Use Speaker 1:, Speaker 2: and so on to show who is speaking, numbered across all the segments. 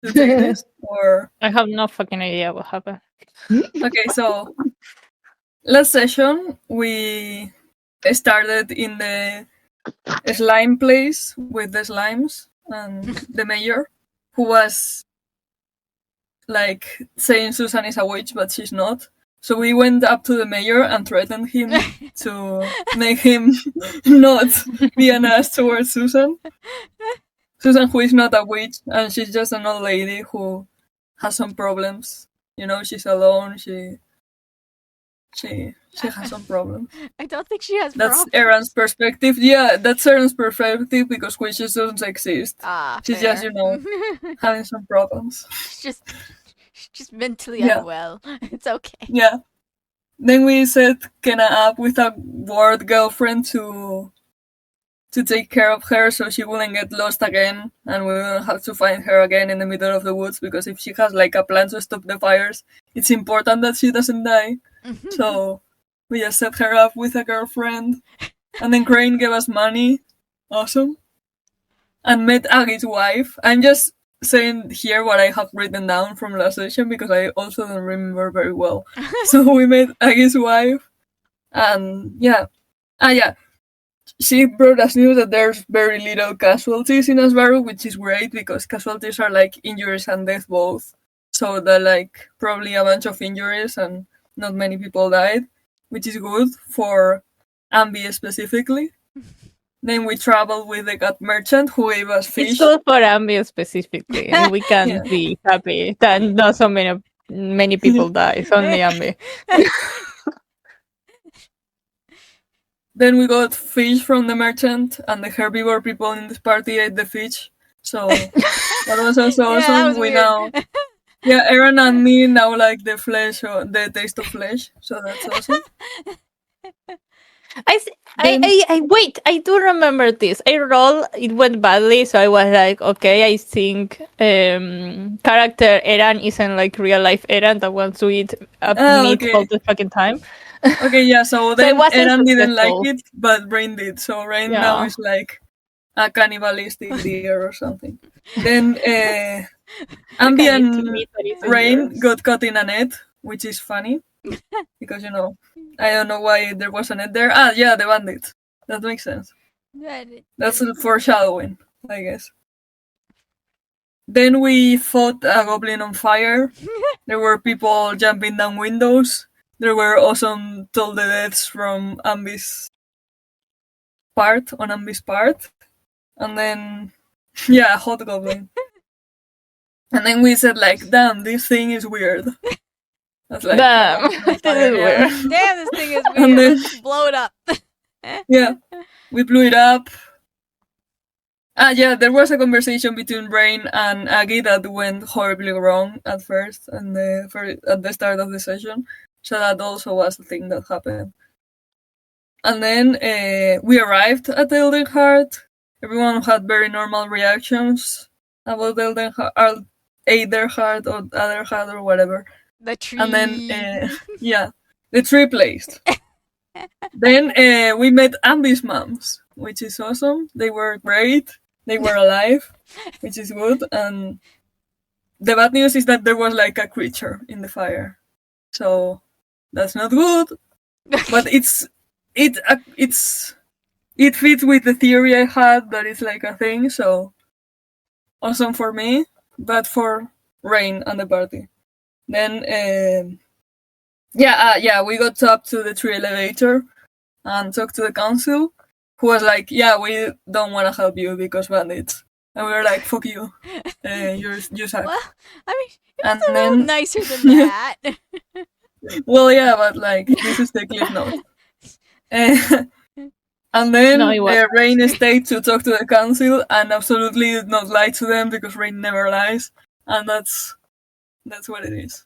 Speaker 1: to take this? Or
Speaker 2: I have no fucking idea what happened.
Speaker 1: okay, so last session we started in the slime place with the slimes and the mayor, who was like saying Susan is a witch, but she's not. So we went up to the mayor and threatened him to make him not be an ass towards Susan. Susan, who is not a witch, and she's just an old lady who has some problems. You know, she's alone. She has some problems.
Speaker 3: I don't think she has
Speaker 1: That's
Speaker 3: problems.
Speaker 1: Aaron's perspective. Yeah, that's Aaron's perspective because witches don't exist. She's
Speaker 3: Fair.
Speaker 1: just, having some problems.
Speaker 3: She's just mentally unwell. It's okay.
Speaker 1: Yeah. Then we set Kenna up with a ward girlfriend to take care of her so she wouldn't get lost again and we wouldn't have to find her again in the middle of the woods, because if she has like a plan to stop the fires, it's important that she doesn't die. So we just set her up with a girlfriend. And then Crane gave us money. Awesome. And met Aggie's wife. I'm just saying here what I have written down from last session because I also don't remember very well. So we met Aggie's wife. And yeah. She brought us news that there's very little casualties in Asbaru, which is great because casualties are like injuries and death both. So they're like probably a bunch of injuries and not many people died, which is good for Ambi specifically. Then we traveled with the cat merchant who gave us fish.
Speaker 2: It's good for Ambi specifically, and we can be happy that not so many people die. It's only Ambi.
Speaker 1: Then we got fish from the merchant, and the herbivore people in this party ate the fish. So that was also awesome. We now, Aaron and me now like the flesh or the taste of flesh. So that's awesome.
Speaker 2: I wait. I do remember this. I rolled. It went badly, so I was like, okay. I think character Aaron isn't like real life Aaron that wants to eat meat all the fucking time.
Speaker 1: Okay, yeah. So then Aaron didn't like it, but Rain did. So Rain now is like a cannibalistic deer or something. Then Ambi and Rain got caught in a net, which is funny because I don't know why there was a net there. The bandit. That makes sense. That's foreshadowing, I guess. Then we fought a goblin on fire. There were people jumping down windows. There were awesome toll the deaths from Ambi's part. And then, hot goblin. And then we said like, damn, this thing is weird. That's like,
Speaker 2: damn, this is weird.
Speaker 3: Damn, this thing is weird. Let's blow it up.
Speaker 1: We blew it up. There was a conversation between Brain and Aggie that went horribly wrong at first and at the start of the session. So that also was a thing that happened. And then we arrived at Alderheart. Everyone had very normal reactions about Alderheart or Alderheart or whatever.
Speaker 3: The tree.
Speaker 1: And then, the tree placed. Then we met Ambi's moms, which is awesome. They were great. They were alive, which is good. And the bad news is that there was like a creature in the fire. So that's not good. But it fits with the theory I had that it's like a thing. So awesome for me, but for Rain and the party. Then we got up to the tree elevator and talked to the council, who was like, we don't want to help you because bandits. And we were like, fuck you. You suck.
Speaker 3: Well, I mean, it's a little nicer than that.
Speaker 1: Well, but like, this is the cliff note. And then Rain stayed to talk to the council and absolutely did not lie to them because Rain never lies. And that's what it is.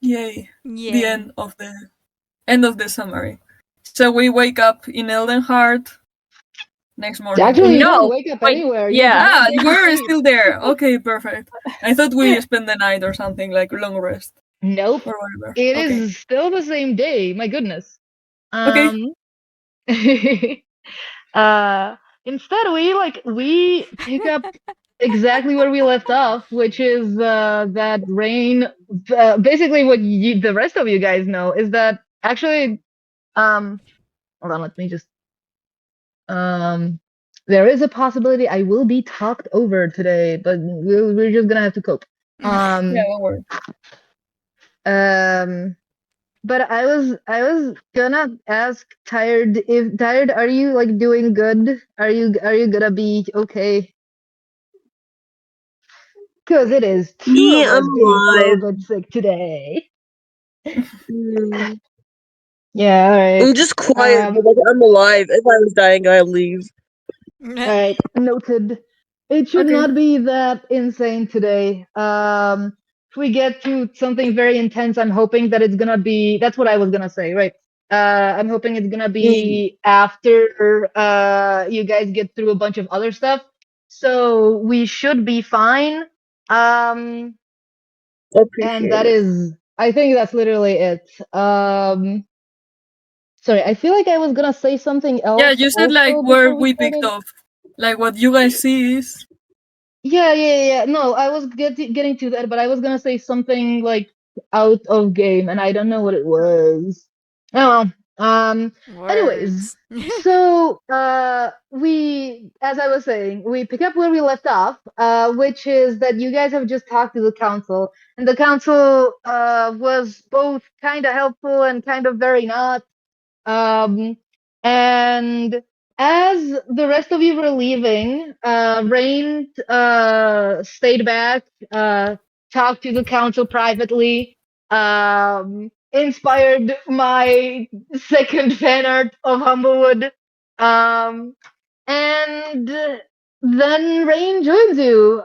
Speaker 1: Yay. The end of the summary. So we wake up in Alderheart next morning.
Speaker 4: Actually, no, wake up anywhere.
Speaker 1: We're still there. Okay, perfect. I thought we spent the night or something, like long rest.
Speaker 4: Nope.
Speaker 1: Or whatever.
Speaker 4: It is still the same day. My goodness.
Speaker 1: Okay.
Speaker 4: Instead, we pick up exactly where we left off, which is that Rain. Basically, what the rest of you guys know is that actually, hold on, let me just. There is a possibility I will be talked over today, but we're just gonna have to cope.
Speaker 1: Yeah, don't worry.
Speaker 4: But I was gonna ask Tired, if Tired, are you like doing good? Are you gonna be okay? Because it is two
Speaker 5: Me,
Speaker 4: of us
Speaker 5: I'm
Speaker 4: being a little
Speaker 5: alive.
Speaker 4: bit sick today.
Speaker 5: Mm.
Speaker 4: Yeah, alright.
Speaker 5: I'm just quiet, but like I'm alive. If I was dying, I'd leave.
Speaker 4: Alright, noted. It should
Speaker 1: Okay.
Speaker 4: not be that insane today. If we get to something very intense, I'm hoping that it's gonna be. That's what I was gonna say, right? I'm hoping it's gonna be after you guys get through a bunch of other stuff. So we should be fine. And
Speaker 5: Appreciate
Speaker 4: that
Speaker 5: it.
Speaker 4: is, I think that's literally it. Sorry, I feel like I was gonna say something else.
Speaker 1: Yeah, you said like
Speaker 4: also
Speaker 1: where
Speaker 4: before
Speaker 1: we
Speaker 4: started.
Speaker 1: picked off. Like what you guys see is.
Speaker 4: Yeah. No, I was getting to that, but I was gonna say something like out of game, and I don't know what it was. Oh well. Anyways,
Speaker 3: Words.
Speaker 4: so we, as I was saying, we pick up where we left off, which is that you guys have just talked to the council, and the council was both kind of helpful and kind of very not. And as the rest of you were leaving, Rain stayed back, talked to the council privately, inspired my second fan art of Humblewood, and then Rain joins you.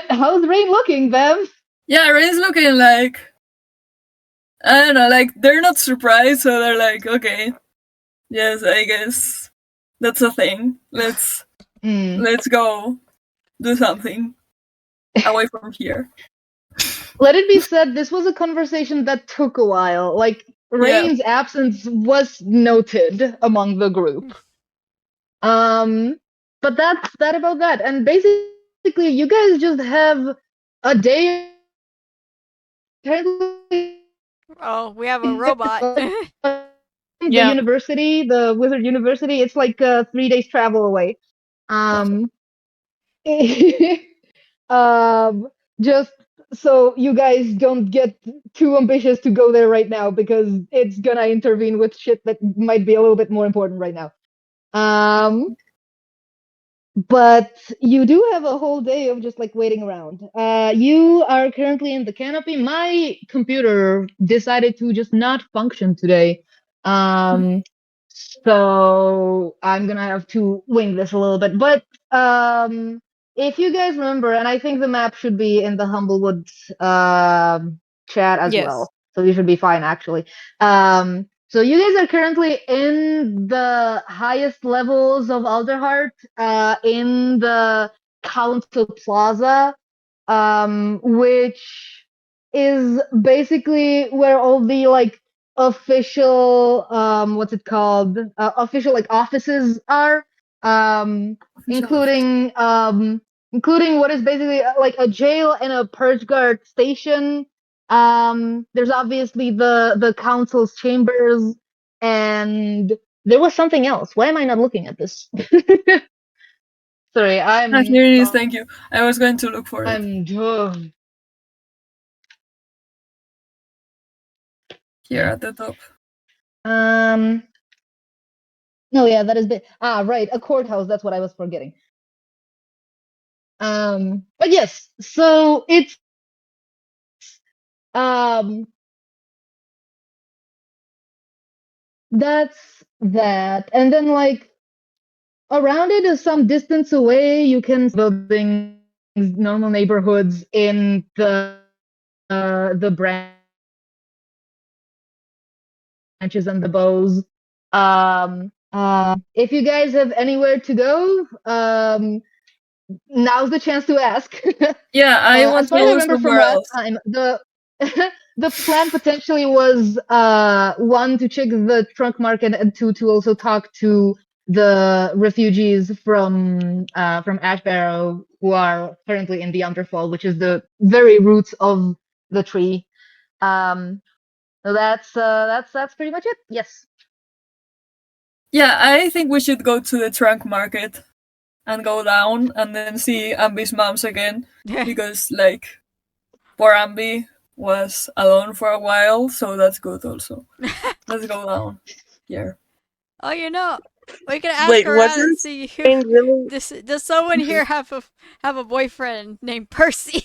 Speaker 4: How's Rain looking, Bev?
Speaker 1: Yeah, Rain's looking like I don't know, like they're not surprised, so they're like, okay, yes, I guess that's a thing. Let's go do something away from here.
Speaker 4: Let it be said, this was a conversation that took a while. Like, Rain's absence was noted among the group. But that's that about that. And basically, you guys just have a day.
Speaker 3: Oh, we have a robot.
Speaker 4: The
Speaker 2: Yeah.
Speaker 4: university, the Wizard University, it's like 3 days travel away. Um, just so you guys don't get too ambitious to go there right now, because it's gonna intervene with shit that might be a little bit more important right now. But you do have a whole day of just like waiting around. You are currently in the canopy. My computer decided to just not function today. So I'm gonna have to wing this a little bit. But if you guys remember, and I think the map should be in the Humblewood chat as
Speaker 2: Yes.
Speaker 4: well. So you should be fine actually. So you guys are currently in the highest levels of Alderheart, in the Council Plaza, which is basically where all the like official what's it called? Official like offices are, including what is basically like a jail and a purge guard station. There's obviously the council's chambers, and there was something else. Why am I not looking at this? Sorry,
Speaker 1: Here it is. Thank you. I was going to look for it.
Speaker 4: I'm done.
Speaker 1: Here at the top.
Speaker 4: No, yeah, that is right, a courthouse. That's what I was forgetting. But yes, so it's that's that, and then like around it is some distance away. You can buildings, normal neighborhoods in the branches and the bows. If you guys have anywhere to go, now's the chance to ask.
Speaker 1: Yeah, I want
Speaker 4: as
Speaker 1: to
Speaker 4: far as I
Speaker 1: go
Speaker 4: remember from
Speaker 1: somewhere
Speaker 4: last
Speaker 1: else.
Speaker 4: time, the plan potentially was one, to check the trunk market, and two, to also talk to the refugees from Ash Barrow who are currently in the Underfall, which is the very roots of the tree. So that's pretty much it. Yes.
Speaker 1: Yeah, I think we should go to the trunk market and go down and then see Ambi's moms again because like poor Ambi was alone for a while, so that's good also. Let's go down here.
Speaker 3: Oh, we can ask
Speaker 5: Wait,
Speaker 3: around and
Speaker 5: wasn't
Speaker 3: see
Speaker 5: Spain really?
Speaker 3: does someone here have a boyfriend named Percy?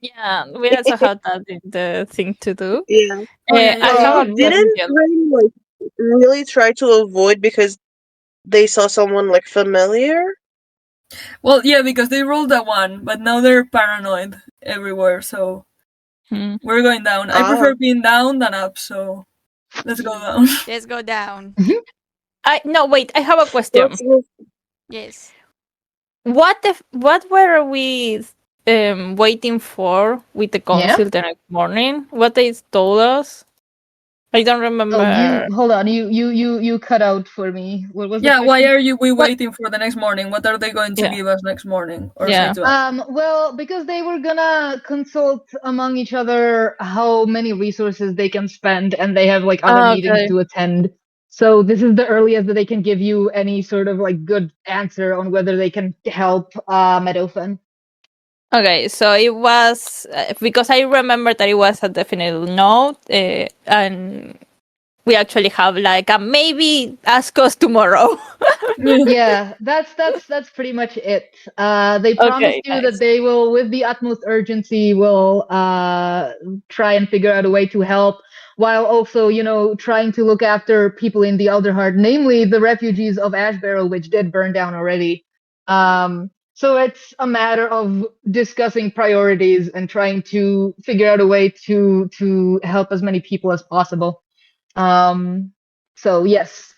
Speaker 2: Yeah, we also have that in the thing to do.
Speaker 5: Yeah.
Speaker 1: Oh, yeah,
Speaker 2: I
Speaker 1: yeah.
Speaker 2: have a
Speaker 5: Didn't
Speaker 2: question.
Speaker 5: Rain like really try to avoid because they saw someone like familiar?
Speaker 1: Well, yeah, because they rolled a 1, but now they're paranoid everywhere, so we're going down. I prefer being down than up, so let's go down.
Speaker 3: Let's go down.
Speaker 2: No, wait. I have a question.
Speaker 3: Yes.
Speaker 2: What were we waiting for with the council the next morning? What they told us? I don't remember.
Speaker 4: Oh, hold on. You cut out for me. What was the
Speaker 1: Yeah, why
Speaker 4: question?
Speaker 1: are we waiting for the next morning? What are they going to give us next morning? Or say to us?
Speaker 4: Well, because they were gonna consult among each other how many resources they can spend, and they have like other meetings to attend. So this is the earliest that they can give you any sort of like good answer on whether they can help Meadowfen.
Speaker 2: Okay, so it was because I remember that it was a definite no, and we actually have like a maybe ask us tomorrow.
Speaker 4: Yeah, that's pretty much it. They promised you that they will, with the utmost urgency, will try and figure out a way to help, while also, trying to look after people in the Alderheart, namely the refugees of Ash Barrow, which did burn down already. So it's a matter of discussing priorities and trying to figure out a way to help as many people as possible. So yes.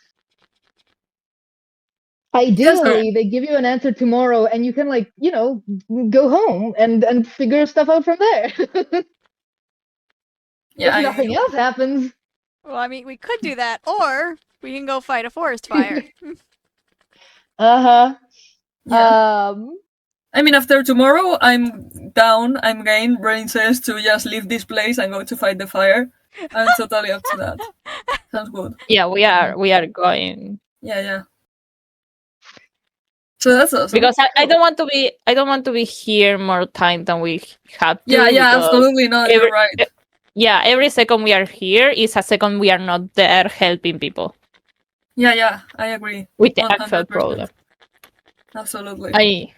Speaker 4: Ideally, they give you an answer tomorrow, and you can go home and figure stuff out from there. If nothing else happens.
Speaker 3: Well, I mean, we could do that, or we can go fight a forest fire.
Speaker 4: Yeah.
Speaker 1: I mean, after tomorrow, I'm down. I'm game. Brain says to just leave this place and go to fight the fire. I'm totally up to that. Sounds good.
Speaker 2: Yeah, we are going.
Speaker 1: Yeah. So that's awesome.
Speaker 2: Because I don't want to be here more time than we have to.
Speaker 1: Yeah, absolutely not. You're right.
Speaker 2: Yeah, every second we are here is a second we are not there helping people.
Speaker 1: Yeah, I agree.
Speaker 2: With the actual problem.
Speaker 1: Absolutely.
Speaker 2: I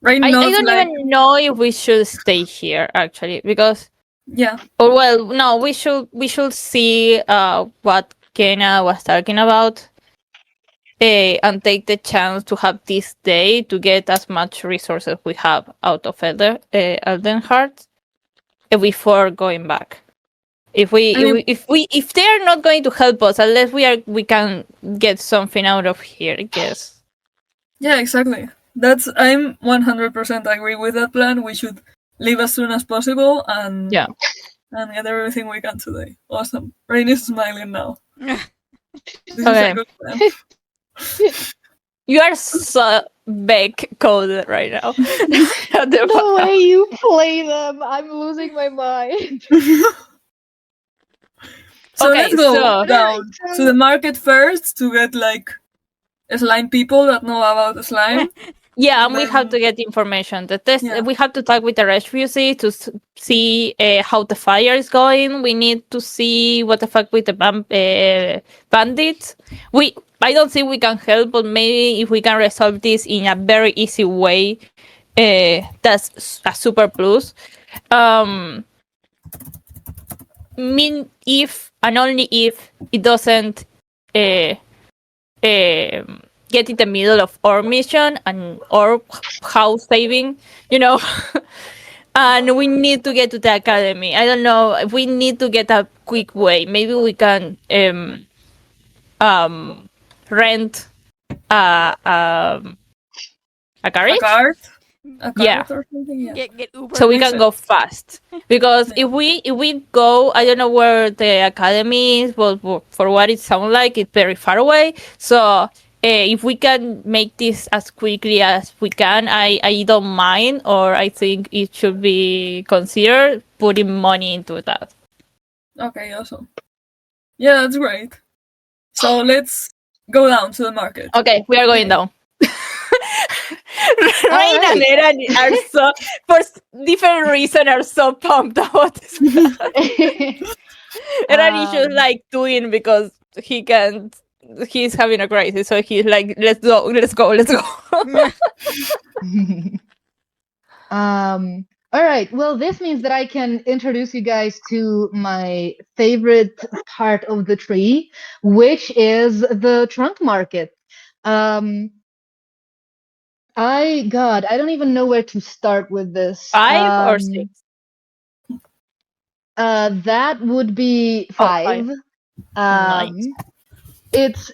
Speaker 2: don't even know if we should stay here actually, because no, we should see what Kenna was talking about. And take the chance to have this day to get as much resources we have out of Alderheart before going back. If they are not going to help us, unless we can get something out of here, I guess.
Speaker 1: Yeah, exactly. I'm 100% agree with that plan. We should leave as soon as possible and get everything we can today. Awesome. Rain is smiling now. This is a good plan.
Speaker 2: You are so back coded right now.
Speaker 4: The way you play them, I'm losing my mind.
Speaker 1: So let's go down to the market first to get like slime people that know about slime.
Speaker 2: Yeah, and we have to get information. We have to talk with the refugee to see how the fire is going. We need to see what the fuck with the bandits. I don't think we can help, but maybe if we can resolve this in a very easy way, that's a super plus. If and only if it doesn't get in the middle of our mission or house saving, and we need to get to the academy. I don't know. We need to get a quick way. Maybe we can rent a carriage.
Speaker 1: A cart? a
Speaker 2: Yeah.
Speaker 1: cart or something. Yeah.
Speaker 3: Get Uber.
Speaker 2: So we can go fast. Because
Speaker 1: Yeah.
Speaker 2: if we go, I don't know where the academy is, but for what it sounds like, it's very far away. So if we can make this as quickly as we can, I don't mind, or I think it should be considered putting money into that.
Speaker 1: Okay, awesome. Yeah, that's great. So let's go down to the market.
Speaker 2: Okay, we are going down. Rain and Eran are so, for different reasons, are so pumped about this. Eran is just like doing because he's having a crisis, so he's like, let's go.
Speaker 4: All right. Well, this means that I can introduce you guys to my favorite part of the tree, which is the trunk market. I don't even know where to start with this.
Speaker 2: 5 or 6?
Speaker 4: That would be 5.
Speaker 2: Nice.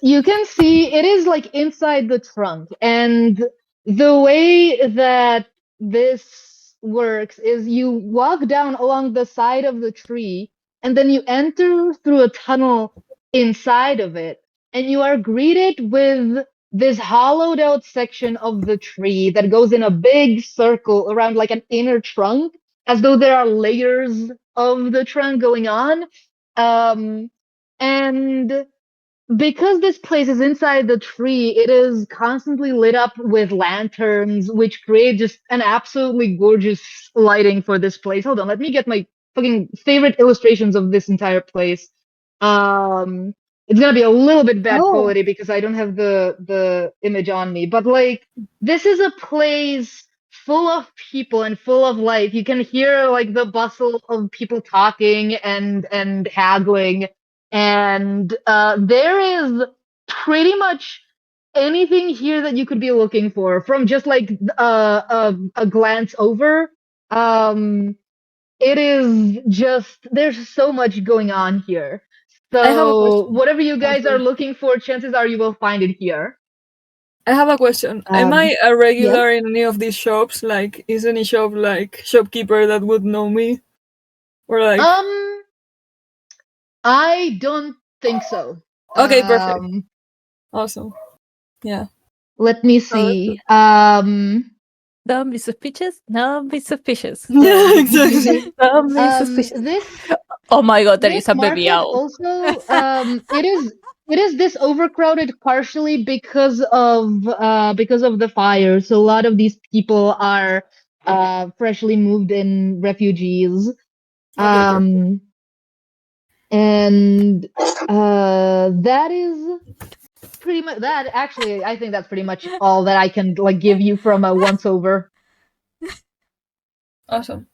Speaker 4: You can see it is like inside the trunk, and the way that this works is you walk down along the side of the tree, and then you enter through a tunnel inside of it, and you are greeted with this hollowed out section of the tree that goes in a big circle around like an inner trunk, as though there are layers of the trunk going on. And because this place is inside the tree, it is constantly lit up with lanterns, which create just an absolutely gorgeous lighting for this place. Hold on, let me get my fucking favorite illustrations of this entire place. It's gonna be a little bit bad quality because I don't have the image on me, but like this is a place full of people and full of life. You can hear like the bustle of people talking and haggling. And there is pretty much anything here that you could be looking for, from just like a glance over. It is just, there's so much going on here. So whatever you guys are looking for, chances are you will find it here.
Speaker 1: I have a question. Am I a regular in any of these shops? Like, is any shop like shopkeeper that would know me? Or like
Speaker 4: I don't think so.
Speaker 1: Okay, perfect. Awesome. Yeah.
Speaker 4: Let me see.
Speaker 2: Don't be suspicious. Don't be suspicious.
Speaker 1: Yeah, exactly.
Speaker 2: Don't be suspicious. Oh my god, there is a baby owl.
Speaker 4: Also, it is this overcrowded partially because of the fire. So a lot of these people are freshly moved in refugees. And that is pretty much that. Actually, I think that's pretty much all that I can like give you from a once over.
Speaker 1: Awesome.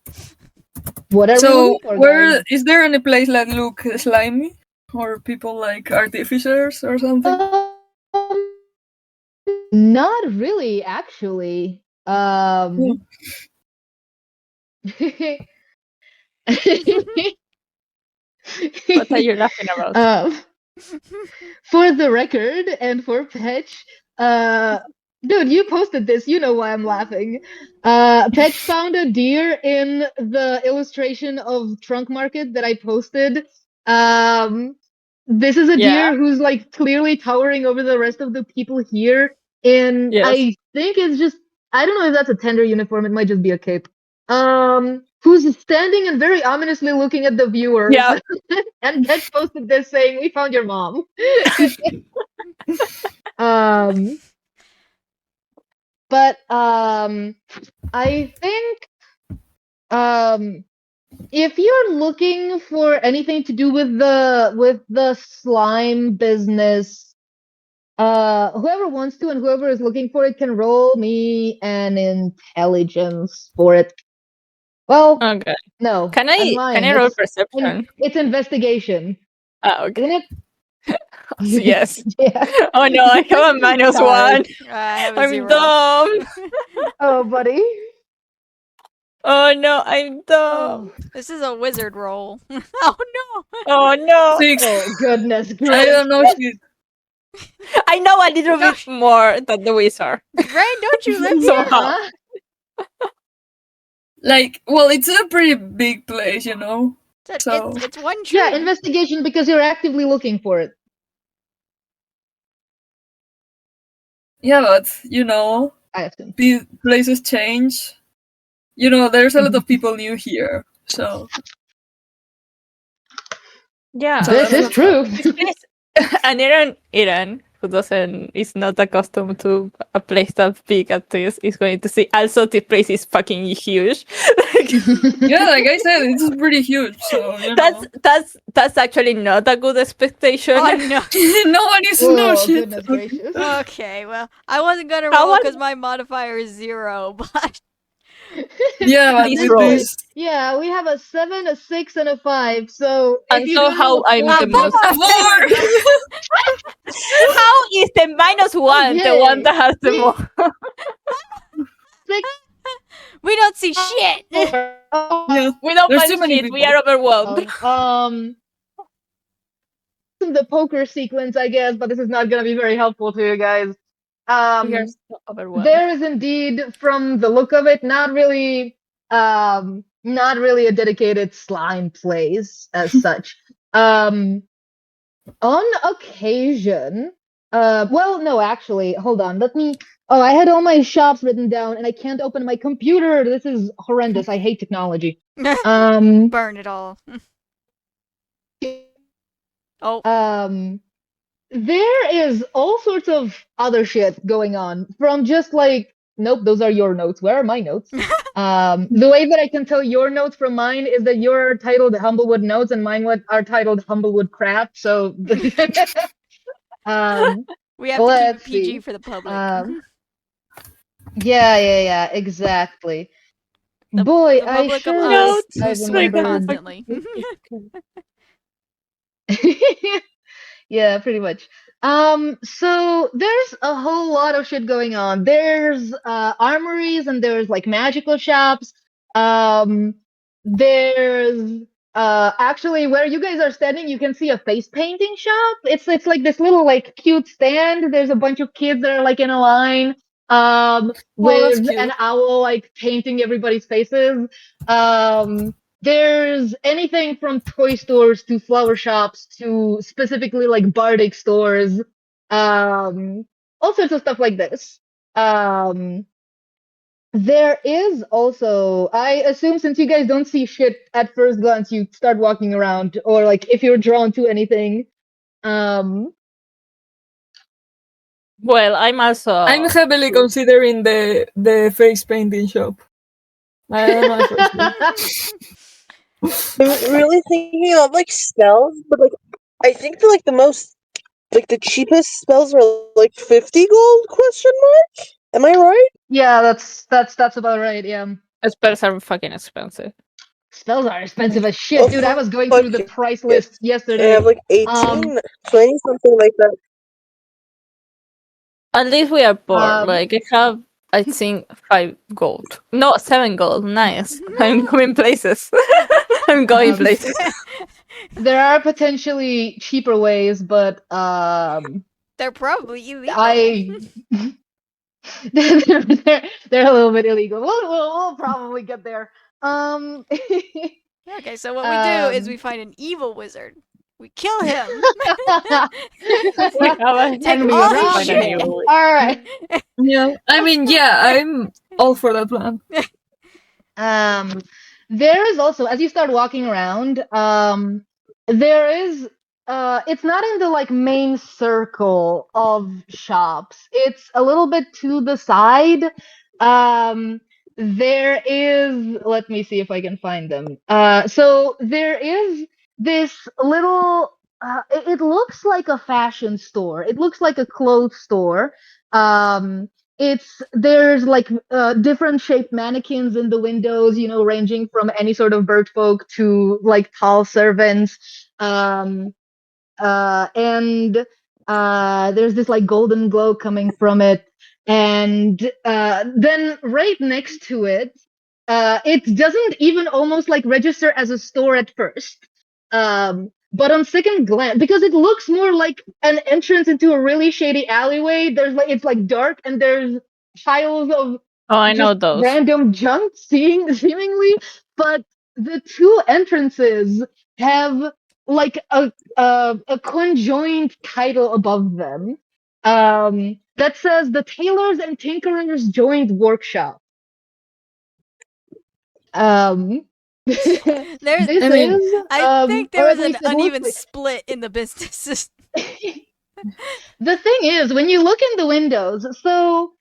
Speaker 4: What are we looking for,
Speaker 1: where
Speaker 4: guys?
Speaker 1: is there any place that look slimy or people like artificers or something?
Speaker 4: Not really, actually.
Speaker 2: What are you laughing about?
Speaker 4: For the record and for Petch, dude, you posted this. You know why I'm laughing. Petch found a deer in the illustration of Trunk Market that I posted. This is a deer who's like clearly towering over the rest of the people here. And I think it's just, I don't know if that's a tender uniform. It might just be a cape. Who's standing and very ominously looking at the viewers.
Speaker 2: Yeah.
Speaker 4: And Petch posted this saying, "We found your mom." But I think if you're looking for anything to do with the slime business, whoever wants to and whoever is looking for it can roll me an intelligence for it. Well,
Speaker 2: okay.
Speaker 4: No.
Speaker 2: Can I roll perception?
Speaker 4: It's investigation.
Speaker 2: Oh, okay.
Speaker 4: Isn't it?
Speaker 2: Yes.
Speaker 4: Yeah.
Speaker 2: Oh no, I have a -1.
Speaker 3: I have a
Speaker 2: I'm
Speaker 3: 0.
Speaker 2: dumb.
Speaker 4: Oh, buddy.
Speaker 2: Oh no, I'm dumb.
Speaker 3: This is a wizard roll. Oh no.
Speaker 2: Oh no.
Speaker 1: 6.
Speaker 4: Oh, goodness
Speaker 1: I
Speaker 4: gracious.
Speaker 1: don't know shit.
Speaker 2: I know a little bit more than the wizard.
Speaker 3: Rain, don't you live here?
Speaker 2: Somehow.
Speaker 1: Like, well, it's a pretty big place, you know. So
Speaker 3: It's one tree.
Speaker 4: Yeah, investigation because you're actively looking for it.
Speaker 1: yeah, but you know,
Speaker 4: I assume.
Speaker 1: places change. You know, there's a lot of people new here, so
Speaker 2: Yeah.
Speaker 1: So
Speaker 4: This
Speaker 1: that's
Speaker 4: is
Speaker 1: not
Speaker 4: true.
Speaker 2: And Iran, who is not accustomed to a place that big as this, is going to see. Also, the place is fucking huge.
Speaker 1: yeah, like I said, it's pretty huge. So you know,
Speaker 2: That's actually not a good expectation.
Speaker 3: Oh no.
Speaker 1: no one needs to know
Speaker 4: Oh,
Speaker 1: shit.
Speaker 4: goodness gracious.
Speaker 3: Okay, well, I wasn't gonna
Speaker 2: How
Speaker 3: roll
Speaker 2: was-
Speaker 3: because my modifier is 0, but
Speaker 1: Yeah, but
Speaker 2: Please
Speaker 1: with
Speaker 2: roll.
Speaker 1: this,
Speaker 4: Yeah, we have a 7, a 6, and a 5. So
Speaker 2: And
Speaker 4: if you
Speaker 2: so
Speaker 4: don't
Speaker 2: how
Speaker 4: know a
Speaker 2: I'm
Speaker 4: four,
Speaker 2: the most-
Speaker 1: a four.
Speaker 2: How is the -1 the one
Speaker 4: Okay.
Speaker 2: that has the most?
Speaker 4: 6,
Speaker 3: we don't see shit.
Speaker 4: 4.
Speaker 1: Yeah,
Speaker 2: We don't
Speaker 1: there's
Speaker 2: find
Speaker 1: too many
Speaker 2: shit.
Speaker 1: people.
Speaker 2: We are overwhelmed.
Speaker 4: The poker sequence, I guess, but this is not going to be very helpful to you guys.
Speaker 2: We are so overwhelmed.
Speaker 4: There is indeed, from the look of it, not really a dedicated slime place as such. On occasion, well, no, actually, hold on. Oh, I had all my shops written down, and I can't open my computer. This is horrendous. I hate technology.
Speaker 3: Burn it all. Oh.
Speaker 4: There is all sorts of other shit going on from just like, nope, those are your notes. Where are my notes? The way that I can tell your notes from mine is that you're titled Humblewood Notes and mine are titled Humblewood Crap. So,
Speaker 3: We have to
Speaker 4: let's
Speaker 3: keep it PG
Speaker 4: see.
Speaker 3: for the public.
Speaker 4: Yeah, exactly.
Speaker 3: The
Speaker 4: Boy,
Speaker 3: the
Speaker 4: I
Speaker 3: public of
Speaker 4: sure
Speaker 3: us
Speaker 4: wish I
Speaker 3: who swear
Speaker 4: remembered.
Speaker 3: constantly.
Speaker 4: Yeah, pretty much. So there's a whole lot of shit going on. There's armories and there's like magical shops. There's actually where you guys are standing, you can see a face painting shop. It's like this little like cute stand. There's a bunch of kids that are like in a line
Speaker 1: that's
Speaker 4: with
Speaker 1: cute.
Speaker 4: an owl like painting everybody's faces. There's anything from toy stores to flower shops to specifically like bardic stores, all sorts of stuff like this. There is also, I assume, since you guys don't see shit at first glance, you start walking around, or like if you're drawn to anything.
Speaker 2: Well, I'm
Speaker 1: I'm heavily considering the face painting shop. I don't know if
Speaker 5: I'm really thinking of like spells, but like I think the most the cheapest spells are like 50 gold question mark? Am I right?
Speaker 4: Yeah, that's about right. Yeah,
Speaker 2: spells are fucking expensive.
Speaker 4: spells are expensive as shit, dude. I was going through the price list
Speaker 5: I
Speaker 4: yesterday.
Speaker 5: have like 18, 20, something like that.
Speaker 2: At least we are poor.
Speaker 4: Um,
Speaker 2: I have, I think, 5 gold. No, 7 gold. Nice. I'm going places. I'm going places.
Speaker 4: There are potentially cheaper ways, but
Speaker 3: They're probably illegal.
Speaker 4: they're a little bit illegal. We'll probably get there.
Speaker 3: Okay, so what we do is we find an evil wizard. We kill him.
Speaker 4: and we
Speaker 3: all his
Speaker 4: rob
Speaker 3: shit.
Speaker 4: him. All right.
Speaker 1: Yeah, I mean, yeah, I'm all for that plan.
Speaker 4: There is also, as you start walking around, there is it's not in the like main circle of shops. It's a little bit to the side. There is, let me see if I can find them. So there is this little it looks like a fashion store. It looks like a clothes store. There's like different shaped mannequins in the windows, ranging from any sort of bird folk to like tall servants. And there's this like golden glow coming from it. And then right next to it, it doesn't even almost like register as a store at first. But on second glance, because it looks more like an entrance into a really shady alleyway, it's like dark and there's piles of
Speaker 2: Oh, I know
Speaker 4: just
Speaker 2: those.
Speaker 4: random junk seemingly, but the two entrances have like a conjoined title above them that says the Tailors and Tinkerers Joint Workshop. This
Speaker 3: There's,
Speaker 4: is
Speaker 3: I think
Speaker 4: or
Speaker 3: there
Speaker 4: at
Speaker 3: was an
Speaker 4: least it looks
Speaker 3: uneven
Speaker 4: like-
Speaker 3: split in the businesses.
Speaker 4: The thing is, when you look in the windows, so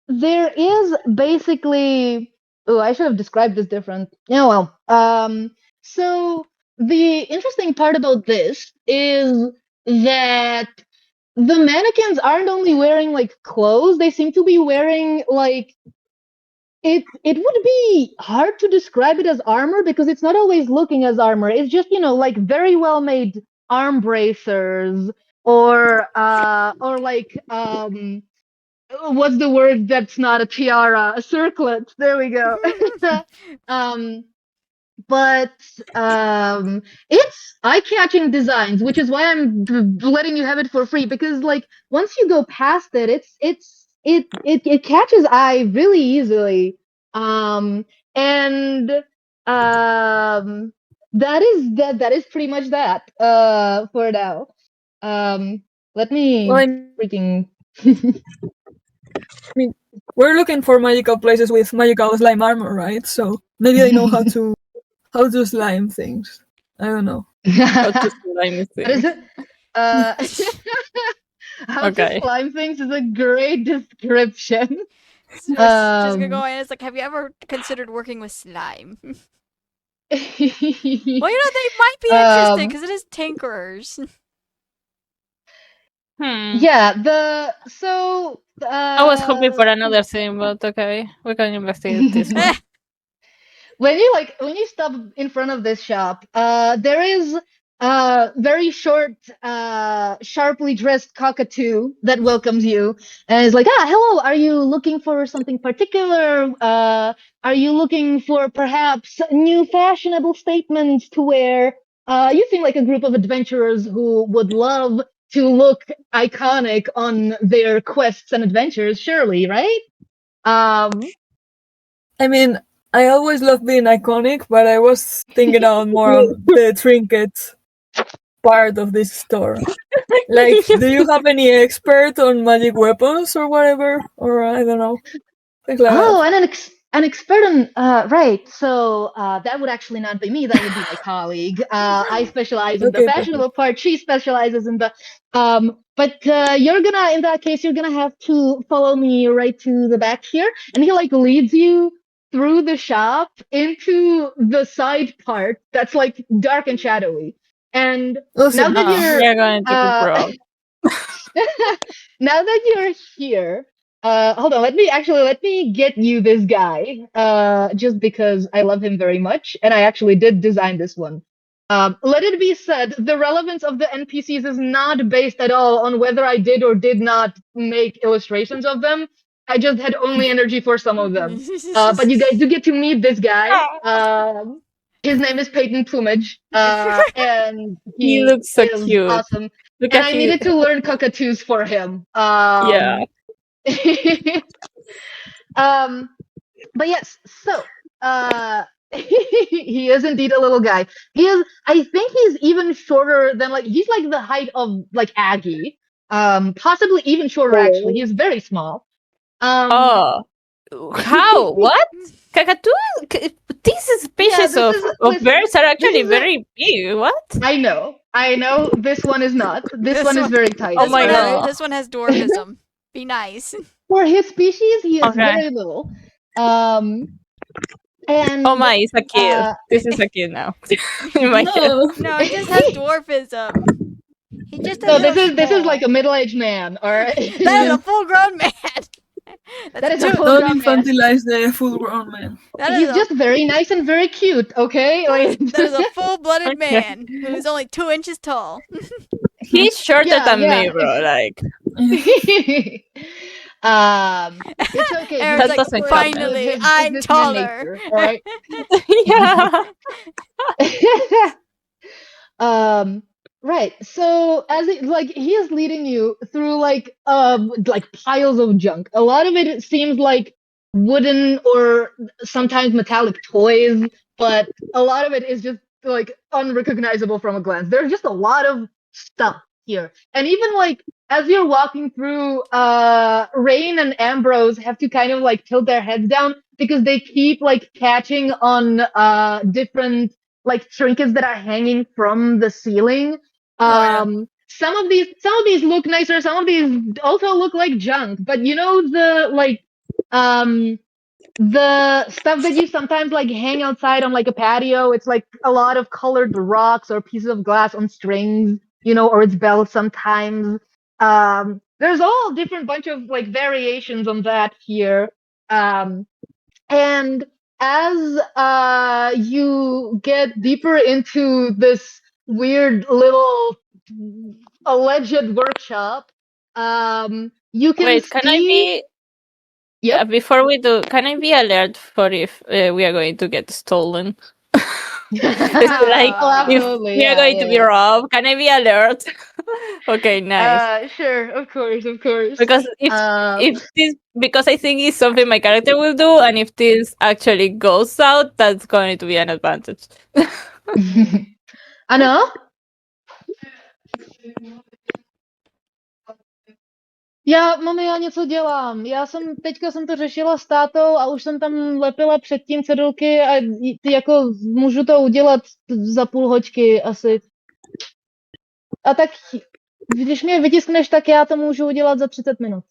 Speaker 4: there is basically. Oh, I should have described this different. Yeah, well. So the interesting part about this is that the mannequins aren't only wearing like clothes; they seem to be wearing like it would be hard to describe it as armor because it's not always looking as armor. It's just, like very well made arm bracers or like what's the word that's not a tiara? A circlet. There we go. But it's eye-catching designs, which is why I'm letting you have it for free, because like once you go past it, it catches eye really easily. And that is pretty much that for now. Let me
Speaker 1: Well,
Speaker 4: freaking
Speaker 1: I mean, we're looking for magical places with magical slime armor, right? So maybe I know how to slime things. I don't know.
Speaker 2: How to slime
Speaker 4: What is
Speaker 2: things.
Speaker 4: it? How
Speaker 2: Okay.
Speaker 4: to slime things is a great description.
Speaker 3: Just gonna
Speaker 4: Um,
Speaker 3: go in. It's like, have you ever considered working with slime? Well,
Speaker 4: well,
Speaker 3: they might be interesting because it is tinkerers.
Speaker 4: Yeah,
Speaker 2: I was hoping for another thing, but okay, we can investigate this one.
Speaker 4: when you stop in front of this shop, there is a very short, sharply dressed cockatoo that welcomes you and is like, hello, are you looking for something particular? Are you looking for perhaps new fashionable statements to wear? You seem like a group of adventurers who would love to look iconic on their quests and adventures, surely, right?
Speaker 1: I mean, I always love being iconic, but I was thinking out more of the trinket part of this store. Like, do you have any expert on magic weapons or whatever? Or I don't know. Things like
Speaker 4: Oh,
Speaker 1: that.
Speaker 4: and an expert on right. So that would actually not be me. That would be my colleague. I specialize in the
Speaker 1: Okay,
Speaker 4: fashionable part. She specializes in the But you're gonna, in that case, you're gonna have to follow me right to the back here, and he like leads you through the shop into the side part that's like dark and shadowy. And
Speaker 1: Awesome.
Speaker 4: now that you're
Speaker 2: We're going to grow.
Speaker 4: now that you're here, hold on, let me get you this guy. Just because I love him very much, and I actually did design this one. Let it be said, the relevance of the NPCs is not based at all on whether I did or did not make illustrations of them. I just had only energy for some of them. But you guys do get to meet this guy. His name is Peyton Plumage, and
Speaker 2: He looks so
Speaker 4: is
Speaker 2: cute.
Speaker 4: awesome.
Speaker 2: Look
Speaker 4: And
Speaker 2: at
Speaker 4: I
Speaker 2: you.
Speaker 4: needed to learn cockatoos for him.
Speaker 2: Yeah.
Speaker 4: But yes, so he is indeed a little guy. I think he's even shorter than he's like the height of like Aggie. Possibly even shorter actually. He's very small.
Speaker 2: How? What? Kakatu? These species of
Speaker 4: listen,
Speaker 2: birds are actually very big. What?
Speaker 4: I know. This one is not. This one is very tiny.
Speaker 2: Oh my god.
Speaker 3: This one has dwarfism. Be nice.
Speaker 4: For his species, he is very little. And
Speaker 2: oh my, it's a kid. This is a kid now. In my head.
Speaker 3: No, he just has dwarfism. He just
Speaker 4: so this is like a middle-aged man, all right?
Speaker 3: That is a full-grown man.
Speaker 4: That is a
Speaker 1: Don't
Speaker 4: full-grown man.
Speaker 1: infantilize the full-grown man.
Speaker 4: He's just very nice and very cute, okay?
Speaker 3: That is a full-blooded man who's only 2 inches tall.
Speaker 2: He's shorter than me, bro. Like.
Speaker 4: It's okay.
Speaker 3: Aaron's like, finally, I'm taller.
Speaker 4: Nature, all right?
Speaker 2: Yeah.
Speaker 4: Right. So as he is leading you through like piles of junk. A lot of it seems like wooden or sometimes metallic toys, but a lot of it is just like unrecognizable from a glance. There's just a lot of stuff here. And even like as you're walking through, Rain and Ambrose have to kind of like tilt their heads down because they keep like catching on different like trinkets that are hanging from the ceiling.
Speaker 1: yeah.
Speaker 4: Some of these look nicer, some of these also look like junk, but you know the stuff that you sometimes like hang outside on like a patio, it's like a lot of colored rocks or pieces of glass on strings, you know, or it's bells sometimes. There's all different bunch of like variations on that here. And as you get deeper into this weird little alleged workshop, you can
Speaker 2: Wait,
Speaker 4: see.
Speaker 2: can I be?
Speaker 4: Yep.
Speaker 2: Before we do, can I be alert for if we are going to get stolen? Like,
Speaker 4: Oh,
Speaker 2: if
Speaker 4: absolutely.
Speaker 2: we are going to be robbed, can I be alert? Okay, nice.
Speaker 4: Sure, of course, of course.
Speaker 2: Because if this, because I think it's something my character will do, and if this actually goes out, that's going to be an advantage.
Speaker 4: Ano? Mami, já něco dělám. Teďka jsem to řešila s tátou a už jsem tam lepila předtím cedulky a jako můžu to udělat za půl hoďky asi. A tak, když mě vytiskneš, tak já to můžu udělat za 30 minut.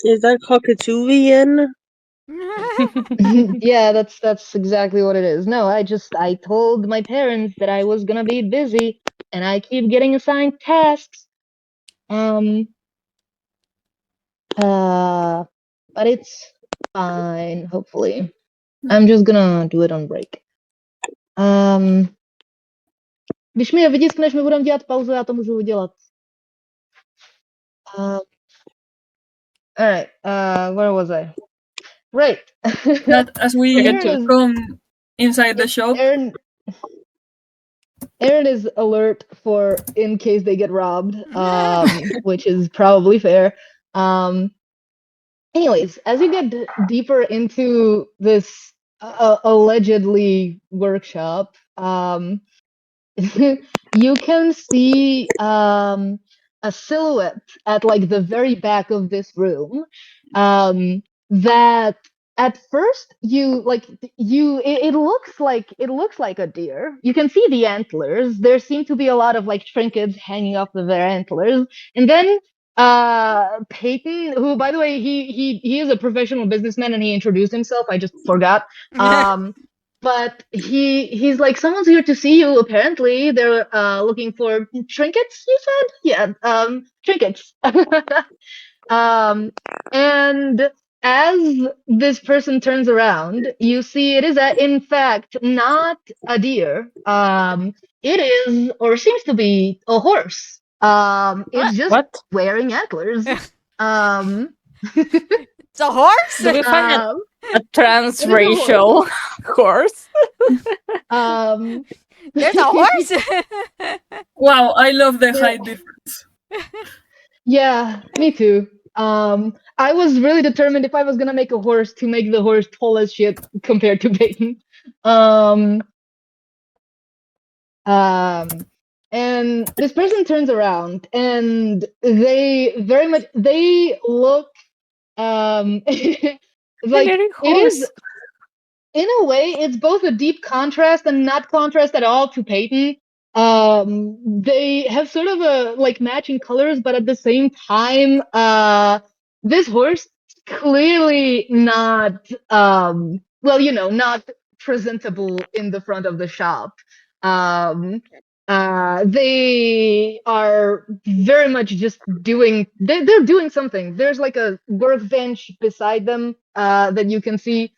Speaker 5: Is that cockatooian?
Speaker 4: Yeah, that's exactly what it is. No, I told my parents that I was gonna be busy, and I keep getting assigned tasks. But it's fine, hopefully. I'm just gonna do it on break. Když mi je vytiskneš, my budeme dělat pauzu, já to můžu udělat. Alright, where was I? Right.
Speaker 1: That as we come inside the shop.
Speaker 4: Aaron is alert for in case they get robbed, which is probably fair. Anyways, as you get deeper into this allegedly workshop, you can see a silhouette at like the very back of this room that at first it looks like a deer. You can see the antlers. There seem to be a lot of like trinkets hanging off of their antlers, and then Peyton, who by the way he is a professional businessman and he introduced himself. I just forgot. But he's like, someone's here to see you. Apparently, they're looking for trinkets. You said, yeah, trinkets. And as this person turns around, you see it is in fact not a deer. It is, or seems to be, a horse. It's just wearing antlers.
Speaker 3: It's a horse?
Speaker 2: Do we find a transracial horse?
Speaker 3: There's a horse?
Speaker 1: Wow, I love the height difference.
Speaker 4: Yeah, me too. I was really determined if I was gonna make a horse to make the horse tall as shit compared to Peyton. And this person turns around and they look like it is, in a way, it's both a deep contrast and not contrast at all to Peyton. They have sort of a like matching colors, but at the same time, this horse clearly not not presentable in the front of the shop. They are very much just they're doing something. There's like a workbench beside them that you can see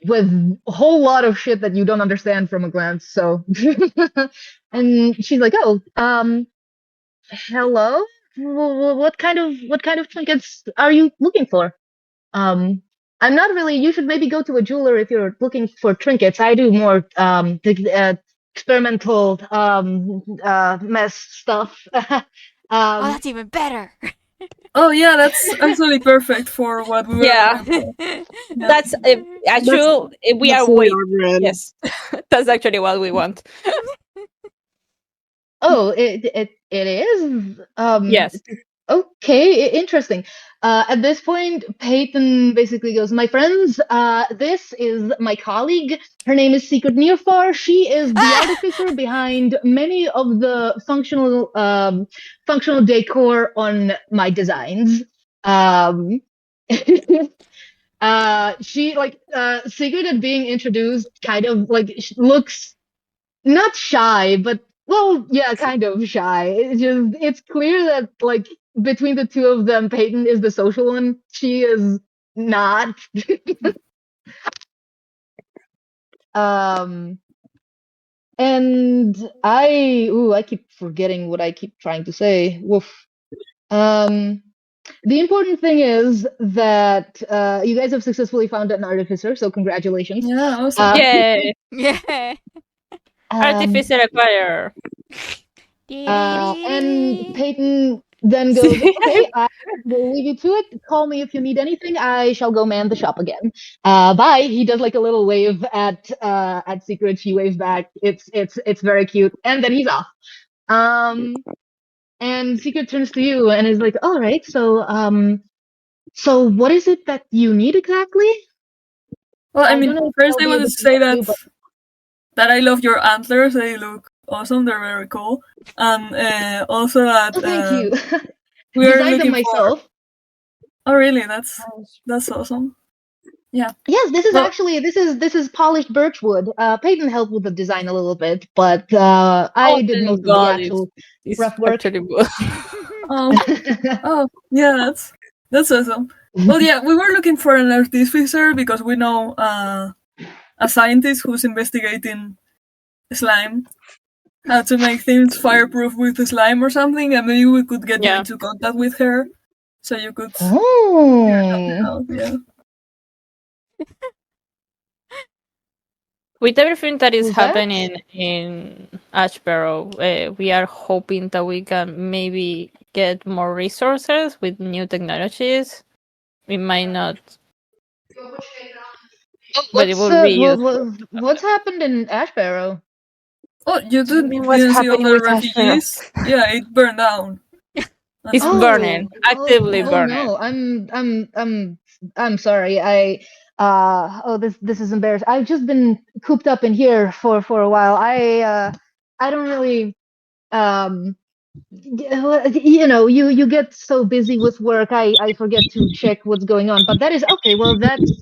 Speaker 4: with a whole lot of shit that you don't understand from a glance. So and she's like, oh, hello, what kind of trinkets are you looking for? I'm not really. You should maybe go to a jeweler if you're looking for trinkets. I do more experimental mess stuff.
Speaker 3: Oh, that's even better.
Speaker 1: Oh yeah, that's actually perfect for what we were
Speaker 2: Yeah.
Speaker 1: looking for. Yeah.
Speaker 2: That's actually we
Speaker 5: That's
Speaker 2: are
Speaker 5: really
Speaker 2: waiting.
Speaker 5: our brand.
Speaker 2: Yes, that's actually what we want.
Speaker 4: Oh, it is.
Speaker 2: Yes.
Speaker 4: Okay, interesting. At this point, Peyton basically goes, "My friends, this is my colleague. Her name is Secret Nearfar. She is the artificer behind many of the functional decor on my designs. Um, she Secret at being introduced kind of like looks not shy, but well, yeah, kind of shy. It's clear that like between the two of them, Peyton is the social one. She is not. And I keep forgetting what I keep trying to say. Woof. The important thing is that you guys have successfully found an artificer, so congratulations.
Speaker 1: Yeah, awesome.
Speaker 2: Yay!
Speaker 3: Yeah.
Speaker 2: Artificer acquire.
Speaker 4: And Peyton then goes, "Okay, I will leave you to it. Call me if you need anything. I shall go man the shop again. Bye." He does like a little wave at Secret. She waves back. It's very cute. And then he's off. And Secret turns to you and is like, "All right, so what is it that you need exactly?"
Speaker 1: Well, I
Speaker 4: I
Speaker 1: mean,
Speaker 4: don't know if
Speaker 1: first
Speaker 4: I'll
Speaker 1: I
Speaker 4: be
Speaker 1: wanted
Speaker 4: able
Speaker 1: to
Speaker 4: to
Speaker 1: say
Speaker 4: help you,
Speaker 1: that
Speaker 4: but-
Speaker 1: that I love your antlers. They look awesome. They're very cool. And also that
Speaker 4: Oh, thank you.
Speaker 1: we are
Speaker 4: Designed them
Speaker 1: looking for.
Speaker 4: myself.
Speaker 1: Oh, really? That's awesome. Yeah.
Speaker 4: Yes, this is
Speaker 1: Well-
Speaker 4: actually this is polished birchwood. Peyton helped with the design a little bit, but I did
Speaker 2: thank
Speaker 4: most of the
Speaker 2: God,
Speaker 4: actual
Speaker 2: It's
Speaker 4: rough work.
Speaker 2: actually good.
Speaker 1: Oh, yeah, that's awesome. Well, yeah, we were looking for an artificer because we know a scientist who's investigating slime, how to make things fireproof with slime or something, and maybe we could get you
Speaker 2: Yeah.
Speaker 1: into contact with her, so you could.
Speaker 4: Oh.
Speaker 1: Yeah.
Speaker 2: With everything that is
Speaker 4: Who's that?
Speaker 2: happening in Ashborough, we are hoping that we can maybe get more resources with new technologies. We might not, but it will be useful.
Speaker 4: What's happened in Ashbarrow?
Speaker 1: Oh, you
Speaker 2: mean what's
Speaker 1: didn't see all
Speaker 2: happening
Speaker 1: the
Speaker 2: with Ashborough?
Speaker 1: refugees? Yeah, it burned down.
Speaker 2: It's burning, actively burning.
Speaker 4: No, I'm sorry. This is embarrassing. I've just been cooped up in here for a while. I don't really you get so busy with work. I forget to check what's going on. But that is okay. Well, that's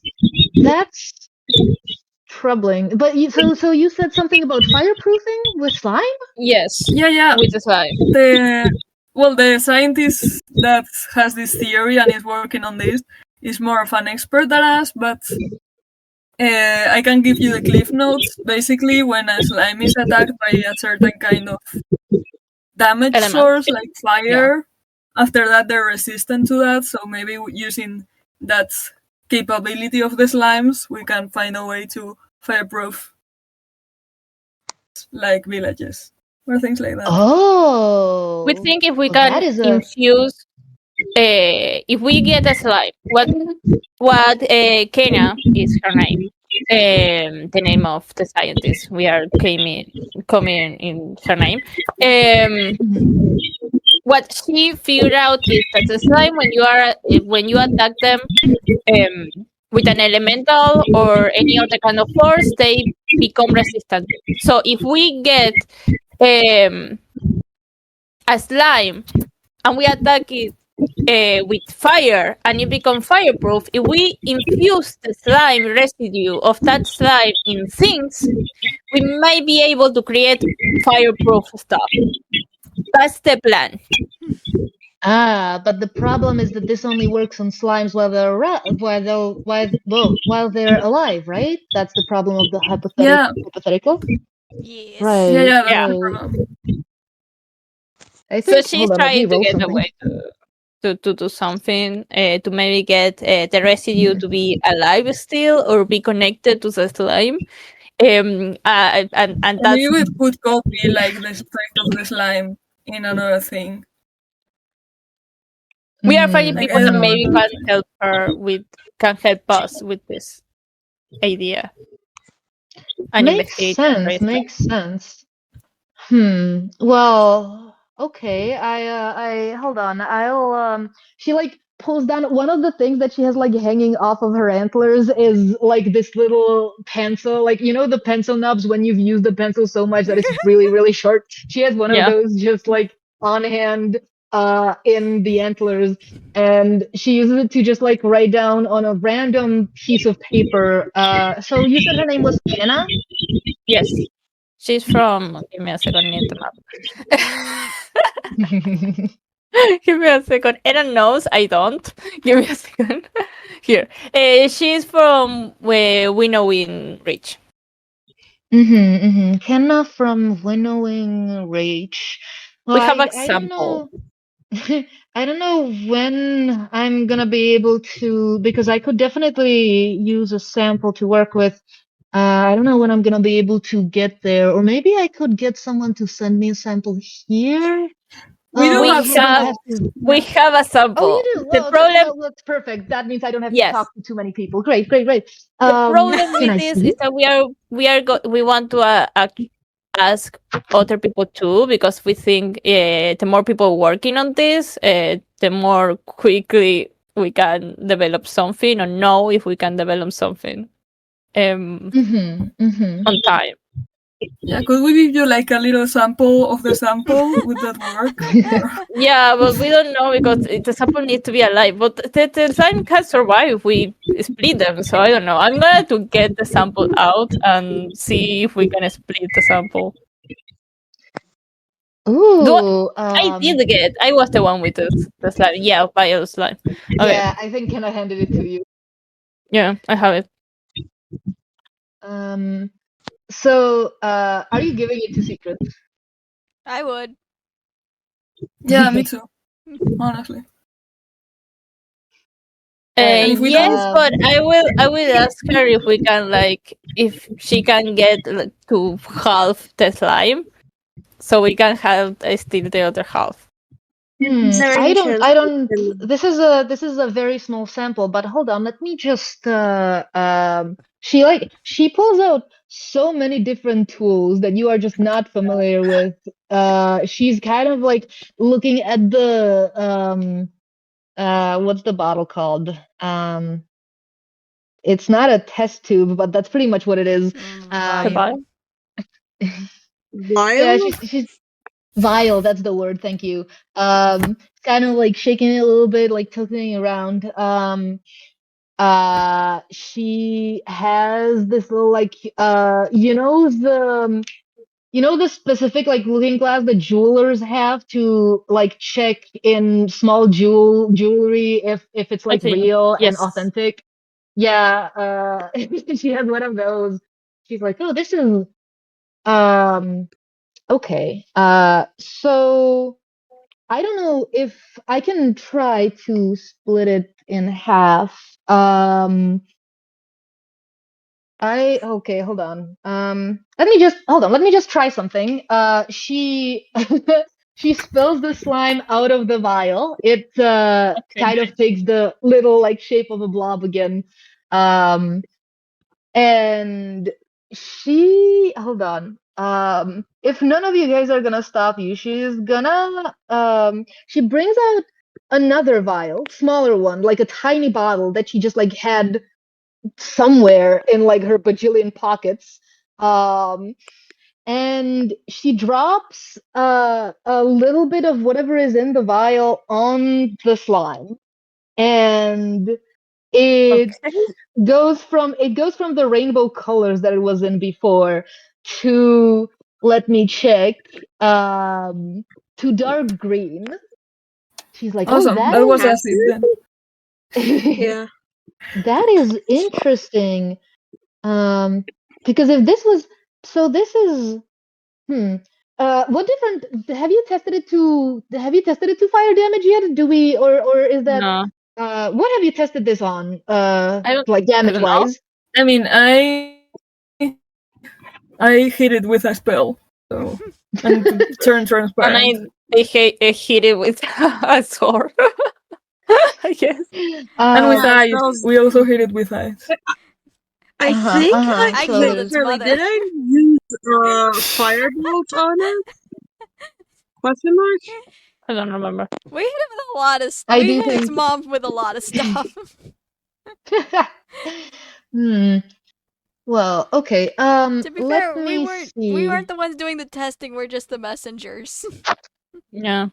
Speaker 4: troubling. But so you said something about fireproofing with slime?
Speaker 2: Yes.
Speaker 1: Yeah.
Speaker 2: With the slime.
Speaker 1: The scientist that has this theory and is working on this is more of an expert than us, but I can give you the cliff notes. Basically, when a slime is attacked by a certain kind of damage source, like fire, after that they're resistant to that, so maybe using that capability of the slimes, we can find a way to fireproof like villages or things like that.
Speaker 4: Oh.
Speaker 2: We think if we can infuse, if we get a slime, what Kena is her name, the name of the scientist. We are coming in her name. What she figured out is that the slime, when you attack them with an elemental or any other kind of force, they become resistant. So if we get a slime and we attack it with fire and it becomes fireproof, if we infuse the slime residue of that slime in things, we might be able to create fireproof stuff. That's the plan.
Speaker 4: But the problem is that this only works on slimes while they're alive, right? That's the problem of the hypothetical.
Speaker 3: Yes.
Speaker 4: Right.
Speaker 1: Yeah.
Speaker 2: Yeah.
Speaker 1: That's the problem.
Speaker 4: I think,
Speaker 2: So she's trying to get a way to do something to maybe get the residue to be alive still or be connected to the slime. And
Speaker 1: Or
Speaker 2: that's
Speaker 1: maybe it could copy like the strength of the slime in another thing.
Speaker 2: we are finding
Speaker 1: Like,
Speaker 2: people
Speaker 1: I
Speaker 2: that
Speaker 1: don't know.
Speaker 2: maybe can help us with this idea. And
Speaker 4: Makes
Speaker 2: investigate
Speaker 4: sense. Makes sense. Well, okay. I hold on. I'll she like pulls down one of the things that she has like hanging off of her antlers is like this little pencil, like the pencil nubs when you've used the pencil so much that it's really, really short. She has one of those just like on hand in the antlers, and she uses it to just like write down on a random piece of paper. So you said her name was Kenna?
Speaker 2: Yes. She's from. Give me a second. Need the map. Give me a second. Aaron knows. I don't. Give me a second. Here. She's from Winnowing Ridge.
Speaker 4: Kenna from Winnowing Ridge.
Speaker 2: We have a
Speaker 4: I don't
Speaker 2: sample.
Speaker 4: know. I don't know when I'm gonna be able to, because I could definitely use a sample to work with. I don't know when I'm gonna be able to get there, or maybe I could get someone to send me a sample here.
Speaker 1: We do
Speaker 2: We
Speaker 1: have
Speaker 2: have we have a sample.
Speaker 4: Oh, you do?
Speaker 2: The
Speaker 4: Well,
Speaker 2: problem.
Speaker 4: that's perfect. That means I don't have to
Speaker 2: Yes.
Speaker 4: talk to too many people. Great.
Speaker 2: The problem
Speaker 4: Can I
Speaker 2: with this
Speaker 4: see?
Speaker 2: is that we want to ask other people too, because we think the more people working on this, the more quickly we can develop something or know if we can develop something on time.
Speaker 1: Yeah, could we give you like a little sample of the sample? Would that work?
Speaker 2: Yeah, but we don't know because the sample needs to be alive. But the slime can survive if we split them. So I don't know. I'm going to get the sample out and see if we can split the sample.
Speaker 4: Ooh,
Speaker 2: I did get. I was the one with the slime. Yeah, bio slime. Okay.
Speaker 4: Yeah, I think Kenna handed it to you.
Speaker 2: Yeah, I have it.
Speaker 4: So, are you giving it to Secret?
Speaker 3: I would.
Speaker 1: Yeah, me too. Honestly.
Speaker 4: Alright,
Speaker 2: Yes, but I will ask her if we can if she can get to half the slime, so we can have still the other half.
Speaker 4: I don't. This is a very small sample, but hold on. Let me just. She pulls out so many different tools that you are just not familiar with. She's kind of like looking at the what's the bottle called? It's not a test tube, but that's pretty much what it is.
Speaker 2: Vial?
Speaker 4: Yeah, she's vial, that's the word, thank you. Kind of like shaking it a little bit, like tilting around. She has this little the specific like looking glass that jewelers have to like check in small jewelry if it's like real and authentic. Yeah, she has one of those. She's like, oh, this is okay. So I don't know if I can try to split it in half. Okay, hold on. Let me just try something. She she spills the slime out of the vial. It kind of takes the little like shape of a blob again. And hold on. If none of you guys are gonna stop you, she's gonna she brings out another vial, smaller one, like a tiny bottle that she just like had somewhere in like her bajillion pockets. And she drops a little bit of whatever is in the vial on the slime, and it goes from the rainbow colors that it was in before to, let me check, to dark green. She's like,
Speaker 1: awesome.
Speaker 4: oh,
Speaker 1: that was acid then.
Speaker 5: Yeah.
Speaker 4: That is interesting. Because if this was, so this is, What different? Have you tested it to fire damage yet? Do we or is that
Speaker 2: No.
Speaker 4: what have you tested this on?
Speaker 2: don't-
Speaker 4: Like damage
Speaker 2: know.
Speaker 4: wise?
Speaker 1: I mean, I hit it with a spell, so and to turn
Speaker 2: And
Speaker 1: transparent.
Speaker 2: I hit it with a sword. I guess.
Speaker 1: And with
Speaker 4: Uh,
Speaker 1: eyes,
Speaker 6: spells-
Speaker 1: we also hit it with eyes.
Speaker 6: I
Speaker 4: Uh-huh,
Speaker 6: think
Speaker 4: uh-huh,
Speaker 6: I
Speaker 3: I
Speaker 4: so
Speaker 3: killed
Speaker 6: can't
Speaker 3: its
Speaker 6: really.
Speaker 3: mother.
Speaker 6: Did I use firebolt on it? Question mark?
Speaker 2: I don't remember.
Speaker 3: We hit it with a lot of.
Speaker 4: I
Speaker 3: We
Speaker 4: do
Speaker 3: hit its
Speaker 4: think-
Speaker 3: mom with a lot of stuff.
Speaker 4: Well, okay.
Speaker 3: To be
Speaker 4: Let
Speaker 3: fair,
Speaker 4: me
Speaker 3: we
Speaker 4: see.
Speaker 3: weren't the ones doing the testing. We're just the messengers.
Speaker 2: Yeah.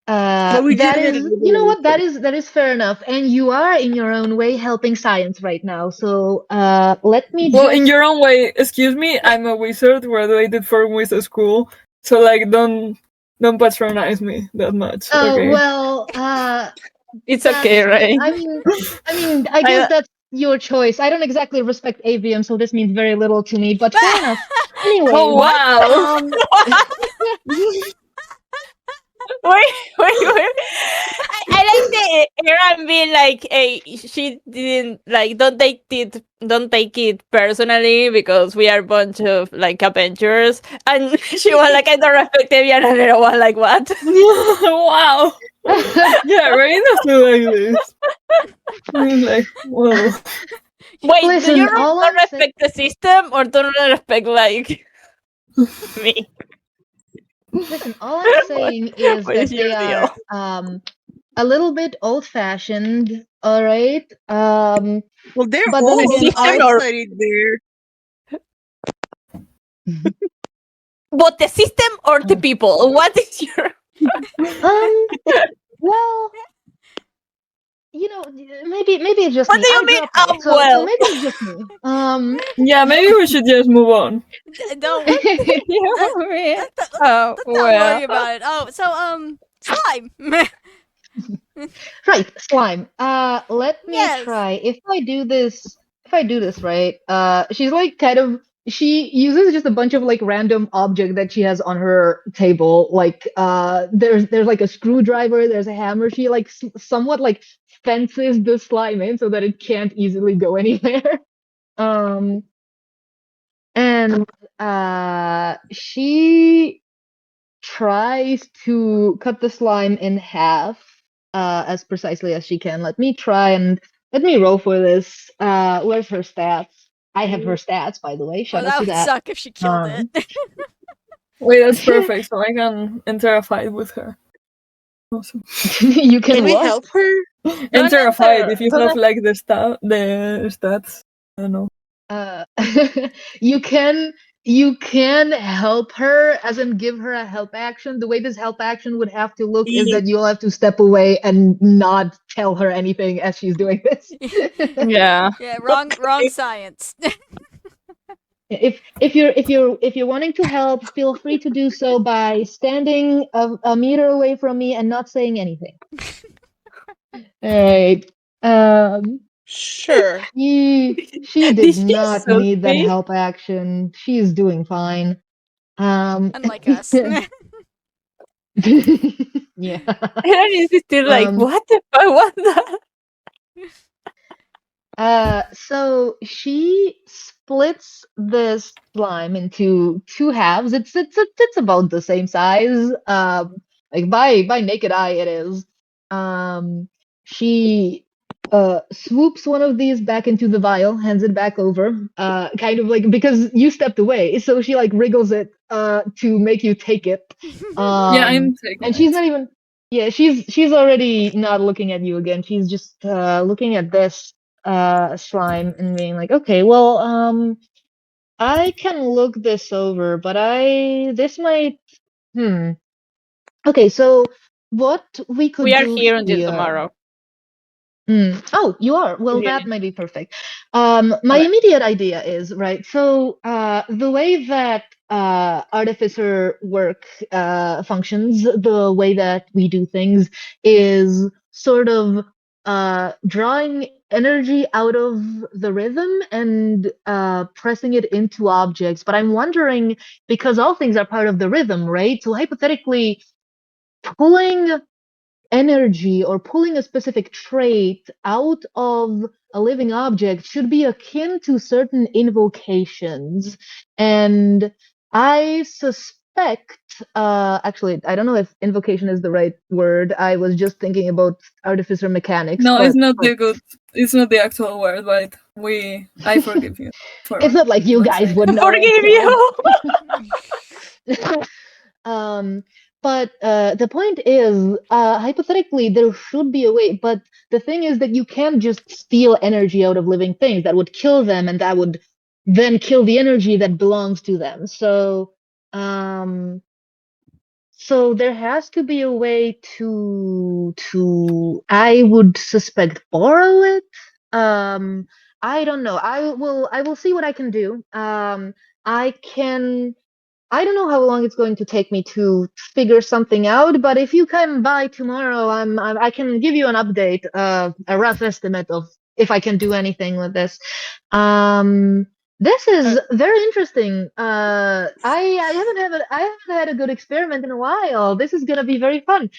Speaker 6: But we
Speaker 4: That
Speaker 6: did hit
Speaker 4: is,
Speaker 6: it with
Speaker 4: you know
Speaker 6: a-
Speaker 4: what? That is fair enough, and you are in your own way helping science right now. So, let me
Speaker 1: Well,
Speaker 4: just.
Speaker 1: in your own way, excuse me, I'm a wizard graduated from wizard school, so like don't patronize me that much. Okay.
Speaker 4: Well,
Speaker 2: It's
Speaker 4: that's-
Speaker 2: okay, right?
Speaker 4: I mean, I guess that's your choice. I don't exactly respect AVM, so this means very little to me. But fair enough. Anyway,
Speaker 1: Oh wow!
Speaker 2: Wait. I like the Aaron being like, "Hey, she didn't like. Don't take it personally because we are a bunch of like adventurers." And she was like, "I don't respect Evian," and I was like, "What?"
Speaker 1: Wow! Yeah, Rain doesn't like this. Like, whoa.
Speaker 2: Wait,
Speaker 4: Listen,
Speaker 2: do you
Speaker 4: all
Speaker 2: don't
Speaker 4: I'm saying-
Speaker 2: respect the system or don't respect like me?
Speaker 4: Listen, all I'm saying is
Speaker 2: What
Speaker 4: that
Speaker 2: is
Speaker 4: they
Speaker 2: your
Speaker 4: are
Speaker 2: deal?
Speaker 4: a little bit old-fashioned. All right.
Speaker 6: Well, they're
Speaker 4: But then
Speaker 6: old.
Speaker 4: again,
Speaker 6: I
Speaker 2: or-
Speaker 6: studied there.
Speaker 2: But the system or the people? What is your?
Speaker 4: Well, you know, maybe it's just
Speaker 2: What
Speaker 4: me.
Speaker 2: do you
Speaker 4: I
Speaker 2: mean,
Speaker 4: dropped out, so
Speaker 2: well?
Speaker 4: maybe it's just me.
Speaker 1: Yeah, maybe we should just move on.
Speaker 3: Don't.
Speaker 2: Yeah,
Speaker 3: Let's
Speaker 2: oh,
Speaker 3: not
Speaker 2: well.
Speaker 3: worry about it. Oh, so slime.
Speaker 4: Right, slime. Let me
Speaker 3: Yes.
Speaker 4: try. If I do this right, she's like kind of she uses just a bunch of like random object that she has on her table. Like there's like a screwdriver, there's a hammer. She like somewhat like fences the slime in so that it can't easily go anywhere. And she tries to cut the slime in half as precisely as she can. Let me roll for this. Where's her stats? I have her stats, by the way.
Speaker 3: Oh,
Speaker 4: Shout out
Speaker 3: that
Speaker 4: to
Speaker 3: would
Speaker 4: that.
Speaker 3: suck if she killed
Speaker 4: Um,
Speaker 3: it.
Speaker 1: Wait, that's perfect. So I can enter a fight with her. Awesome.
Speaker 4: You can,
Speaker 5: Can we
Speaker 4: what?
Speaker 5: help her?
Speaker 1: Enter a fight
Speaker 2: enter.
Speaker 1: if you
Speaker 2: Don't
Speaker 1: have like the stats. I don't know.
Speaker 4: You can help her, as in give her a help action. The way this help action would have to look is
Speaker 6: Yeah.
Speaker 4: that you'll have to step away and not tell her anything as she's doing this.
Speaker 2: Yeah.
Speaker 3: Yeah, wrong science.
Speaker 4: If you're wanting to help, feel free to do so by standing a meter away from me and not saying anything. Alright.
Speaker 5: Sure.
Speaker 4: She
Speaker 2: Did
Speaker 4: did
Speaker 2: she
Speaker 4: not
Speaker 2: insult
Speaker 4: need that
Speaker 2: me?
Speaker 4: help action. She is doing fine.
Speaker 3: Unlike us.
Speaker 4: Yeah.
Speaker 2: Aaron is still like,
Speaker 4: Um,
Speaker 2: what the fuck was that?
Speaker 4: So she splits this slime into two halves. It's about the same size. Like by naked eye, it is. She swoops one of these back into the vial, hands it back over. Kind of like because you stepped away, so she like wriggles it to make you take it.
Speaker 1: Yeah, I'm taking
Speaker 4: And she's
Speaker 1: it.
Speaker 4: not even. Yeah, she's already not looking at you again. She's just looking at this slime and being like, okay, well, I can look this over, but this might. Okay, so what we could
Speaker 2: We are
Speaker 4: do
Speaker 2: here until
Speaker 4: here.
Speaker 2: tomorrow.
Speaker 4: Oh, you are? Well,
Speaker 2: Yeah.
Speaker 4: that might be perfect. My immediate idea is, right, so the way that Artificer work functions, the way that we do things is sort of drawing energy out of the rhythm and pressing it into objects. But I'm wondering, because all things are part of the rhythm, right? So hypothetically, pulling energy or pulling a specific trait out of a living object should be akin to certain invocations. And I suspect, actually, I don't know if invocation is the right word. I was just thinking about artificer mechanics.
Speaker 1: No,
Speaker 4: but,
Speaker 1: it's not it's not the actual word, but I forgive you.
Speaker 4: It's not like you guys would know.
Speaker 2: Forgive
Speaker 4: you. But the point is, hypothetically, there should be a way. But the thing is that you can't just steal energy out of living things. That would kill them, and that would then kill the energy that belongs to them. So there has to be a way to I would suspect borrow it. I don't know. I will see what I can do. I don't know how long it's going to take me to figure something out, but if you come by tomorrow, I can give you an update, a rough estimate of if I can do anything with this. This is very interesting. I haven't had a good experiment in a while. This is gonna be very fun.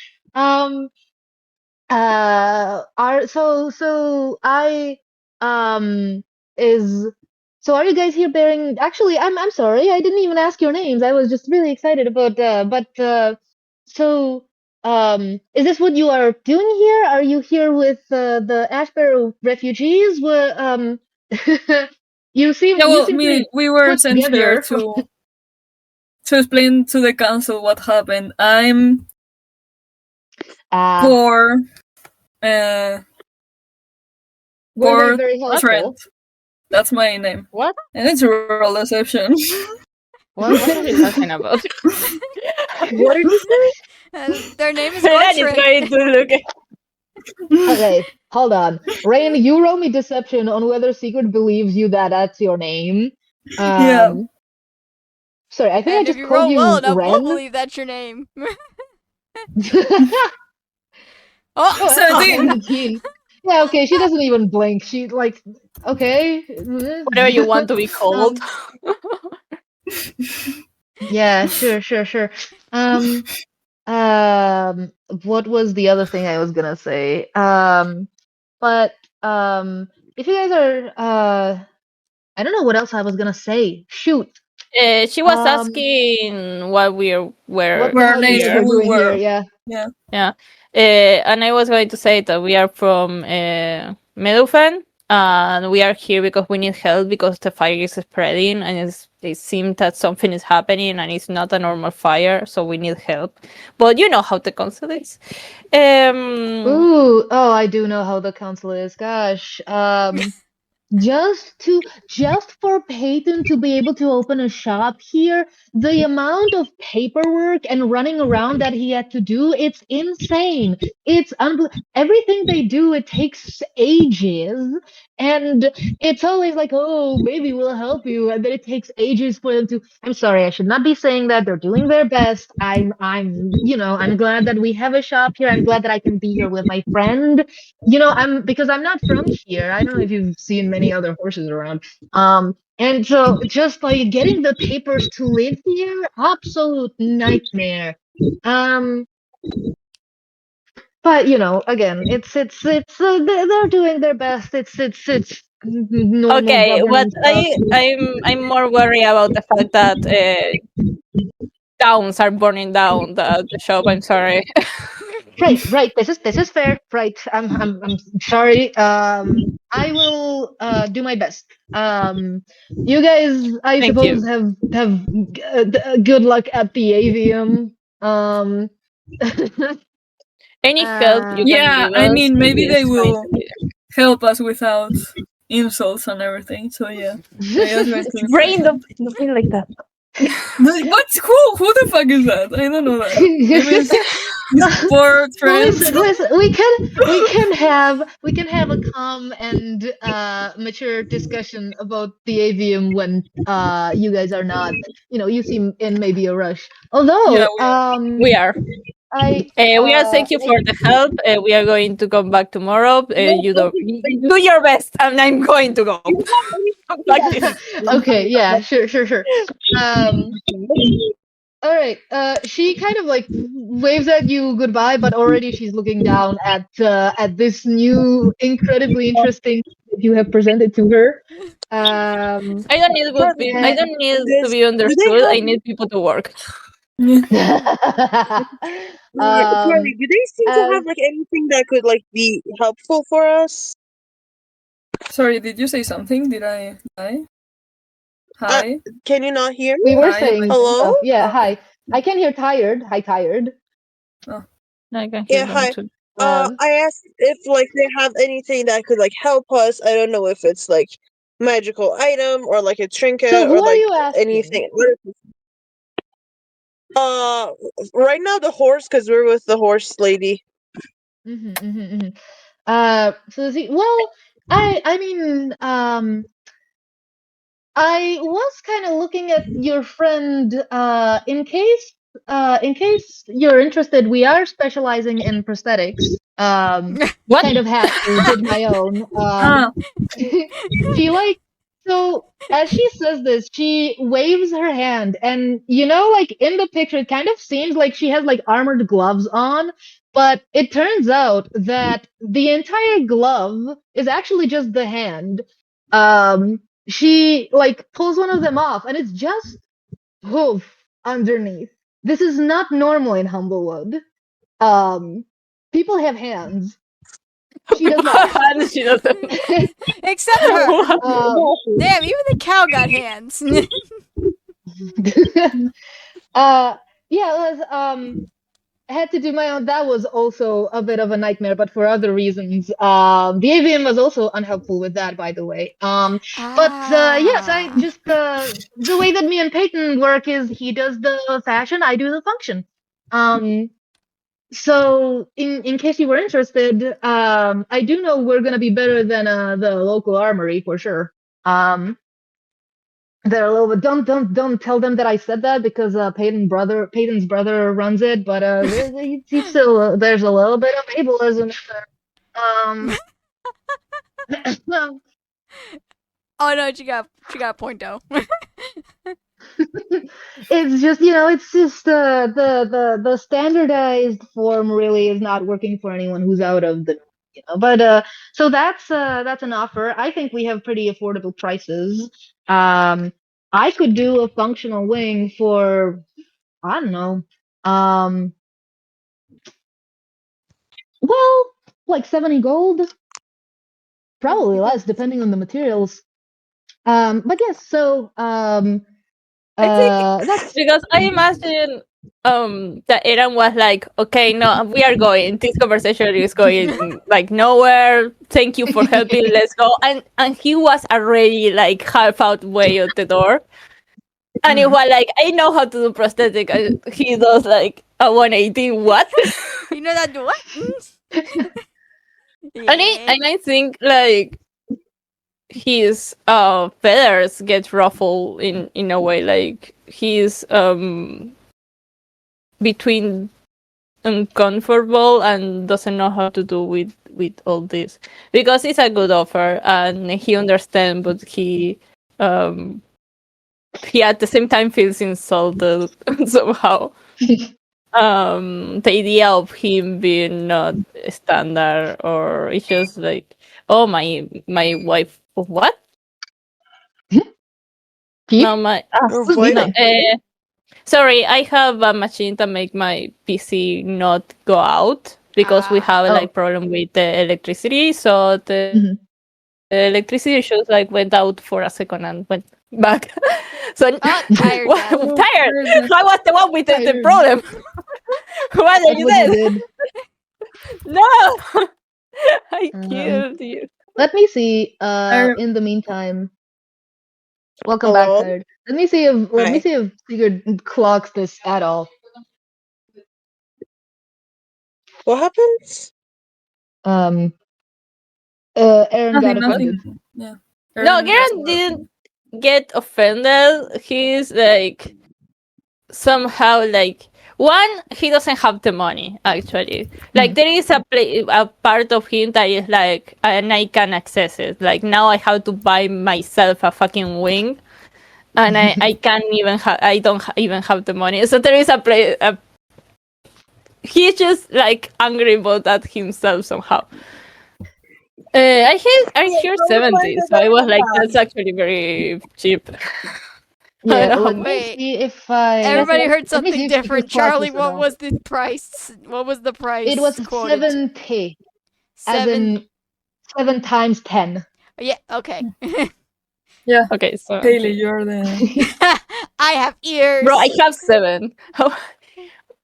Speaker 4: So are you guys here bearing? Actually, I'm sorry, I didn't even ask your names. I was just really excited about. Is this what you are doing here? Are you here with the Ashbarrow refugees? You seem.
Speaker 1: Yeah, well,
Speaker 4: we
Speaker 1: were sent here to explain to the council what happened. I'm poor. Poor Trent. That's my name.
Speaker 2: What?
Speaker 1: And it's roll deception.
Speaker 2: What are you talking about?
Speaker 4: What are you
Speaker 3: saying? Their name is
Speaker 2: going to look at...
Speaker 4: Okay, hold on. Rain, you roll me deception on whether Secret believes you that's your name.
Speaker 1: Yeah.
Speaker 4: Sorry, I think I just
Speaker 3: if you
Speaker 4: called
Speaker 3: roll
Speaker 4: you
Speaker 3: well enough,
Speaker 4: Ren.
Speaker 3: we'll believe that's your name.
Speaker 1: Oh, 17.
Speaker 4: Yeah, okay, she doesn't even blink. She, like, okay.
Speaker 2: Whatever you want to be called.
Speaker 4: Yeah, sure. What was the other thing I was gonna say? But if you guys are, I don't know what else I was gonna say. Shoot.
Speaker 2: She was asking what we were
Speaker 4: doing here.
Speaker 2: Yeah. And I was going to say that we are from Meadowfen, and we are here because we need help because the fire is spreading, and it seems that something is happening, and it's not a normal fire, so we need help. But you know how the council is.
Speaker 4: I do know how the council is. Gosh. Just for Peyton to be able to open a shop here, the amount of paperwork and running around that he had to do, it's insane. It's everything they do, it takes ages, and it's always like, oh, maybe we'll help you, and then it takes ages for them to. I'm sorry, I should not be saying that. They're doing their best. I'm glad that we have a shop here. I'm glad that I can be here with my friend. Because I'm not from here. I don't know if you've seen many other horses around. And so just like getting the papers to live here, absolute nightmare. But again, it's they're doing their best. It's normal.
Speaker 2: Okay, but I'm more worried about the fact that towns are burning down the shop. I'm sorry.
Speaker 4: Right. This is fair. Right. I'm sorry. I will do my best. You guys, I suppose have good luck at the avium.
Speaker 2: Any help you can give us?
Speaker 1: I mean, maybe they will help us without insults and everything. So yeah.
Speaker 2: Brain nothing like that.
Speaker 1: What's cool? Who the fuck is that? I don't know that. Poor Trent.
Speaker 4: Listen, we can have a calm and mature discussion about the avium when you guys are not. You seem in maybe a rush. Although
Speaker 2: we are. We are thank you for the help. We are going to come back tomorrow. You do your best, and I'm going to go.
Speaker 4: Okay, yeah, sure. All right. She kind of like waves at you goodbye, but already she's looking down at this new, incredibly interesting that you have presented to her.
Speaker 2: I don't need good people. I don't need to be understood. I need people to work.
Speaker 5: Sorry, do they seem to have like anything that could like be helpful for us?
Speaker 1: Sorry, did you say something? Did I die? Hi.
Speaker 5: Can you not hear me?
Speaker 4: We were
Speaker 1: Hi,
Speaker 4: saying
Speaker 5: hello?
Speaker 4: Yeah,
Speaker 1: Okay.
Speaker 4: hi. I can hear tired. Hi, tired.
Speaker 2: I can hear them
Speaker 5: hi.
Speaker 2: too.
Speaker 5: I asked if like they have anything that could like help us. I don't know if it's like magical item or like a trinket
Speaker 4: So who
Speaker 5: or
Speaker 4: are
Speaker 5: like
Speaker 4: you asking?
Speaker 5: anything. Right now the horse, because we're with the horse lady.
Speaker 4: So well, I mean, I was kind of looking at your friend. In case you're interested, we are specializing in prosthetics.
Speaker 2: What?
Speaker 4: Kind of had to did my own. She like so as she says this, she waves her hand, and like in the picture, it kind of seems like she has like armored gloves on, but it turns out that the entire glove is actually just the hand. She like pulls one of them off, and it's just hoof underneath. This is not normal in Humblewood. People have hands. She does not.
Speaker 2: She doesn't.
Speaker 3: Except her.
Speaker 4: Yeah,
Speaker 3: Damn, even the cow got hands.
Speaker 4: I had to do my own. That was also a bit of a nightmare, but for other reasons. The AVM was also unhelpful with that, by the way. But yes, I just the way that me and Peyton work is he does the fashion, I do the function. So in case you were interested, I do know we're gonna be better than the local armory for sure. They're a little bit don't tell them that I said that because Peyton's brother runs it, but he's still there's a little bit of ableism there.
Speaker 3: Oh no, she got a point though.
Speaker 4: It's just it's just the standardized form really is not working for anyone who's out of the but so that's an offer. I think we have pretty affordable prices. I could do a functional wing for I don't know well like 70 gold, probably less depending on the materials. But yes, so
Speaker 2: I think
Speaker 4: that's
Speaker 2: because I imagine that Aaron was like, okay, no, we are going. This conversation is going like nowhere. Thank you for helping. Let's go. And he was already like half out way of the door. And it was like, I know how to do prosthetic. And he does like a 180. What?
Speaker 3: You know that what?
Speaker 2: And I think like his feathers get ruffled in a way, like he's between uncomfortable and doesn't know how to do with all this, because it's a good offer and he understands, but he at the same time feels insulted somehow. The idea of him being not standard, or it's just like, oh, my wife of what? No, sorry, I have a machine that make my PC not go out because we have like problem with the electricity. So the electricity shows like went out for a second and went back. So
Speaker 3: tired.
Speaker 2: Tired. I was the one with the problem. What are you doing? No, I killed you.
Speaker 4: Let me see. In the meantime, welcome back, Tired. Let me see if Sigurd clocks this at all.
Speaker 5: What happens?
Speaker 4: Aaron got offended.
Speaker 1: Yeah.
Speaker 2: No, Aaron didn't get offended. He's like somehow like, One, he doesn't have the money, actually. Like, there is a part of him that is like, and I can access it. Like, now I have to buy myself a fucking wing, and I can't even I don't even have the money. So there is he's just, like, angry about that himself somehow. I hear 70, so I was like, that's actually very cheap.
Speaker 4: Yeah, let me
Speaker 3: Wait.
Speaker 4: see if I.
Speaker 3: Everybody heard
Speaker 4: let me see
Speaker 3: something
Speaker 4: if it
Speaker 3: different.
Speaker 4: was
Speaker 3: Charlie,
Speaker 4: processed at
Speaker 3: what
Speaker 4: all.
Speaker 3: was the price? What was the price?
Speaker 4: It was
Speaker 3: quoted?
Speaker 4: 70, as
Speaker 3: 7.
Speaker 4: in 7 times 10.
Speaker 3: Yeah. Okay.
Speaker 1: Yeah.
Speaker 2: Okay, so
Speaker 1: Haley, you're the.
Speaker 3: I have ears.
Speaker 2: bro, I have 7. We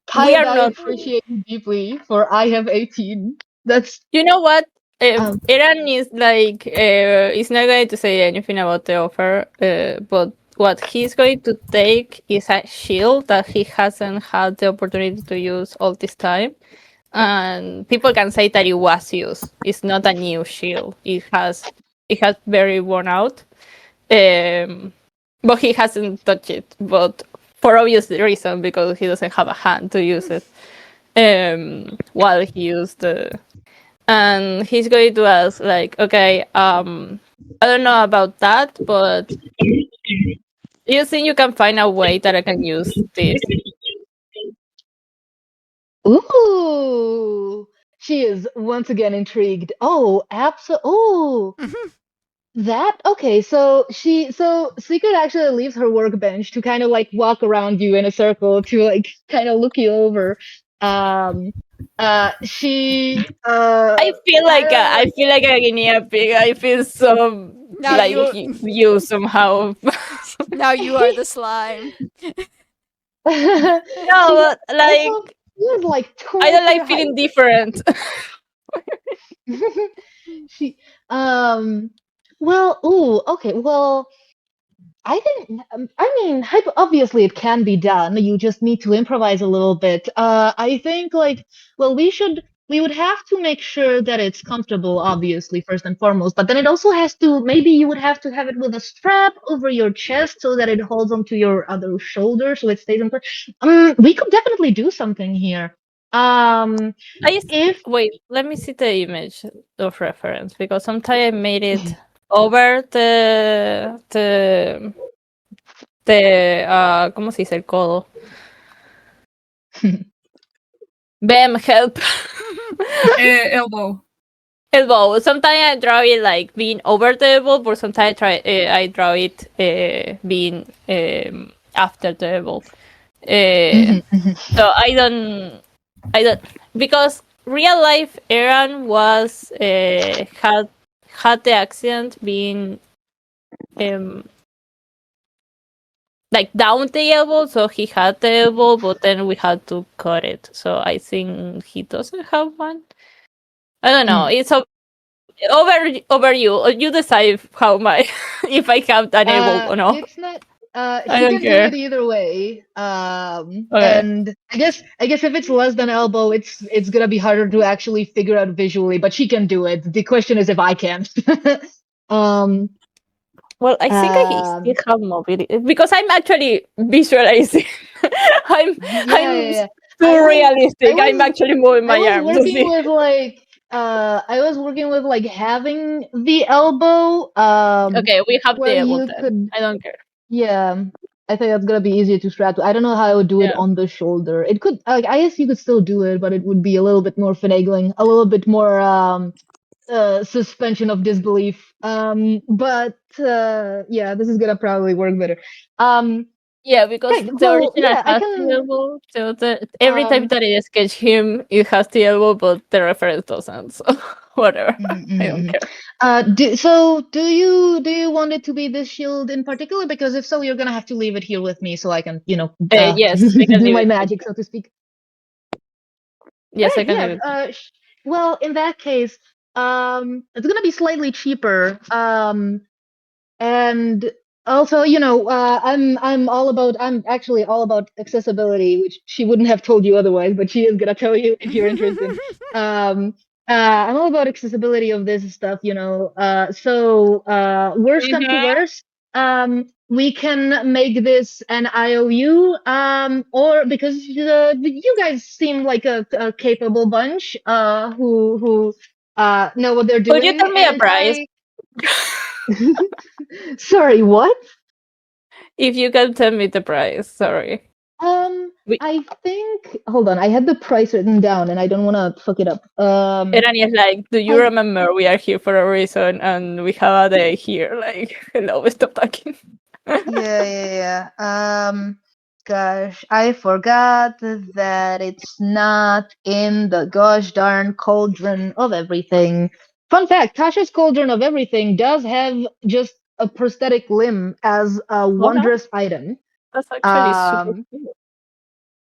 Speaker 4: Kai,
Speaker 2: are
Speaker 4: I
Speaker 2: not.
Speaker 4: appreciate you deeply, for I have 18. That's
Speaker 2: You know what?
Speaker 4: Um.
Speaker 2: Aaron is like, he's not going to say anything about the offer, but what he's going to take is a shield that he hasn't had the opportunity to use all this time. And people can say that it was used. It's not a new shield. It has very worn out. But he hasn't touched it. But for obvious reason, because he doesn't have a hand to use it. While he used the. And he's going to ask, like, okay, I don't know about that, but you think you can find a way that I can use this?
Speaker 4: Ooh, she is once again intrigued. Oh, absolutely. Oh, that okay. So Secret actually leaves her workbench to kind of like walk around you in a circle to like kind of look you over. She
Speaker 2: I feel like a guinea pig. I feel so
Speaker 3: Now
Speaker 2: like you somehow.
Speaker 3: Now you are the slime.
Speaker 2: No, but like
Speaker 4: she was like
Speaker 2: I don't
Speaker 4: twice
Speaker 2: like
Speaker 4: your
Speaker 2: feeling different.
Speaker 4: she well, ooh, okay, well, I think I mean obviously it can be done. You just need to improvise a little bit. I think like well we would have to make sure that it's comfortable, obviously, first and foremost, but then it also has to maybe you would have to have it with a strap over your chest so that it holds onto your other shoulder so it stays in place. We could definitely do something here. If
Speaker 2: Wait, let me see the image of reference, because sometimes I made it over the ¿cómo se dice el codo? Bam, help.
Speaker 1: Elbow.
Speaker 2: Elbow. Sometimes I draw it like being over the elbow, but sometimes I draw it being after the elbow. So I don't because real life Aaron was had the accent being like down the elbow, so he had the elbow, but then we had to cut it. So I think he doesn't have one. I don't know. It's over you. You decide how my if I have an elbow or not.
Speaker 4: It's not.
Speaker 2: I
Speaker 4: He
Speaker 2: don't
Speaker 4: can
Speaker 2: care.
Speaker 4: do it either way.
Speaker 2: Okay.
Speaker 4: And I guess if it's less than elbow, it's gonna be harder to actually figure out visually. But she can do it. The question is if I can.
Speaker 2: Well, I think I still have mobility because I'm actually visualizing. I'm too realistic. I'm actually moving my arms.
Speaker 4: I was working with like having the elbow.
Speaker 2: Okay, we have the
Speaker 4: where
Speaker 2: elbow
Speaker 4: you
Speaker 2: then.
Speaker 4: could.
Speaker 2: I don't care.
Speaker 4: Yeah, I think that's gonna be easier to strap to. I don't know how I would do it on the shoulder. It could, like, I guess you could still do it, but it would be a little bit more finagling, a little bit more suspension of disbelief. But yeah, this is gonna probably work better.
Speaker 2: Yeah, because
Speaker 4: Right,
Speaker 2: the
Speaker 4: well,
Speaker 2: original
Speaker 4: yeah, I
Speaker 2: has
Speaker 4: can-
Speaker 2: the elbow. So every time that I sketch him, it has the elbow, but the reference doesn't. So whatever, I don't care.
Speaker 4: Do you want it to be this shield in particular? Because if so, you're gonna have to leave it here with me so I can,
Speaker 2: Yes, we can
Speaker 4: do
Speaker 2: leave
Speaker 4: my
Speaker 2: it
Speaker 4: magic, so to speak.
Speaker 2: Yes,
Speaker 4: Right,
Speaker 2: I can leave it.
Speaker 4: well, in that case, it's gonna be slightly cheaper. And also, I'm actually all about accessibility, which she wouldn't have told you otherwise, but she is gonna tell you if you're interested. I'm all about accessibility of this stuff, so worst comes to worst, we can make this an IOU, or because you guys seem like a capable bunch, who know what they're doing.
Speaker 2: Could you tell me a
Speaker 4: and
Speaker 2: price?
Speaker 4: Sorry, what?
Speaker 2: If you can tell me the price, sorry.
Speaker 4: I think. Hold on, I had the price written down, and I don't want to fuck it up.
Speaker 2: Eran is like, do you remember we are here for a reason and we have a day here? Like, hello, stop talking.
Speaker 4: Yeah. Gosh, I forgot that it's not in the gosh darn cauldron of everything. Fun fact, Tasha's cauldron of everything does have just a prosthetic limb as a wondrous item.
Speaker 2: That's actually super cool.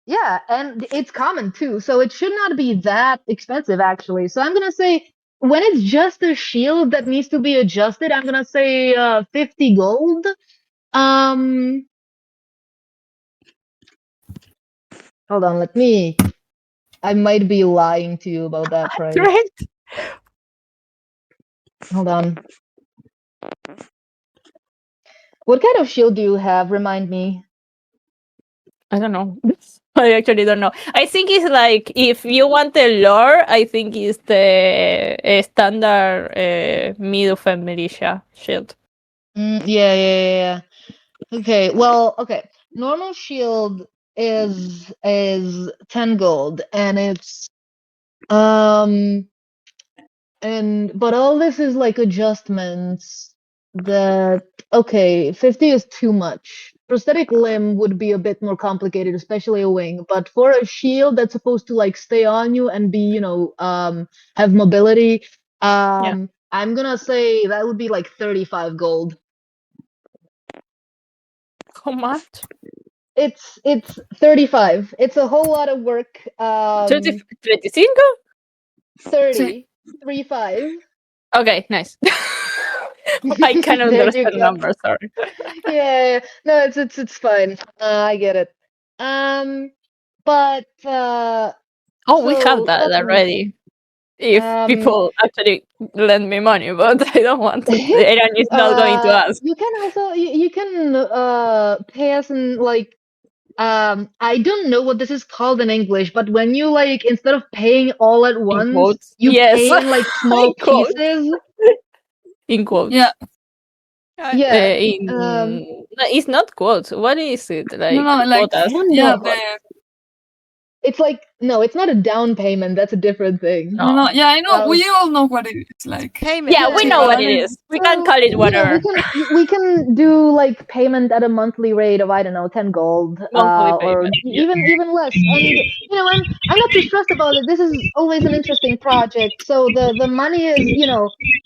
Speaker 4: Yeah, and it's common too, so it should not be that expensive actually. So I'm gonna say when it's just a shield that needs to be adjusted, I'm gonna say 50 gold. Hold on, I might be lying to you about that price.
Speaker 2: Right?
Speaker 4: Hold on. What kind of shield do you have? Remind me.
Speaker 2: I don't know. I actually don't know. I think it's like, if you want the lore, I think it's the standard mid-of militia shield.
Speaker 4: Yeah. Okay, well, okay. Normal shield is 10 gold, and it's but all this is like adjustments that, okay, 50 is too much. Prosthetic limb would be a bit more complicated, especially a wing, but for a shield that's supposed to like stay on you and be, have mobility, I'm gonna say that would be like 35 gold.
Speaker 2: How much?
Speaker 4: It's 35. It's a whole lot of work.
Speaker 2: 25?
Speaker 4: 30. 35.
Speaker 2: Okay, nice. I can
Speaker 4: There you
Speaker 2: understand
Speaker 4: go.
Speaker 2: numbers, sorry.
Speaker 4: Yeah. No, it's fine. I get it. But
Speaker 2: we have that already. If people actually lend me money, but I don't want to. Aaron is not going to ask.
Speaker 4: You can also you can pay us in like I don't know what this is called in English, but when you like instead of paying all at once, you pay in like small pieces.
Speaker 2: In quotes.
Speaker 1: Yeah.
Speaker 4: Yeah.
Speaker 2: It's not quotes. What is it? Like,
Speaker 1: no, like
Speaker 4: I don't know. It's like, no, it's not a down payment. That's a different thing.
Speaker 1: No, yeah, I know. We all know what it's like.
Speaker 3: Payment.
Speaker 2: Yeah, we know what it is. We can call it whatever.
Speaker 4: We can do like payment at a monthly rate of, I don't know, 10 gold, or even less. And I'm not too stressed about it. This is always an interesting project. So the money is,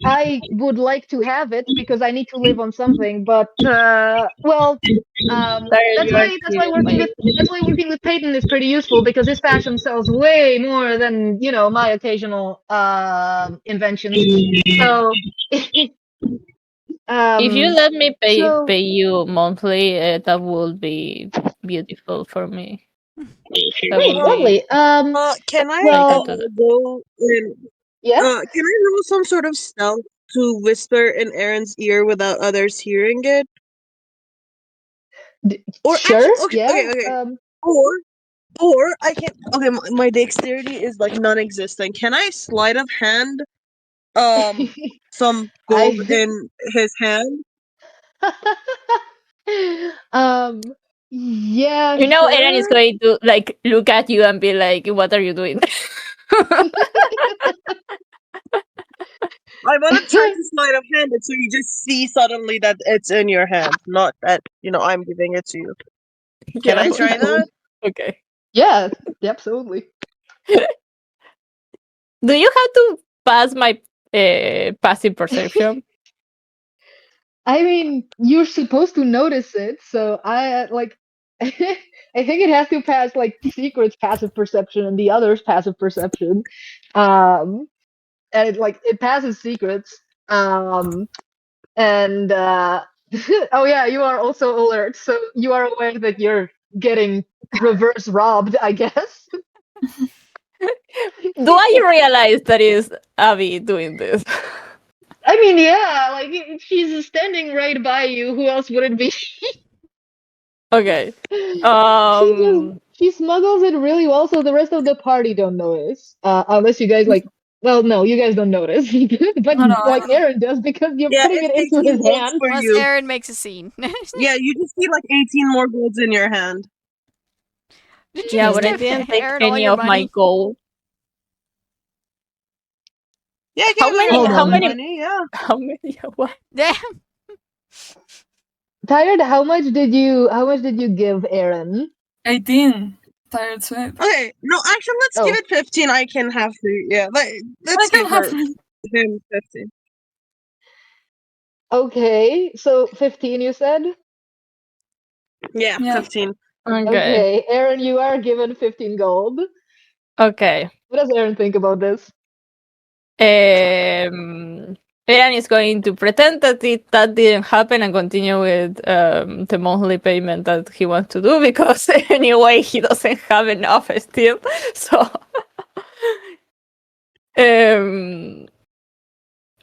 Speaker 4: I would like to have it because I need to live on something. But that's why working with Peyton is pretty useful, because his fashion sells way more than my occasional inventions. So
Speaker 2: if you let me pay you monthly, that would be beautiful for me.
Speaker 4: Great, lovely.
Speaker 5: Can I go in?
Speaker 4: Yeah.
Speaker 5: Can I roll some sort of stealth to whisper in Aaron's ear without others hearing it? Or
Speaker 4: sure.
Speaker 5: Actually, okay. Or I can. Okay, my dexterity is like non-existent. Can I sleight of hand some gold in his hand?
Speaker 4: Yeah.
Speaker 2: Aaron is going to like look at you and be like, "What are you doing?"
Speaker 5: I want to try to sleight of hand it so you just see suddenly that it's in your hand, not that I'm giving it to you. Can I try that?
Speaker 2: Okay.
Speaker 4: Yeah, absolutely.
Speaker 2: Do you have to pass my passive perception?
Speaker 4: I mean, you're supposed to notice it, so I I think it has to pass like Secret's passive perception and the other's passive perception, and it passes Secret's, and oh yeah, you are also alert, so you are aware that you're getting reverse robbed, I guess.
Speaker 2: Do I realize that is Abby doing this?
Speaker 4: I mean, yeah, like she's standing right by you. Who else would it be?
Speaker 2: Okay.
Speaker 4: She smuggles it really well, so the rest of the party don't notice. Unless you guys like. Well, no, you guys don't notice, but
Speaker 1: Oh, no,
Speaker 4: like Aaron does because you're
Speaker 6: Yeah,
Speaker 4: putting it
Speaker 6: it's
Speaker 4: into
Speaker 6: 18
Speaker 4: his
Speaker 6: golds
Speaker 4: hand.
Speaker 6: for
Speaker 3: Unless
Speaker 6: you.
Speaker 3: Aaron makes a scene.
Speaker 6: Yeah, you just need like 18 more golds in your hand.
Speaker 3: Did you
Speaker 2: Yeah,
Speaker 3: just
Speaker 2: but I
Speaker 3: give
Speaker 2: didn't take
Speaker 3: Aaron all
Speaker 2: any
Speaker 3: your
Speaker 2: of my
Speaker 3: money?
Speaker 2: gold.
Speaker 6: Yeah, I
Speaker 2: How
Speaker 6: gave
Speaker 2: many-
Speaker 6: everyone
Speaker 4: how
Speaker 6: my
Speaker 2: many-
Speaker 6: money, yeah.
Speaker 2: How many? What?
Speaker 3: Damn.
Speaker 4: Tired, how much did you give Aaron?
Speaker 1: 18. Tired sweat.
Speaker 6: Okay, no, actually, let's
Speaker 4: Oh.
Speaker 6: give it 15. I can have the, yeah,
Speaker 1: I
Speaker 6: let's
Speaker 1: can
Speaker 6: give
Speaker 1: have
Speaker 6: him 15.
Speaker 4: Okay, so 15 you said?
Speaker 6: Yeah,
Speaker 1: Yeah.
Speaker 6: 15.
Speaker 2: Okay.
Speaker 4: Okay, Aaron, you are given 15 gold.
Speaker 2: Okay.
Speaker 4: What does Aaron think about this?
Speaker 2: Aaron is going to pretend that that didn't happen and continue with the monthly payment that he wants to do because anyway he doesn't have enough still. So, and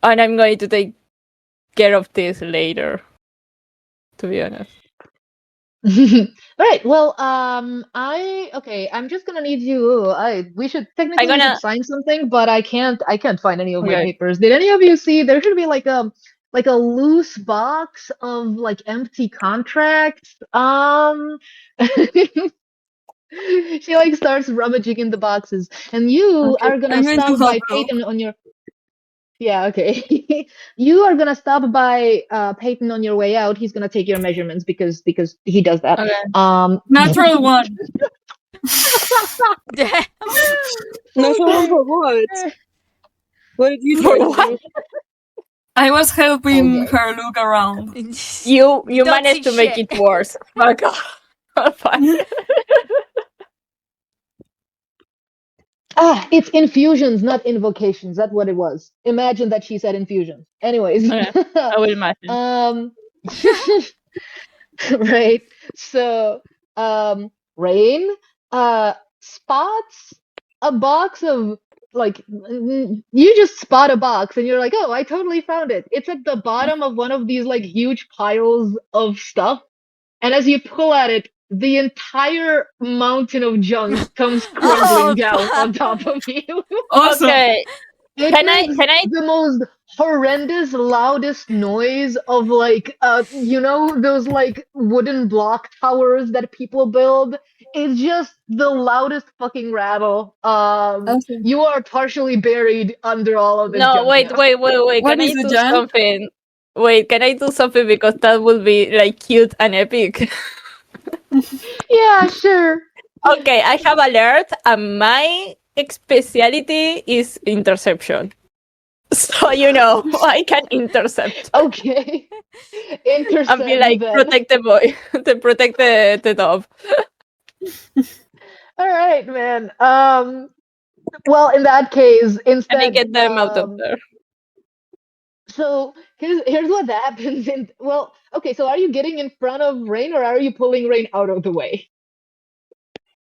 Speaker 2: I'm going to take care of this later. To be honest.
Speaker 4: All right. Well, I'm just gonna need you. We should technically sign something, but I can't find any of my papers. Did any of you see? There should be like a loose box of like empty contracts. She like starts rummaging in the boxes, and you are gonna stop by Peyton on your. Yeah, okay. You are gonna stop by Peyton on your way out. He's gonna take your measurements because he does that.
Speaker 2: Okay.
Speaker 1: Natural one.
Speaker 6: Natural one for what? What did you
Speaker 2: For
Speaker 6: do?
Speaker 2: what?
Speaker 1: I was helping her look around.
Speaker 2: You
Speaker 3: Don't
Speaker 2: managed
Speaker 3: see
Speaker 2: to make
Speaker 3: shit.
Speaker 2: it worse. Fuck off. Fine.
Speaker 4: It's infusions, not invocations. That's what it was. Imagine that she said infusions. Anyways.
Speaker 2: Okay. I will imagine.
Speaker 4: Right. So, Rain, spots a box of like you just spot a box and you're like, oh, I totally found it. It's at the bottom of one of these like huge piles of stuff. And as you pull at it, the entire mountain of junk comes crumbling down on top of you.
Speaker 1: Awesome.
Speaker 2: Okay. Can I
Speaker 4: the most horrendous, loudest noise of like those like wooden block towers that people build? It's just the loudest fucking rattle.
Speaker 1: Awesome.
Speaker 4: You are partially buried under all of this
Speaker 2: No,
Speaker 4: junk
Speaker 2: wait.
Speaker 4: now.
Speaker 2: Can
Speaker 1: What
Speaker 2: I
Speaker 1: is the
Speaker 2: do
Speaker 1: junk?
Speaker 2: something? Wait, can I do something because that would be like cute and epic?
Speaker 4: Yeah, sure.
Speaker 2: Okay, I have alert and my speciality is interception. So I can intercept.
Speaker 4: Okay. Intercept
Speaker 2: And be like
Speaker 4: then.
Speaker 2: protect the boy, to protect the dove.
Speaker 4: All right, man. Well, in that case, instead,
Speaker 2: And I get them out of there.
Speaker 4: So here's what happens. Okay. So are you getting in front of Rain, or are you pulling Rain out of the way?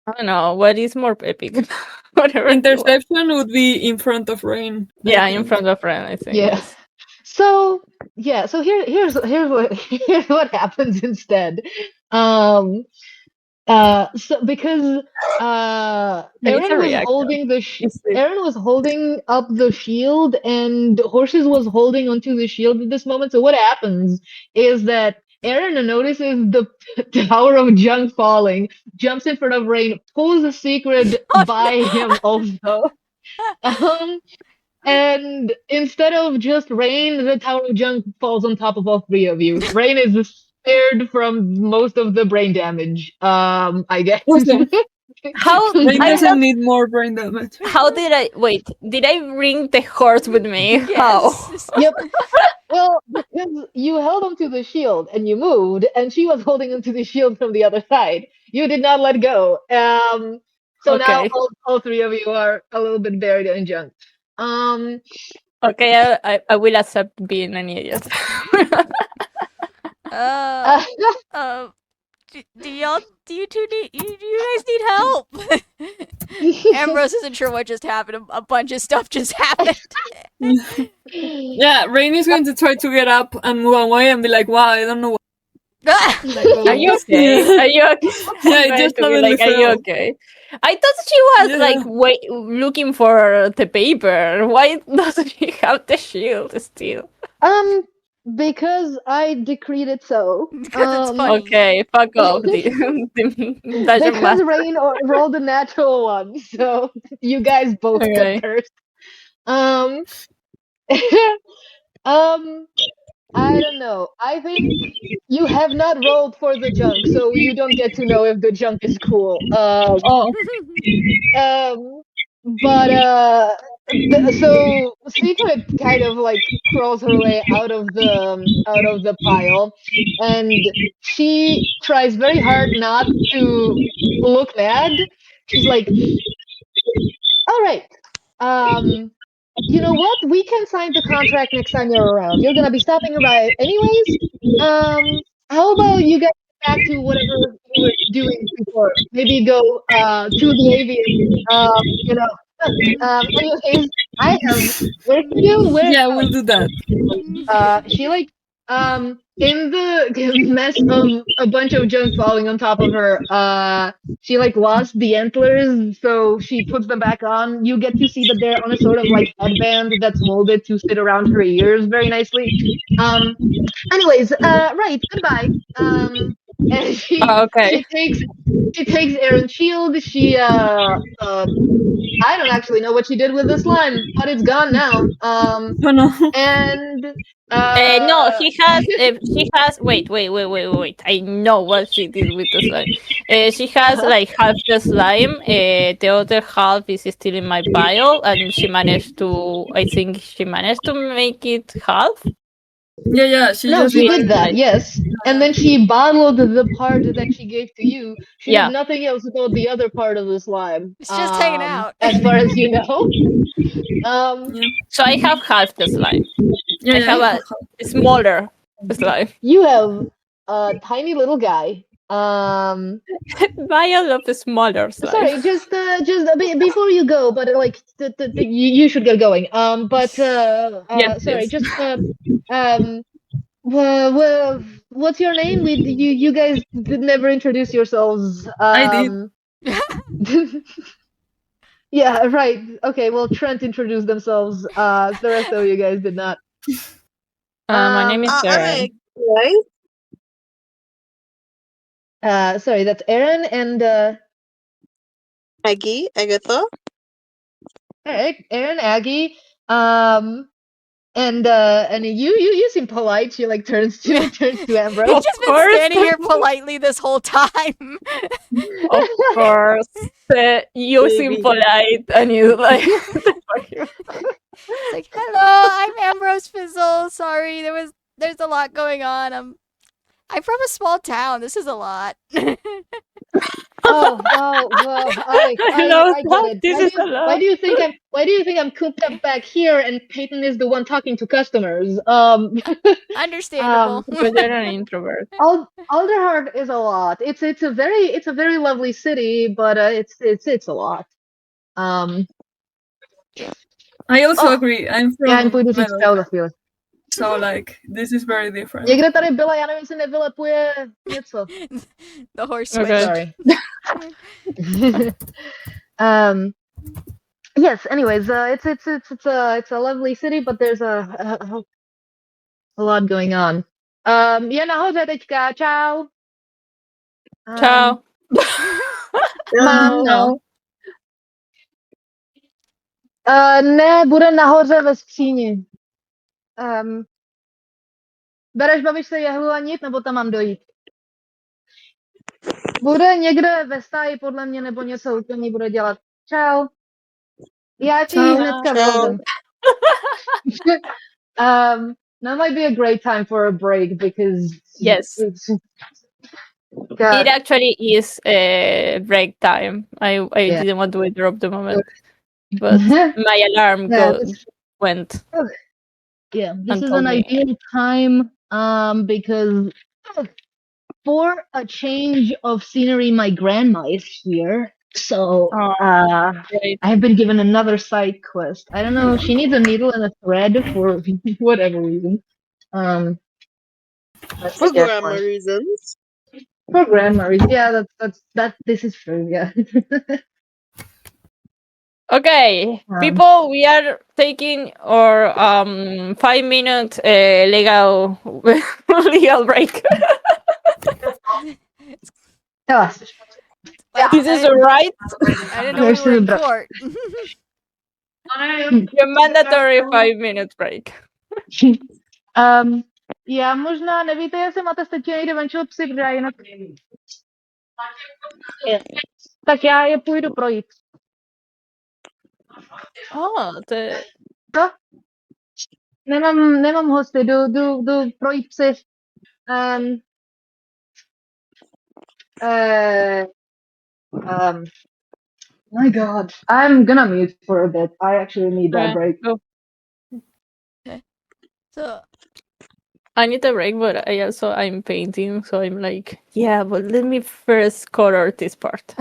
Speaker 2: I don't know what is more epic. Whatever.
Speaker 1: Interception would be in front of Rain.
Speaker 2: Yeah, in front of Rain, I think.
Speaker 4: Yeah.
Speaker 2: Yes.
Speaker 4: So here's what happens instead. So because Aaron was holding up the shield and Horses was holding onto the shield at this moment. So what happens is that Aaron notices the tower of junk falling, jumps in front of Rain, pulls the secret by him also. And instead of just Rain, the tower of junk falls on top of all three of you. Rain is spared from most of the brain damage. I guess.
Speaker 1: Awesome. Rain
Speaker 2: I
Speaker 1: doesn't need more brain damage.
Speaker 2: How did I wait? Did I bring the horse with me?
Speaker 3: Yes.
Speaker 2: How?
Speaker 4: Yep. Well, because you held onto the shield and you moved, and she was holding onto the shield from the other side. You did not let go. So now all three of you are a little bit buried in junk.
Speaker 2: Okay, I will accept being an idiot.
Speaker 3: Do you guys need help? Ambrose isn't sure what just happened. A bunch of stuff just happened.
Speaker 1: Yeah, Rain is going to try to get up and move away and be like, wow, I don't know what. Like, well,
Speaker 2: Are you okay? Are you okay?
Speaker 1: Yeah,
Speaker 2: I'm
Speaker 1: it just
Speaker 2: trying to be
Speaker 1: suddenly
Speaker 2: like, are you
Speaker 1: fell.
Speaker 2: okay? I thought she was
Speaker 1: Yeah.
Speaker 2: like looking for the paper. Why doesn't she have the shield still?
Speaker 4: Because I decreed it so.
Speaker 3: Because it's funny.
Speaker 2: Okay, fuck off. Dungeon
Speaker 4: Because
Speaker 2: Master.
Speaker 4: Rain rolled a natural one, so you guys both
Speaker 2: Okay.
Speaker 4: got cursed. I don't know. I think you have not rolled for the junk, so you don't get to know if the junk is cool.
Speaker 1: Oh,
Speaker 4: But so Secret kind of like crawls her way out of the pile, and she tries very hard not to look mad. She's like, "All right, you know what? We can sign the contract next time you're around. You're gonna be stopping around anyways. How about you get back to whatever you were doing before? Maybe go to the avian. You know. Anyways, I have work to do.
Speaker 1: yeah, we'll do that.
Speaker 4: She like in the mess of a bunch of junk falling on top of her, she like lost the antlers, so she puts them back on. You get to see that they're on a sort of like headband that's molded to sit around her ears very nicely. Anyways, right, goodbye. And
Speaker 2: Okay.
Speaker 4: she takes Aaron's shield. She I don't actually know what she did with the slime, but it's gone now.
Speaker 1: Oh no.
Speaker 4: And
Speaker 2: No, she has. She has. Wait. I know what she did with the slime. She has like half the slime. The other half is still in my pile, and she managed to. I think she managed to make it half.
Speaker 1: Yeah, she
Speaker 4: no,
Speaker 1: just
Speaker 4: she
Speaker 1: like,
Speaker 4: did that, yes. And then she bottled the part that she gave to you. She
Speaker 2: Yeah.
Speaker 4: did nothing else about the other part of the slime.
Speaker 3: It's just hanging out.
Speaker 4: As far as you know.
Speaker 2: So I have half the slime.
Speaker 1: yeah,
Speaker 2: I
Speaker 1: yeah,
Speaker 2: have a smaller slime.
Speaker 4: You have a tiny little guy.
Speaker 2: Vial of a smaller slime.
Speaker 4: Sorry, just before you go, but like you should get going.
Speaker 2: Yes,
Speaker 4: sorry,
Speaker 2: yes.
Speaker 4: just well, what's your name? You guys did never introduce yourselves.
Speaker 1: I did.
Speaker 4: Yeah, right. Okay, well, Trent introduced themselves. The rest of you guys did not.
Speaker 2: My name is
Speaker 5: I'm
Speaker 2: Aaron.
Speaker 5: right.
Speaker 4: Sorry, that's Aaron and
Speaker 5: Aggie, Agatha.
Speaker 4: all right, Aaron, Aggie, and you seem polite. She like turns to Ambrose.
Speaker 3: We've just been standing here politely this whole time.
Speaker 2: Of course. You seem polite and you like
Speaker 3: It's like, hello, I'm Ambrose Fizzle. Sorry, there's a lot going on. I'm from a small town. This is a lot.
Speaker 4: Oh, well, I get it.
Speaker 2: This is a lot.
Speaker 4: Why do you think I'm cooped up back here and Peyton is the one talking to customers?
Speaker 3: Understandable.
Speaker 2: Because you're an introvert.
Speaker 4: Alderheart is a lot. It's a very lovely city, but it's a lot.
Speaker 1: I also agree. I'm from
Speaker 4: Já půjdu říct čau za chvíli.
Speaker 1: so like this is very different.
Speaker 4: Někde tady byla, já nevím, jestli nevylepuje něco.
Speaker 3: The horse switch.
Speaker 2: Okay.
Speaker 4: Sorry. Yes. Anyways, it's a lovely city, but there's a lot going on. Je nahoře teďka. Čau.
Speaker 2: Ciao.
Speaker 4: No. Ne, bude nahoře ve skříni. Bereš babičce jehlu a nit, nebo tam mám dojít? Bude někde ve stáji podle mě, nebo něco to ní bude dělat. Čau. Já ti hnedka vylezem. That might be a great time for a break because
Speaker 2: Yes. It actually is break time. I didn't want to interrupt the moment, but my alarm went.
Speaker 4: Yeah, this is an ideal time because for a change of scenery, my grandma is here. So
Speaker 2: Oh, great.
Speaker 4: I have been given another side quest. I don't know. She needs a needle and a thread for whatever reason. Let's
Speaker 5: For
Speaker 4: get
Speaker 5: grammar
Speaker 4: one.
Speaker 5: reasons.
Speaker 4: For grammar reasons. Yeah, that. This is true. Yeah.
Speaker 2: Okay, people, we are taking our 5 minute legal legal break.
Speaker 4: Tell us.
Speaker 3: Like,
Speaker 2: This is
Speaker 3: I
Speaker 2: right.
Speaker 3: didn't know we were in court.
Speaker 2: Your mandatory 5 minute break.
Speaker 4: Já možná nevíte, jestli máte teď někde venčil psy, protože já jinak... Tak já je půjdu projít.
Speaker 2: Oh,
Speaker 4: Co? Nemám hosty, jdu projít psy. My God, I'm gonna mute for a bit. I actually need that break.
Speaker 2: Go.
Speaker 3: So
Speaker 2: I need a break, but I'm painting, so I'm like, yeah, but let me first color this part.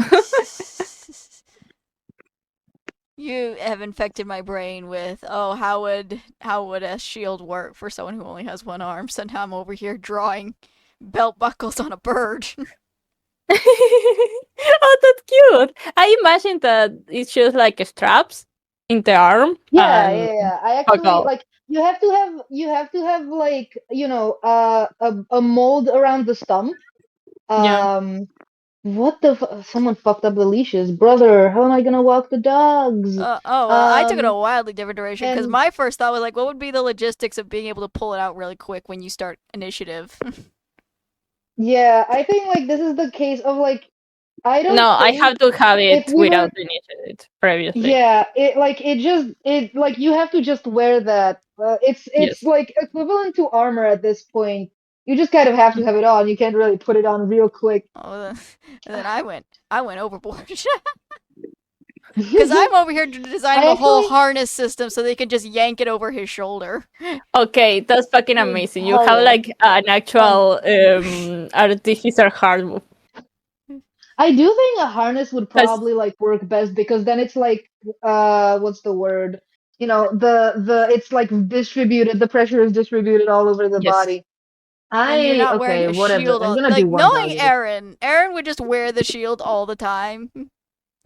Speaker 3: you have infected my brain with, oh, how would a shield work for someone who only has one arm? So now I'm over here drawing belt buckles on a bird.
Speaker 2: Oh, that's cute. I imagine that it's just like straps in the arm.
Speaker 4: Yeah. I actually
Speaker 2: buckle.
Speaker 4: like you have to have like a mold around the stump. What the someone fucked up the leashes, brother. How am I gonna walk the dogs?
Speaker 3: I took it a wildly different direction because
Speaker 4: and-
Speaker 3: my first thought was like, what would be the logistics of being able to pull it out really quick when you start initiative?
Speaker 4: Yeah, I think like this is the case of like I don't.
Speaker 2: No, I
Speaker 4: think
Speaker 2: have to have it
Speaker 4: if we
Speaker 2: without initiated previously.
Speaker 4: Yeah, it like you have to just wear that. It's
Speaker 2: Yes.
Speaker 4: like equivalent to armor at this point. You just kind of have to have it on. You can't really put it on real quick.
Speaker 3: Oh, and then I went overboard. Because I'm over here designing a whole harness system so they can just yank it over his shoulder.
Speaker 2: Okay, that's fucking amazing. You have like an actual artificer hard move.
Speaker 4: I do think a harness would probably like work best because then it's like what's the word? You know, the it's like distributed. The pressure is distributed all over the body.
Speaker 3: And you're not wearing a
Speaker 4: whatever.
Speaker 3: shield.
Speaker 4: I'm gonna
Speaker 3: Like
Speaker 4: do one
Speaker 3: knowing
Speaker 4: doggy.
Speaker 3: Aaron would just wear the shield all the time.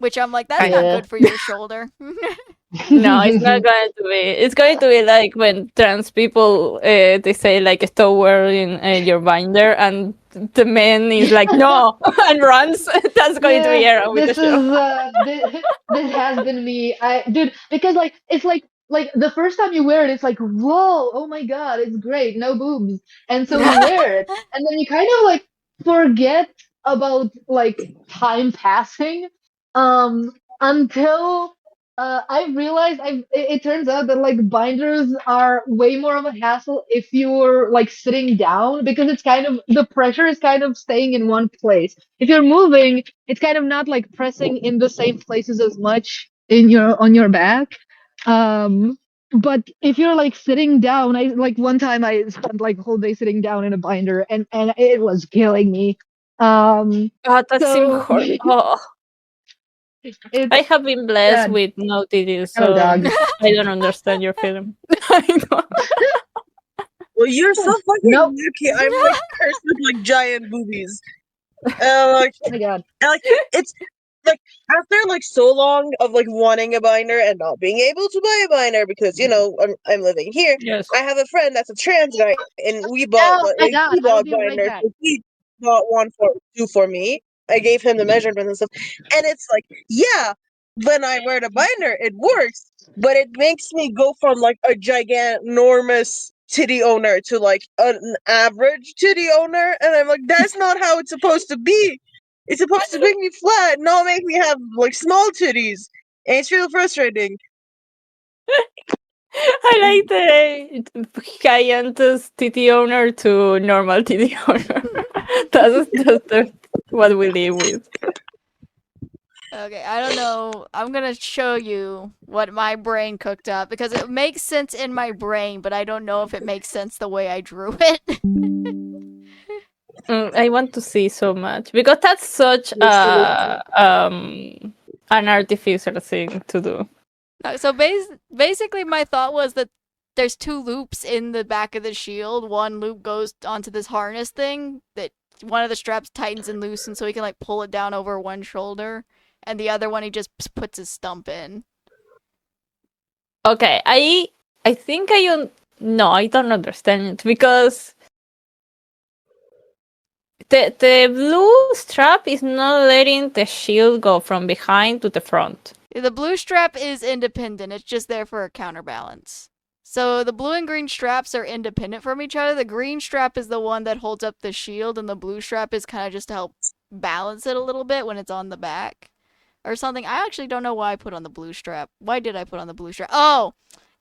Speaker 3: Which I'm like, that's not good for your shoulder.
Speaker 2: No, it's not going to be. It's going to be like when trans people they say like stop wearing your binder, and the man is like no and runs. That's going to be Aaron with the show.
Speaker 4: This has been me. Dude, because like it's like the first time you wear it, it's like whoa, oh my god, it's great, no boobs, and so you wear it, and then you kind of like forget about like time passing. Until I realized it turns out that like binders are way more of a hassle if you're like sitting down because it's kind of the pressure is kind of staying in one place. If you're moving, it's kind of not like pressing in the same places as much on your back. But if you're like sitting down, I like one time I spent like a whole day sitting down in a binder and it was killing me.
Speaker 2: God, that seems horrible. Oh. I have been blessed with no titties, so I don't understand your feeling. I know.
Speaker 5: Well, you're so fucking lucky. I'm like cursed with like giant boobies. Like,
Speaker 4: oh my god.
Speaker 5: Like it's like after like so long of like wanting a binder and not being able to buy a binder because I'm living here.
Speaker 2: Yes.
Speaker 5: I have a friend that's a trans guy, and we bought binders. So he bought two for me. I gave him the measurements and stuff, and it's like, yeah, when I wear the binder, it works, but it makes me go from like a gigantormous titty owner to like an average titty owner, and I'm like, that's not how it's supposed to be. It's supposed to make me flat, not make me have like small titties, and it's real frustrating.
Speaker 2: I like the giantess titty owner to normal titty owner. That's what we live with.
Speaker 3: Okay, I don't know. I'm gonna show you what my brain cooked up because it makes sense in my brain, but I don't know if it makes sense the way I drew it.
Speaker 2: I want to see so much because that's such an artificer thing to do.
Speaker 3: So basically, my thought was that there's 2 loops in the back of the shield. One loop goes onto this harness thing that one of the straps tightens and loosens so he can like pull it down over one shoulder, and the other one he just puts his stump in.
Speaker 2: Okay, I think no, I don't understand it because the blue strap is not letting the shield go from behind to the front.
Speaker 3: The blue strap is independent. It's just there for a counterbalance. So the blue and green straps are independent from each other. The green strap is the one that holds up the shield, and the blue strap is kind of just to help balance it a little bit when it's on the back or something. I actually don't know why I put on the blue strap. Why did I put on the blue strap? Oh,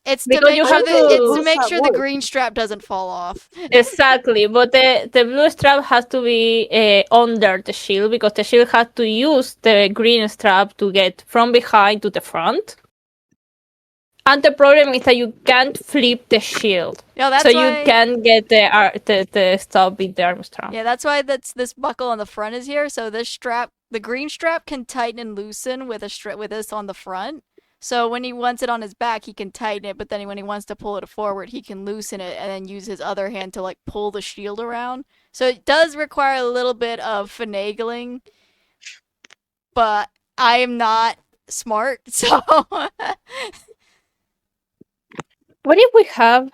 Speaker 3: it's to
Speaker 2: Because
Speaker 3: make
Speaker 2: you
Speaker 3: sure
Speaker 2: have
Speaker 3: it's to
Speaker 2: to-
Speaker 3: make sure the
Speaker 5: work.
Speaker 3: green strap doesn't fall off.
Speaker 2: Exactly, but the blue strap has to be under the shield because the shield has to use the green strap to get from behind to the front. And the problem is that you can't flip the shield,
Speaker 3: Yeah, that's
Speaker 2: so
Speaker 3: why.
Speaker 2: you can get the stop with the arm strap.
Speaker 3: Yeah, that's why this buckle on the front is here. So this strap, the green strap, can tighten and loosen with with this on the front. So when he wants it on his back, he can tighten it, but then when he wants to pull it forward, he can loosen it and then use his other hand to like pull the shield around. So it does require a little bit of finagling, but I am not smart, so
Speaker 2: What if we have?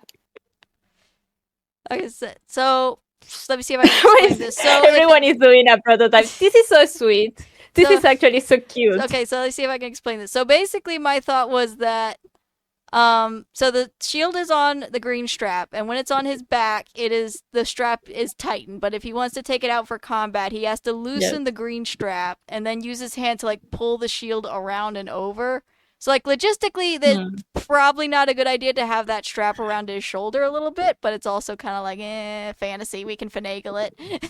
Speaker 3: like I said, so let me see if I can explain this. So
Speaker 2: Everyone is doing a prototype. This is so sweet. This
Speaker 3: So-
Speaker 2: is actually so cute.
Speaker 3: Okay, so let's see if I can explain this. So basically, my thought was that, so the shield is on the green strap, and when it's on his back, the strap is tightened. But if he wants to take it out for combat, he has to loosen the green strap and then use his hand to like pull the shield around and over. So like logistically, that's probably not a good idea to have that strap around his shoulder a little bit, but it's also kind of like fantasy. We can finagle it.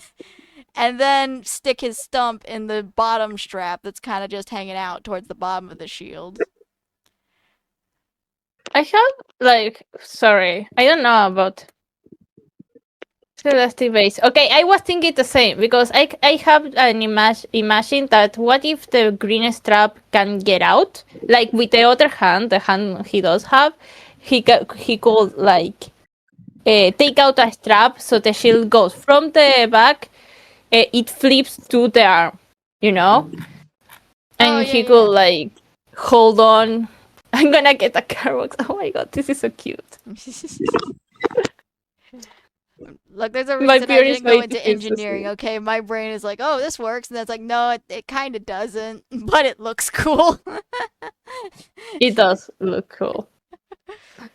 Speaker 3: And then stick his stump in the bottom strap that's kind of just hanging out towards the bottom of the shield.
Speaker 2: I have sorry, I don't know about Celeste base. Okay, I was thinking the same because I have an imagine that what if the green strap can get out, like with the other hand, the hand he does have, he could like take out a strap so the shield goes from the back. It flips to the arm, and he could like hold on. I'm gonna get a Carbox. Oh my god, this is so cute.
Speaker 3: Look, there's a
Speaker 2: My
Speaker 3: reason I
Speaker 2: fear is
Speaker 3: didn't go
Speaker 2: waiting
Speaker 3: into
Speaker 2: to see.
Speaker 3: engineering, okay? My brain is like, oh, this works, and that's like, no, it kind of doesn't, but it looks cool.
Speaker 2: It does look cool.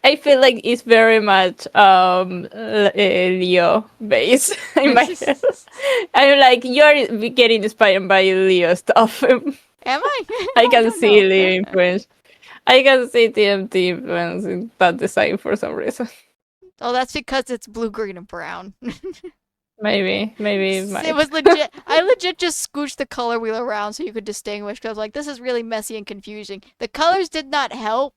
Speaker 2: I feel like it's very much Leo based in my head. I'm like, you're getting inspired by Leo stuff.
Speaker 3: Am I?
Speaker 2: I can
Speaker 3: don't
Speaker 2: see
Speaker 3: know.
Speaker 2: Leo influence. I can see TMT influence in that design for some reason.
Speaker 3: Oh, that's because it's blue, green, and brown.
Speaker 2: Maybe it might.
Speaker 3: It was legit. I legit just scooched the color wheel around so you could distinguish. Because I was like, this is really messy and confusing. The colors did not help.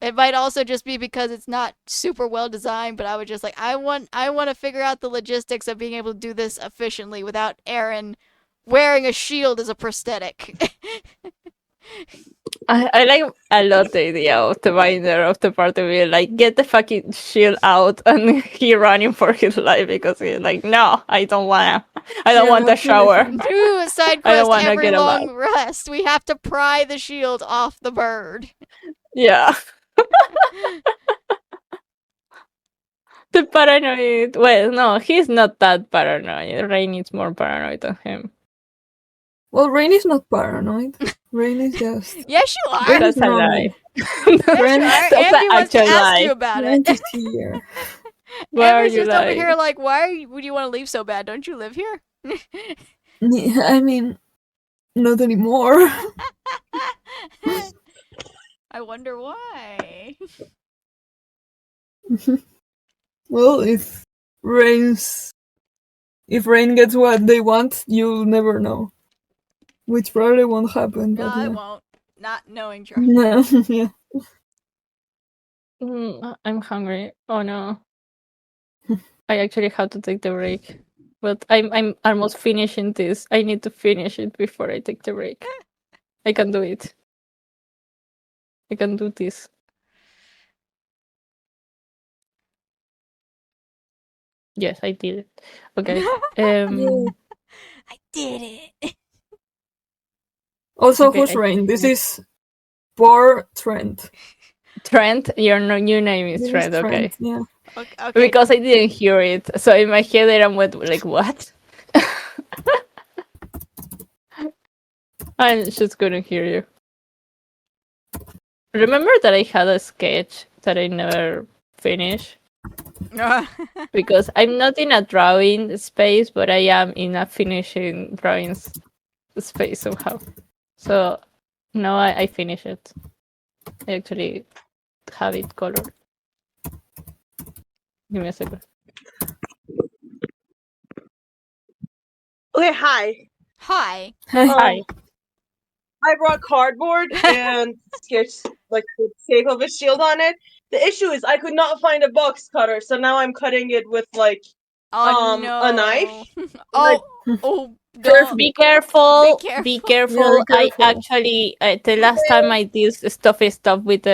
Speaker 3: It might also just be because it's not super well designed, but I was just like, I want to figure out the logistics of being able to do this efficiently without Aaron wearing a shield as a prosthetic.
Speaker 2: I like a lot the idea of the binder of the part of it, like get the fucking shield out and he running for his life because he's like, no, I don't want a shower.
Speaker 3: Do a side
Speaker 2: I don't
Speaker 3: quest
Speaker 2: wanna
Speaker 3: every
Speaker 2: get a
Speaker 3: long
Speaker 2: bath.
Speaker 3: rest. We have to pry the shield off the bird.
Speaker 2: Yeah. The paranoid. Well, no, he's not that paranoid. Rain is more paranoid than him.
Speaker 1: Well, Rain is not paranoid. Rain is just.
Speaker 3: Yes, you are.
Speaker 1: Rain
Speaker 2: That's
Speaker 1: is
Speaker 2: a
Speaker 1: normal.
Speaker 2: lie.
Speaker 3: Yes, you are.
Speaker 2: That's
Speaker 3: Andy
Speaker 2: an
Speaker 3: wants to
Speaker 2: actual
Speaker 3: ask
Speaker 2: lie.
Speaker 3: you about
Speaker 1: Rain
Speaker 3: it.
Speaker 1: is here.
Speaker 2: Why are
Speaker 3: Amber's
Speaker 2: you
Speaker 3: just over
Speaker 2: lying?
Speaker 3: here like, why would you want to leave so bad? Don't you live here?
Speaker 1: Yeah, I mean, not anymore.
Speaker 3: I wonder why.
Speaker 1: Well, if Rain gets what they want, you'll never know. Which probably won't happen,
Speaker 3: No,
Speaker 1: but
Speaker 3: I
Speaker 1: yeah.
Speaker 3: won't. Not knowing Charlie.
Speaker 1: No, yeah.
Speaker 2: I'm hungry. Oh no. I actually have to take the break. But I'm almost finishing this. I need to finish it before I take the break. I can do it. I can do this. Yes, I did it. Okay.
Speaker 3: I did it.
Speaker 1: Also,
Speaker 2: Okay,
Speaker 1: who's rain? This is poor Trent.
Speaker 2: Trent, your new name is
Speaker 1: This
Speaker 2: Trent.
Speaker 1: is
Speaker 2: Okay.
Speaker 1: Trent. Yeah.
Speaker 3: Okay.
Speaker 2: Because I didn't hear it, so in my head I'm like, what? I just couldn't hear you. Remember that I had a sketch that I never finished? Because I'm not in a drawing space, but I am in a finishing drawings space somehow. So now I finish it. I actually have it colored. Give me a second.
Speaker 5: Okay, hi.
Speaker 3: Hi.
Speaker 2: Hi.
Speaker 5: I brought cardboard and sketched like the shape of a shield on it. The issue is I could not find a box cutter, so now I'm cutting it with like
Speaker 3: No.
Speaker 5: a knife.
Speaker 3: Oh,
Speaker 2: Be careful. Be
Speaker 3: careful.
Speaker 2: careful.
Speaker 1: Yeah,
Speaker 2: I
Speaker 1: careful.
Speaker 2: actually the last time I did stuff with with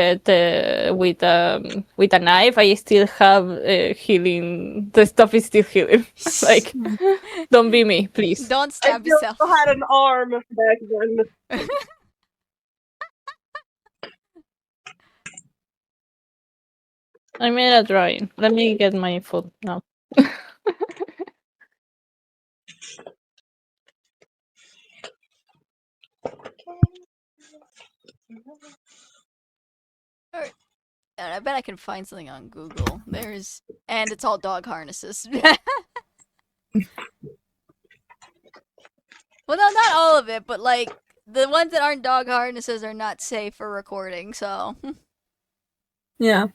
Speaker 2: a knife, I still have healing. The stuff is still healing. Like, don't be me, please.
Speaker 3: Don't
Speaker 5: I
Speaker 3: stab
Speaker 5: still
Speaker 3: yourself.
Speaker 5: had an arm back then.
Speaker 2: I made a drawing. Let me get my phone now.
Speaker 3: Alright. I bet I can find something on Google. And it's all dog harnesses. Well, no, not all of it, but like the ones that aren't dog harnesses are not safe for recording. So.
Speaker 1: Yeah.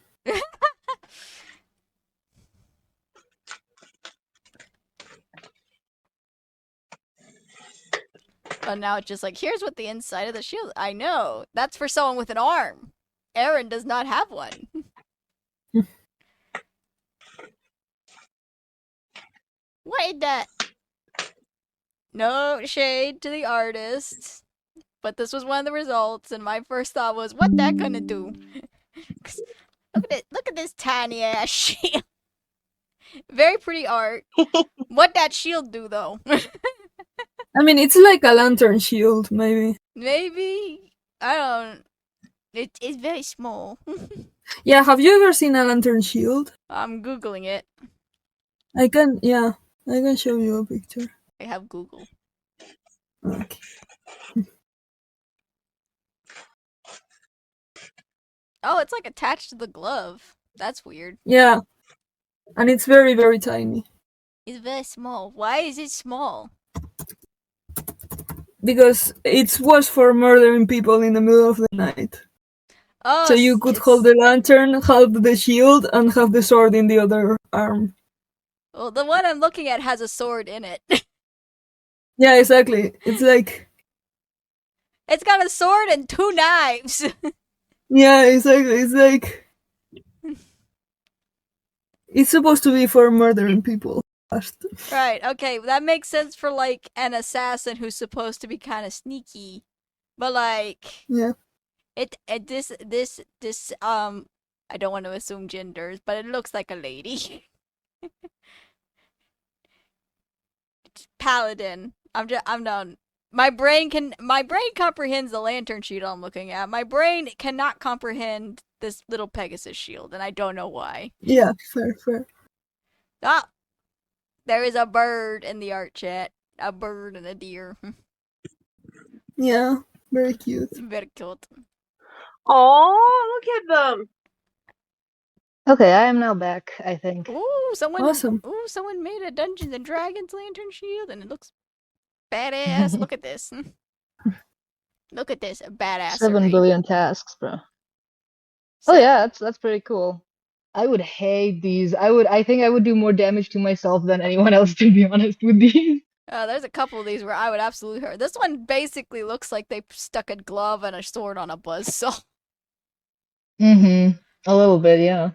Speaker 3: But now it's just like, here's what the inside of the shield. I know that's for someone with an arm. Aaron does not have one. What is that? No shade to the artist, but this was one of the results, and my first thought was, what that gonna do? Look at it! Look at this tiny ass shield. Very pretty art. What that shield do though?
Speaker 1: I mean, it's like a lantern shield, maybe.
Speaker 3: Maybe I don't. It's very small.
Speaker 1: Yeah, have you ever seen a lantern shield?
Speaker 3: I'm googling it.
Speaker 1: I can show you a picture.
Speaker 3: I have Google.
Speaker 1: Okay.
Speaker 3: Oh, it's like attached to the glove. That's weird.
Speaker 1: Yeah, and it's very, very tiny.
Speaker 3: It's very small. Why is it small?
Speaker 1: Because it was for murdering people in the middle of the night.
Speaker 3: Oh,
Speaker 1: So you could hold the lantern, hold the shield, and have the sword in the other arm.
Speaker 3: Well, the one I'm looking at has a sword in it.
Speaker 1: Yeah, exactly. It's like...
Speaker 3: It's got a sword and 2 knives.
Speaker 1: Yeah, exactly. It's like... It's supposed to be for murdering people.
Speaker 3: Right, okay, that makes sense for, like, an assassin who's supposed to be kind of sneaky. But, like...
Speaker 1: Yeah.
Speaker 3: This, I don't want to assume genders, but it looks like a lady. Paladin. I'm done. My brain comprehends the lantern shield I'm looking at. My brain cannot comprehend this little Pegasus shield, and I don't know why.
Speaker 1: Yeah, fair.
Speaker 3: Ah! There is a bird in the art chat. A bird and a deer.
Speaker 1: Yeah, very cute.
Speaker 3: Very cute.
Speaker 5: Oh, look at them.
Speaker 4: Okay, I am now back, I think.
Speaker 3: Ooh,
Speaker 1: Awesome.
Speaker 3: someone made a Dungeons and Dragons lantern shield, and it looks badass. Look at this. Look at this badass.
Speaker 4: 7 billion tasks, bro. Oh yeah, that's pretty cool. I would hate these. I think I would do more damage to myself than anyone else, to be honest with these.
Speaker 3: There's a couple of these where I would absolutely hurt. This one basically looks like they stuck a glove and a sword on a buzzsaw.
Speaker 4: Mm-hmm. A little bit, yeah.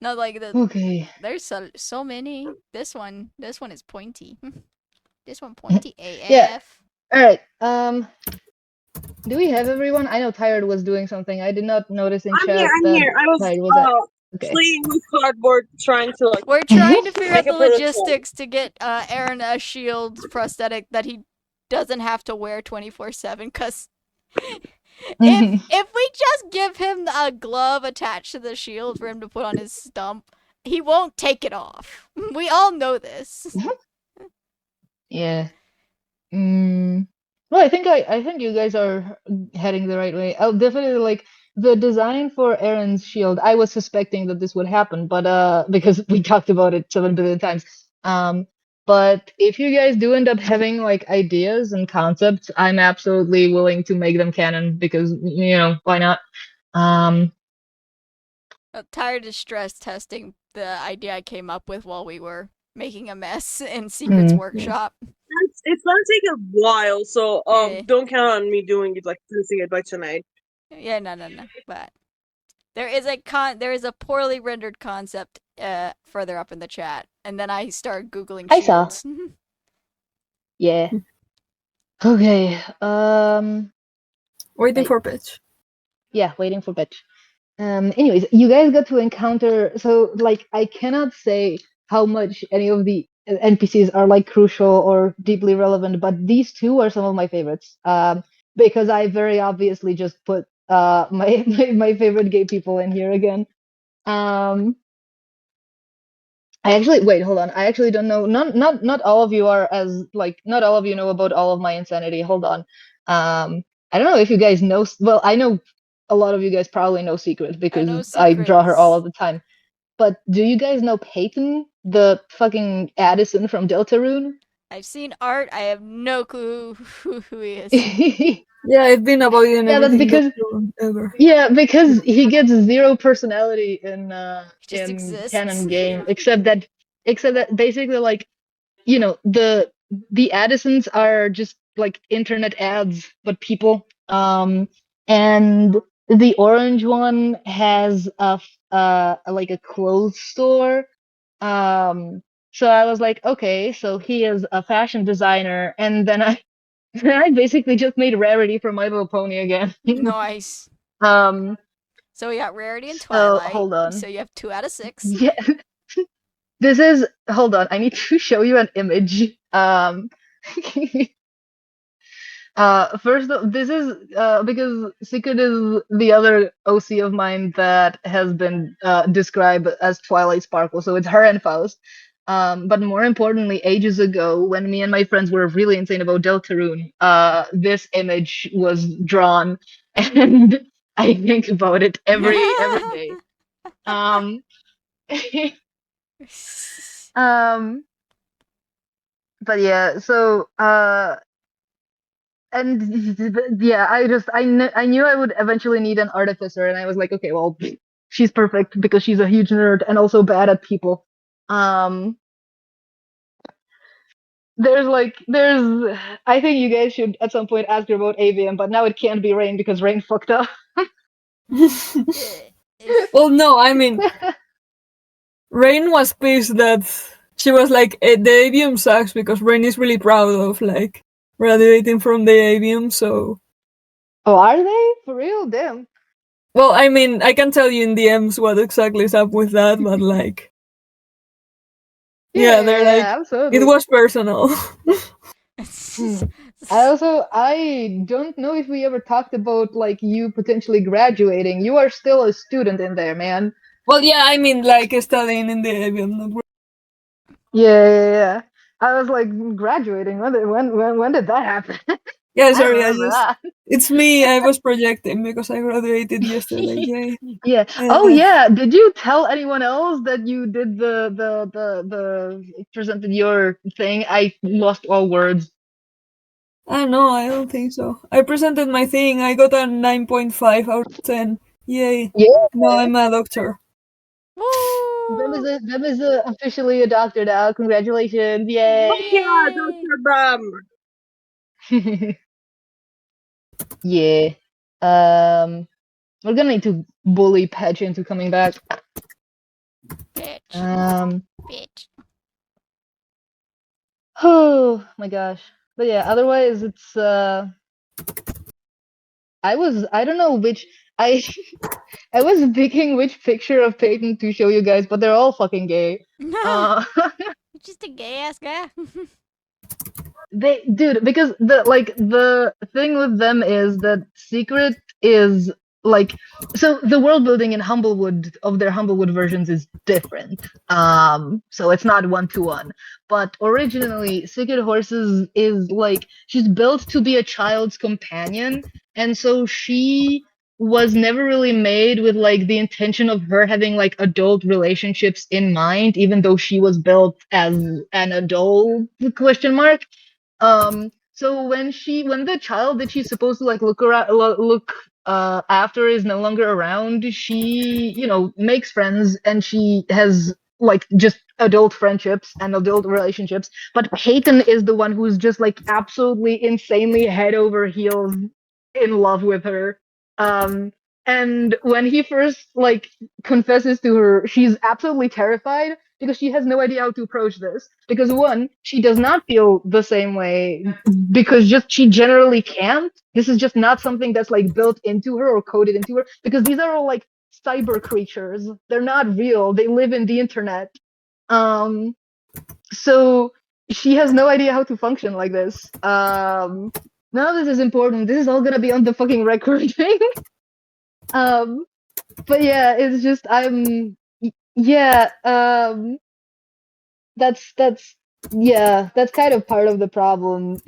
Speaker 3: No, like
Speaker 4: okay.
Speaker 3: There's so many. This one is pointy. This one pointy AF.
Speaker 4: Yeah. All right. Do we have everyone? I know Tired was doing something. I did not notice in
Speaker 5: I'm
Speaker 4: chat
Speaker 5: here. I'm
Speaker 4: that
Speaker 5: here. I was
Speaker 4: Tired was at. Okay.
Speaker 5: playing with cardboard, trying to like.
Speaker 3: We're trying to figure out
Speaker 5: Make
Speaker 3: the
Speaker 5: a prototype.
Speaker 3: logistics to get Aaron a shield prosthetic that he doesn't have to wear 24/7. Because if we just give him a glove attached to the shield for him to put on his stump, he won't take it off. We all know this.
Speaker 4: Yeah. Well, I think you guys are heading the right way. I'll definitely like the design for Aaron's shield. I was suspecting that this would happen, but because we talked about it 7 billion times. But if you guys do end up having like ideas and concepts, I'm absolutely willing to make them canon because why not?
Speaker 3: I'm tired of stress testing the idea I came up with while we were making a mess in Secret's workshop.
Speaker 5: It's gonna take a while, so
Speaker 3: Yeah.
Speaker 5: don't count on me doing it like finishing it by tonight.
Speaker 3: Yeah, no. But there is a poorly rendered concept further up in the chat, and then I start googling
Speaker 4: I saw.
Speaker 3: shields.
Speaker 4: Yeah. Okay.
Speaker 1: Waiting for pitch.
Speaker 4: Yeah, waiting for pitch. Anyways, you guys got to encounter, so like I cannot say how much any of the NPCs are like crucial or deeply relevant, but these two are some of my favorites. Because I very obviously just put my favorite gay people in here again. I actually wait, hold on. I actually don't know. Not all of you are as like not all of you know about all of my insanity. Hold on. I don't know if you guys know. Well, I know a lot of you guys probably know Secret because I draw her all of the time. But do you guys know Peyton, the fucking Addison from Deltarune?
Speaker 3: I've seen art. I have no clue who he is.
Speaker 1: Yeah, I've been avoiding
Speaker 4: Yeah, that's
Speaker 1: everything
Speaker 4: because
Speaker 1: ever.
Speaker 4: yeah, because he gets zero personality in
Speaker 3: Just
Speaker 4: in
Speaker 3: exists.
Speaker 4: canon game, except that basically like the Addisons are just like internet ads, but people. And the orange one has like a clothes store. So I was like, okay, so he is a fashion designer, and then I basically just made Rarity from My Little Pony again.
Speaker 3: Nice. So we got Rarity and Twilight.
Speaker 4: Hold on.
Speaker 3: So you have 2 out of 6.
Speaker 4: Yeah. This is hold on. I need to show you an image. First, this is because Secret is the other OC of mine that has been described as Twilight Sparkle, so it's her and Faust. But more importantly, ages ago, when me and my friends were really insane about Deltarune, this image was drawn, and I think about it every day. But yeah, so and yeah, I knew I would eventually need an artificer, and I was like, okay, well, she's perfect because she's a huge nerd and also bad at people. There's I think you guys should at some point ask her about AVM, but now it can't be Rain because Rain fucked up.
Speaker 1: Well, no, I mean, Rain was pissed that she was like, the AVM sucks because Rain is really proud of like graduating from the AVM, so.
Speaker 4: Oh, are they? For real? Damn.
Speaker 1: Well, I mean, I can tell you in DMs what exactly is up with that, but like. Yeah, they're like,
Speaker 4: absolutely.
Speaker 1: it was personal.
Speaker 4: I don't know if we ever talked about like you potentially graduating. You are still a student in there, man.
Speaker 1: Well, yeah, I mean, like studying in the AVM, not.
Speaker 4: Yeah. I was like graduating. When did that happen?
Speaker 1: Yeah, sorry, it's me. I was projecting because I graduated yesterday. Yay.
Speaker 4: Yeah. Oh yeah. Did you tell anyone else that you did the presented your thing? I lost all words.
Speaker 1: No, I don't think so. I presented my thing. I got a 9.5 out of 10. Yay.
Speaker 4: Yeah.
Speaker 1: Now I'm a doctor.
Speaker 4: Bem is officially a doctor now. Congratulations. Yay.
Speaker 5: Oh yeah, Dr. Bum.
Speaker 4: Yeah. We're gonna need to bully Patch into coming back.
Speaker 3: Bitch.
Speaker 4: Oh my gosh. But yeah, otherwise it's I don't know which I I was picking which picture of Peyton to show you guys, but they're all fucking gay. Uh,
Speaker 3: Just a gay ass guy.
Speaker 4: dude, because the thing with them is that Secret is like, so the world building in Humblewood of their Humblewood versions is different. So it's not 1-to-1. But originally, Secret Horses is like, she's built to be a child's companion, and so she was never really made with like the intention of her having like adult relationships in mind, even though she was built as an adult question mark. So when the child that she's supposed to like look after is no longer around, she, makes friends, and she has like just adult friendships and adult relationships. But Peyton is the one who's just like absolutely insanely head over heels in love with her. And when he first like confesses to her, she's absolutely terrified because she has no idea how to approach this. Because one, she does not feel the same way because just she generally can't. This is just not something that's like built into her or coded into her, because these are all like cyber creatures. They're not real. They live in the internet. So she has no idea how to function like this. None of this is important. This is all gonna be on the fucking recording. But yeah, it's just that's kind of part of the problem.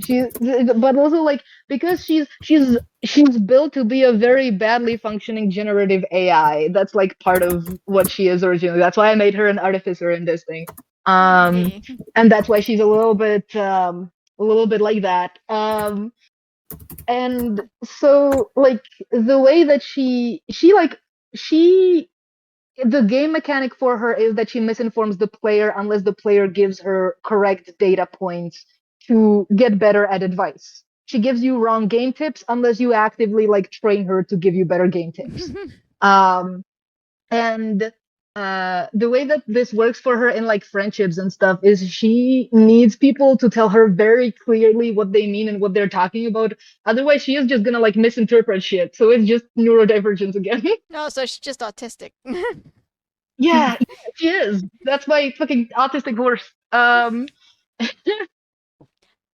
Speaker 4: But also like, because she's built to be a very badly functioning generative AI. That's like part of what she is originally. That's why I made her an artificer in this thing. And that's why she's a little bit like that. And so like the way that she the game mechanic for her is that she misinforms the player unless the player gives her correct data points to get better at advice. She gives you wrong game tips unless you actively like train her to give you better game tips. And the way that this works for her in like friendships and stuff is she needs people to tell her very clearly what they mean and what they're talking about. Otherwise, she is just gonna like misinterpret shit. So it's just neurodivergence again.
Speaker 3: No, so she's just autistic.
Speaker 4: Yeah, she is. That's my fucking autistic horse.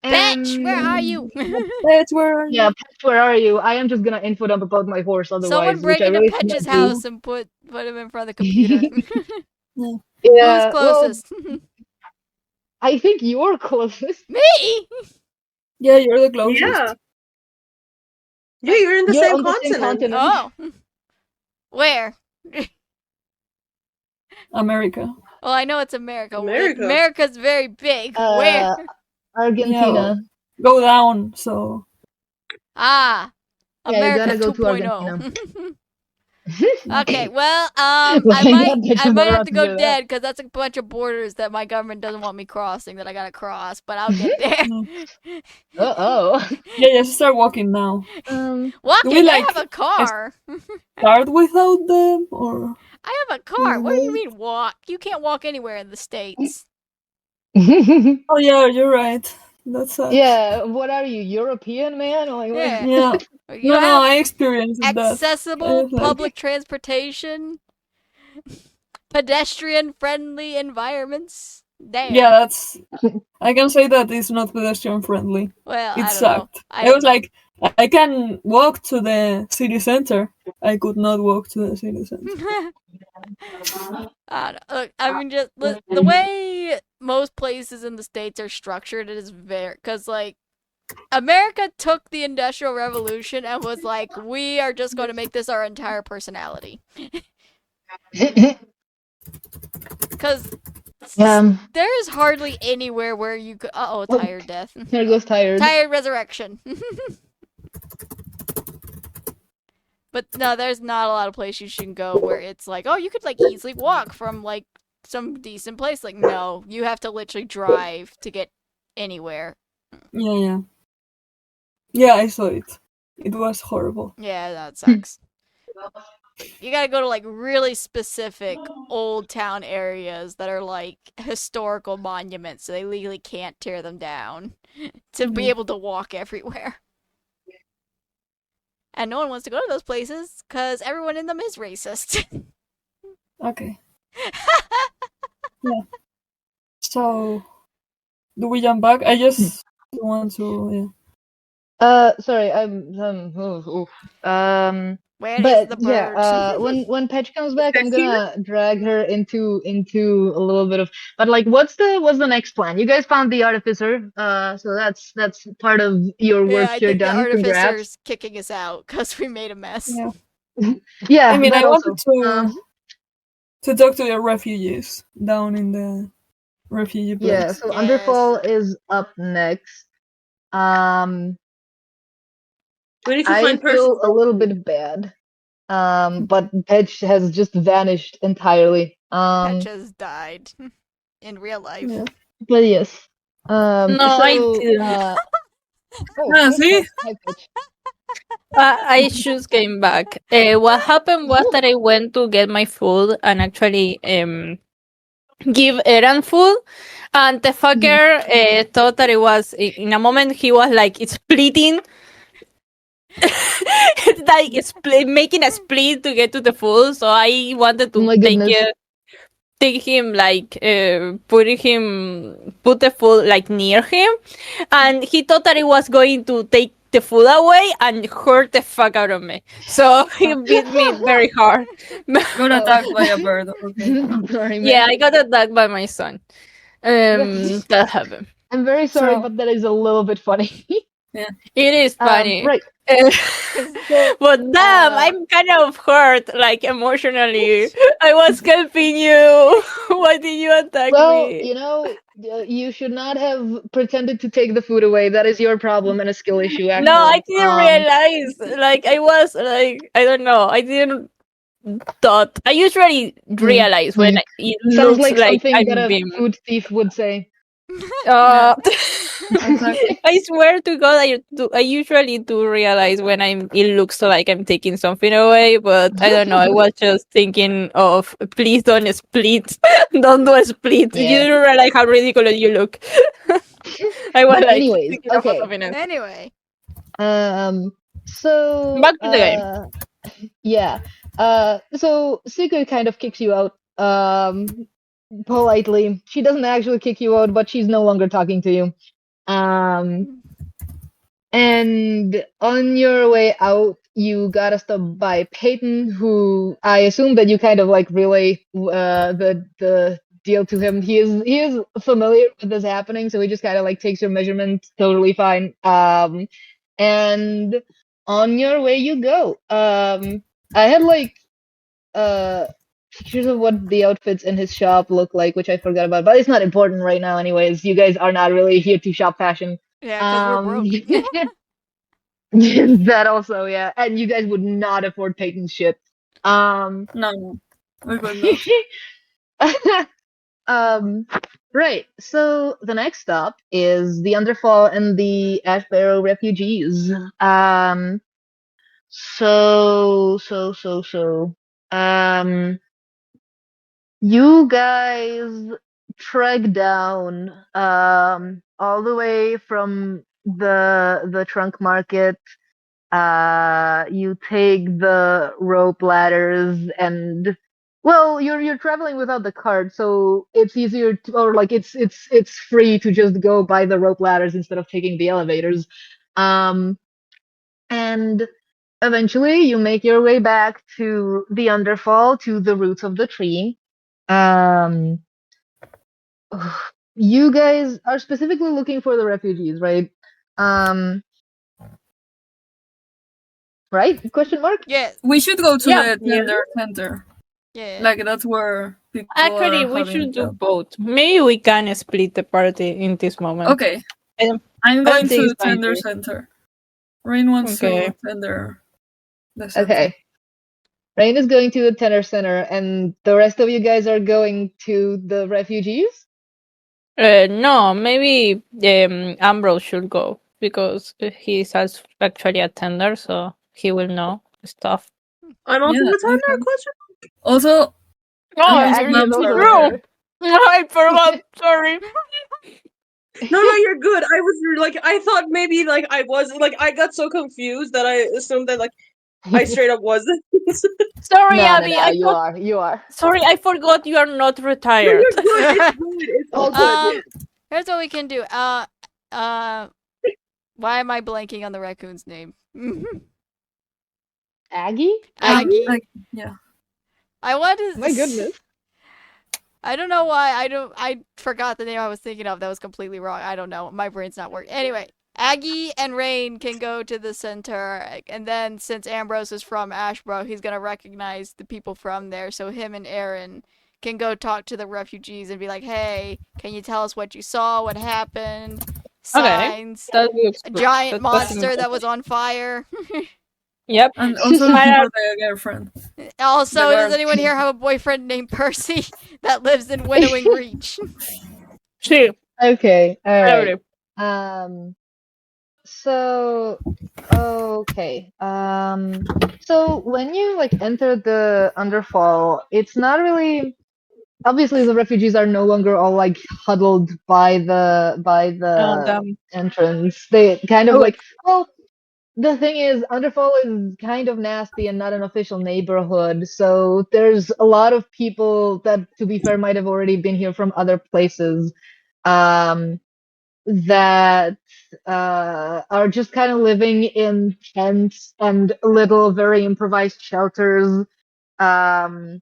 Speaker 3: Bitch, where are you?
Speaker 1: Petch, where are you?
Speaker 4: Yeah, Petch, where are you? I am just gonna info dump about my horse otherwise.
Speaker 3: Someone break
Speaker 4: which I
Speaker 3: into
Speaker 4: really should
Speaker 3: Petch's
Speaker 4: not do.
Speaker 3: house and put him in front of the computer.
Speaker 4: Yeah,
Speaker 3: Who's closest?
Speaker 4: Well, I think you're closest.
Speaker 3: Me?
Speaker 1: Yeah, you're the closest.
Speaker 5: Yeah. Yeah, you're in the
Speaker 4: You're
Speaker 5: same
Speaker 4: on the same
Speaker 5: continent.
Speaker 3: Oh. Where?
Speaker 1: America.
Speaker 3: Well, I know it's America.
Speaker 5: America.
Speaker 3: America's very big. Where?
Speaker 4: Argentina.
Speaker 1: Go down, so.
Speaker 3: Ah.
Speaker 4: Yeah, you
Speaker 3: America
Speaker 4: gotta go to
Speaker 3: 2.0. Okay, well,
Speaker 4: Well,
Speaker 3: I
Speaker 4: thank God that
Speaker 3: might
Speaker 4: you're not
Speaker 3: have
Speaker 4: allowed
Speaker 3: to
Speaker 4: to
Speaker 3: go
Speaker 4: do that.
Speaker 3: dead because that's a bunch of borders that my government doesn't want me crossing that I gotta cross, but I'll get there.
Speaker 4: Uh-oh.
Speaker 1: Yeah, just start walking now.
Speaker 3: Walking?
Speaker 1: we, like,
Speaker 3: I have a car.
Speaker 1: Start without them, or?
Speaker 3: I have a car. What do you mean walk? You can't walk anywhere in the States.
Speaker 1: Oh yeah, you're right. That sucks.
Speaker 4: Yeah, what are you, European, man? Like, what?
Speaker 3: Yeah.
Speaker 1: Yeah.
Speaker 3: You
Speaker 1: No,
Speaker 3: have
Speaker 1: I experienced that.
Speaker 3: accessible
Speaker 1: Like-
Speaker 3: public transportation, pedestrian-friendly environments. Damn.
Speaker 1: Yeah, that's. I can say that it's not pedestrian friendly.
Speaker 3: Well,
Speaker 1: It
Speaker 3: I don't
Speaker 1: sucked.
Speaker 3: know.
Speaker 1: I was like, I can walk to the city center. I could not walk to the city center.
Speaker 3: I don't know. Look, I mean, just the way most places in the States are structured, it is very, because like America took the Industrial Revolution and was like, we are just going to make this our entire personality. Because there's hardly anywhere where you could. Tired death.
Speaker 4: Here goes tired.
Speaker 3: Tired resurrection. But no, there's not a lot of places you can go where it's like, oh, you could like easily walk from like some decent place. Like, no, you have to literally drive to get anywhere.
Speaker 1: Yeah. Yeah, I saw it. It was horrible.
Speaker 3: Yeah, that sucks. You gotta go to like really specific old town areas that are like historical monuments, so they legally can't tear them down to be able to walk everywhere. And no one wants to go to those places because everyone in them is racist.
Speaker 1: Okay. Yeah. So, do we jump back? I just want to.
Speaker 4: Sorry,
Speaker 3: Where is
Speaker 4: but
Speaker 3: the
Speaker 4: yeah,
Speaker 3: bird?
Speaker 4: when Patch comes back, I'm gonna drag her into a little bit of. But like, what's the next plan? You guys found the artificer, so that's part of your work
Speaker 3: Yeah, I
Speaker 4: here
Speaker 3: think the
Speaker 4: done. Congrats.
Speaker 3: artificer's kicking us out because we made a mess.
Speaker 1: Yeah.
Speaker 4: Yeah,
Speaker 1: I mean,
Speaker 4: that
Speaker 1: I
Speaker 4: also.
Speaker 1: wanted to talk to the refugees down in the refugee place.
Speaker 4: Yeah, so Underfall is up next.
Speaker 6: We need to
Speaker 4: I
Speaker 6: find
Speaker 4: feel
Speaker 6: person.
Speaker 4: a little bit bad. But Pedge has just vanished entirely.
Speaker 3: Petch has died in real life.
Speaker 1: Yeah.
Speaker 4: But yes.
Speaker 2: No,
Speaker 4: so,
Speaker 2: I didn't.
Speaker 1: See?
Speaker 4: Hi, Pedge.
Speaker 2: I just came back. What happened was that I went to get my food and actually give Eren food, and the fucker thought that it was in a moment he was like splitting. Like making a split to get to the food, so I wanted
Speaker 4: Oh
Speaker 2: to
Speaker 4: my goodness.
Speaker 2: take him like put the food like near him, and he thought that he was going to take the food away and hurt the fuck out of me. So he beat me very hard.
Speaker 1: Got attacked by a bird. Okay.
Speaker 4: Sorry, man.
Speaker 2: Yeah, I got attacked by my son. That happened.
Speaker 4: I'm very sorry,
Speaker 1: So-
Speaker 4: but that is a little bit funny.
Speaker 2: It is funny.
Speaker 4: Right.
Speaker 2: But damn, I'm kind of hurt, like emotionally. I was helping you. Why did you attack
Speaker 4: Well,
Speaker 2: me?
Speaker 4: you know, you should not have pretended to take the food away. That is your problem and a skill issue, actually.
Speaker 2: No, I didn't realize. Like I was like I don't know. I didn't thought. I usually realize when it
Speaker 4: Sounds
Speaker 2: looks
Speaker 4: like something
Speaker 2: I'm
Speaker 4: that a
Speaker 2: being.
Speaker 4: food thief would say.
Speaker 1: Exactly.
Speaker 2: I swear to God, I usually do realize when it looks like I'm taking something away, but I don't know. I was just thinking of please don't split, don't do a split.
Speaker 4: Yeah.
Speaker 2: You don't realize how ridiculous you look. I was
Speaker 4: But
Speaker 2: like,
Speaker 4: anyways,
Speaker 2: thinking of
Speaker 4: okay.
Speaker 2: something else.
Speaker 3: Anyway,
Speaker 4: So
Speaker 2: Back to the game.
Speaker 4: Yeah. So Suku kind of kicks you out. Politely. She doesn't actually kick you out, but she's no longer talking to you. And on your way out, you gotta stop by Peyton, who I assume that you kind of like relay the deal to him. He is familiar with this happening, so he just kind of like takes your measurements. Totally fine. And on your way you go. I had like pictures of what the outfits in his shop look like, which I forgot about, but it's not important right now anyways. You guys are not really here to shop fashion.
Speaker 3: yeah, because we're broke.
Speaker 4: That also, yeah. And you guys would not afford Peyton's shit.
Speaker 1: No, we could not.
Speaker 4: Right. So the next stop is the Underfall and the Ash Barrow refugees. You guys trek down all the way from the trunk market. You take the rope ladders and well, you're traveling without the cart, so it's easier to, or like it's free to just go by the rope ladders instead of taking the elevators. And eventually you make your way back to the Underfall, to the roots of the tree. You guys are specifically looking for the refugees, right? Right? Question mark?
Speaker 3: Yeah.
Speaker 1: We should go to
Speaker 2: Yeah.
Speaker 1: the tender center.
Speaker 3: Yeah.
Speaker 1: Like that's where people
Speaker 2: Actually,
Speaker 1: are
Speaker 2: we
Speaker 1: having
Speaker 2: should do
Speaker 1: help.
Speaker 2: both. Maybe we can split the party in this moment.
Speaker 1: Okay.
Speaker 2: Um,
Speaker 1: I'm
Speaker 2: I
Speaker 1: going
Speaker 2: don't think
Speaker 1: to
Speaker 2: it's fine
Speaker 1: tender
Speaker 2: to-
Speaker 1: center. Rain wants
Speaker 2: Okay.
Speaker 1: to tender the center.
Speaker 4: Okay. Rain is going to the tender center, and the rest of you guys are going to the refugees?
Speaker 2: No, maybe Ambrose should go because he's actually a tender, so he will know stuff.
Speaker 6: I'm also
Speaker 1: Yeah,
Speaker 6: the tender
Speaker 1: okay.
Speaker 6: question.
Speaker 1: Also,
Speaker 2: Oh,
Speaker 1: Ambrose
Speaker 4: Agnes
Speaker 1: moms
Speaker 4: is also
Speaker 1: are
Speaker 2: true.
Speaker 4: there.
Speaker 2: I forgot. Sorry.
Speaker 6: No, you're good. I was like, I thought maybe like I was like I got so confused that I assumed that like I straight up wasn't.
Speaker 2: Sorry,
Speaker 4: No,
Speaker 2: Abby.
Speaker 4: you are.
Speaker 2: Sorry, I forgot you are not
Speaker 6: No,
Speaker 2: retired.
Speaker 6: you're good. It's good. It's all good.
Speaker 3: Here's what we can do. Why am I blanking on the raccoon's name?
Speaker 4: Aggie?
Speaker 3: Aggie.
Speaker 1: Yeah.
Speaker 3: I wanted to.
Speaker 4: My goodness.
Speaker 3: I don't know why. I forgot the name I was thinking of. That was completely wrong. I don't know. My brain's not working. Anyway, Aggie and Rain can go to the center, and then since Ambrose is from Ashboro, he's gonna recognize the people from there. So him and Aaron can go talk to the refugees and be like, "Hey, can you tell us what you saw? What happened? Signs?
Speaker 2: That looks
Speaker 3: A
Speaker 2: good.
Speaker 3: giant
Speaker 2: That doesn't
Speaker 3: monster
Speaker 2: look
Speaker 3: that was on fire."
Speaker 2: Yep.
Speaker 1: And also looking for the girlfriend.
Speaker 3: Also,
Speaker 1: The
Speaker 3: does
Speaker 1: girl.
Speaker 3: anyone here have a boyfriend named Percy that lives in Winnowing Reach?
Speaker 2: She.
Speaker 4: Okay, alright.
Speaker 2: Every.
Speaker 4: So okay. So when you like enter the Underfall, it's not really obviously the refugees are no longer all like huddled by the entrance. They kind of like well the thing is Underfall is kind of nasty and not an official neighborhood, so there's a lot of people that to be fair might have already been here from other places. That are just kind of living in tents and little very improvised shelters. But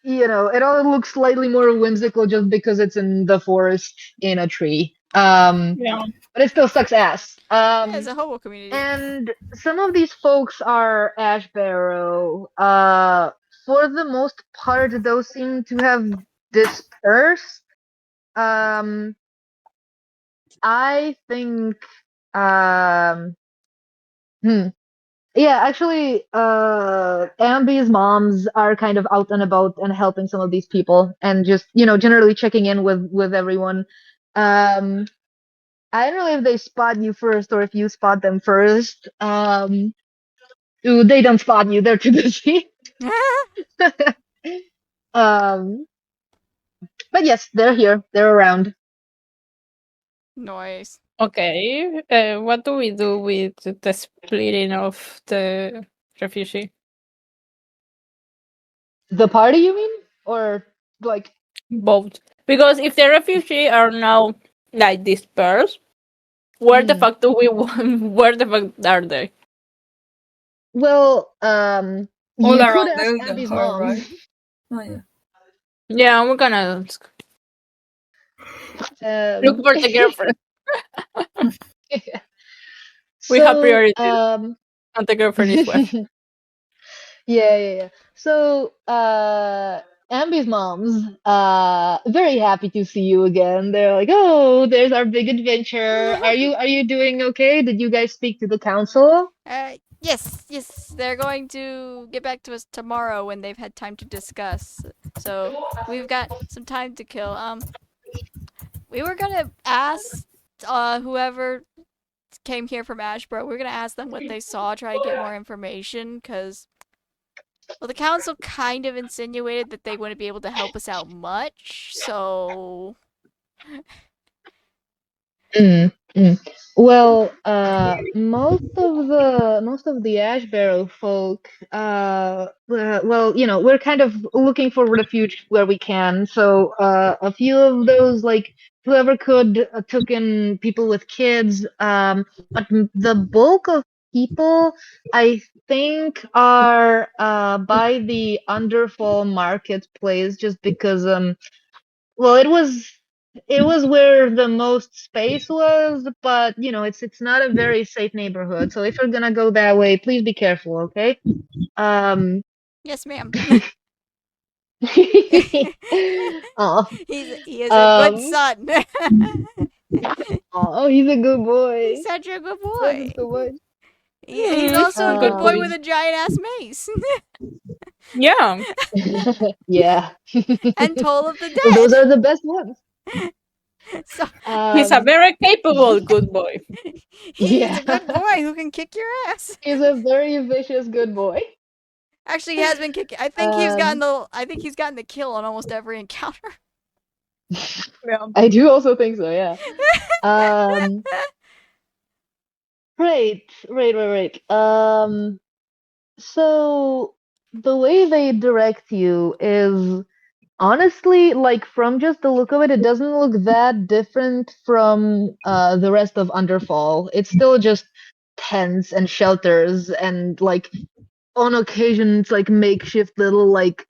Speaker 4: you know, it all looks slightly more whimsical just because it's in the forest in a tree.
Speaker 2: Yeah.
Speaker 4: But it still sucks ass.
Speaker 3: Yeah, it's a hobo community.
Speaker 4: And some of these folks are Ashbarrow. For the most part, those seem to have dispersed. I think, yeah, actually, Ambi's moms are kind of out and about and helping some of these people and just, you know, generally checking in with everyone. I don't know if they spot you first or if you spot them first. Ooh, they don't spot you, they're too busy. But yes, they're here, they're around.
Speaker 3: Noise.
Speaker 2: Okay. What do we do with the splitting of the refugee?
Speaker 4: The party, you mean? Or like
Speaker 2: Both. Because if the refugee are now like dispersed, where the fuck do we want? Where the fuck are they?
Speaker 4: well,
Speaker 1: All
Speaker 4: you could
Speaker 1: around
Speaker 4: ask Abby's
Speaker 1: Alderheart,
Speaker 4: mom.
Speaker 1: right? Oh yeah.
Speaker 2: Yeah, we're gonna look for the girlfriend. We have priorities. And the girlfriend is where?
Speaker 4: Yeah. So, Ambi's moms, very happy to see you again. They're like, "Oh, there's our big adventure. Are you doing okay? Did you guys speak to the council?"
Speaker 3: Yes. They're going to get back to us tomorrow when they've had time to discuss. So we've got some time to kill. We were gonna ask whoever came here from Ashboro. We're gonna ask them what they saw, try to get more information, because well, the council kind of insinuated that they wouldn't be able to help us out much. So
Speaker 4: Well, most of the Ashbarrow folk, well, you know, we're kind of looking for refuge where we can. So, a few of those, like whoever could, took in people with kids. But the bulk of people, I think, are by the Underfall marketplace, just because well, it was where the most space was, but you know, it's not a very safe neighborhood. So if you're gonna go that way, please be careful, okay?
Speaker 3: yes, ma'am.
Speaker 4: Oh,
Speaker 3: he is a good son.
Speaker 4: oh, he's a good boy.
Speaker 3: He's such a good
Speaker 4: Love him
Speaker 3: boy.
Speaker 4: so much.
Speaker 3: He's also a good boy with
Speaker 4: Um,
Speaker 3: a giant ass mace.
Speaker 2: Yeah.
Speaker 4: Yeah.
Speaker 3: And Toll of the
Speaker 4: Well, those
Speaker 3: Dead.
Speaker 4: are the best ones.
Speaker 3: So
Speaker 2: He's a very capable good boy.
Speaker 3: he's a good boy who can kick your ass.
Speaker 4: He's a very vicious good boy.
Speaker 3: Actually, he has been kicking. I think he's gotten the kill on almost every encounter.
Speaker 2: Yeah.
Speaker 4: I do also think so, yeah. Right. So the way they direct you is honestly, like from just the look of it, it doesn't look that different from the rest of Underfall. It's still just tents and shelters and like on occasions like makeshift little like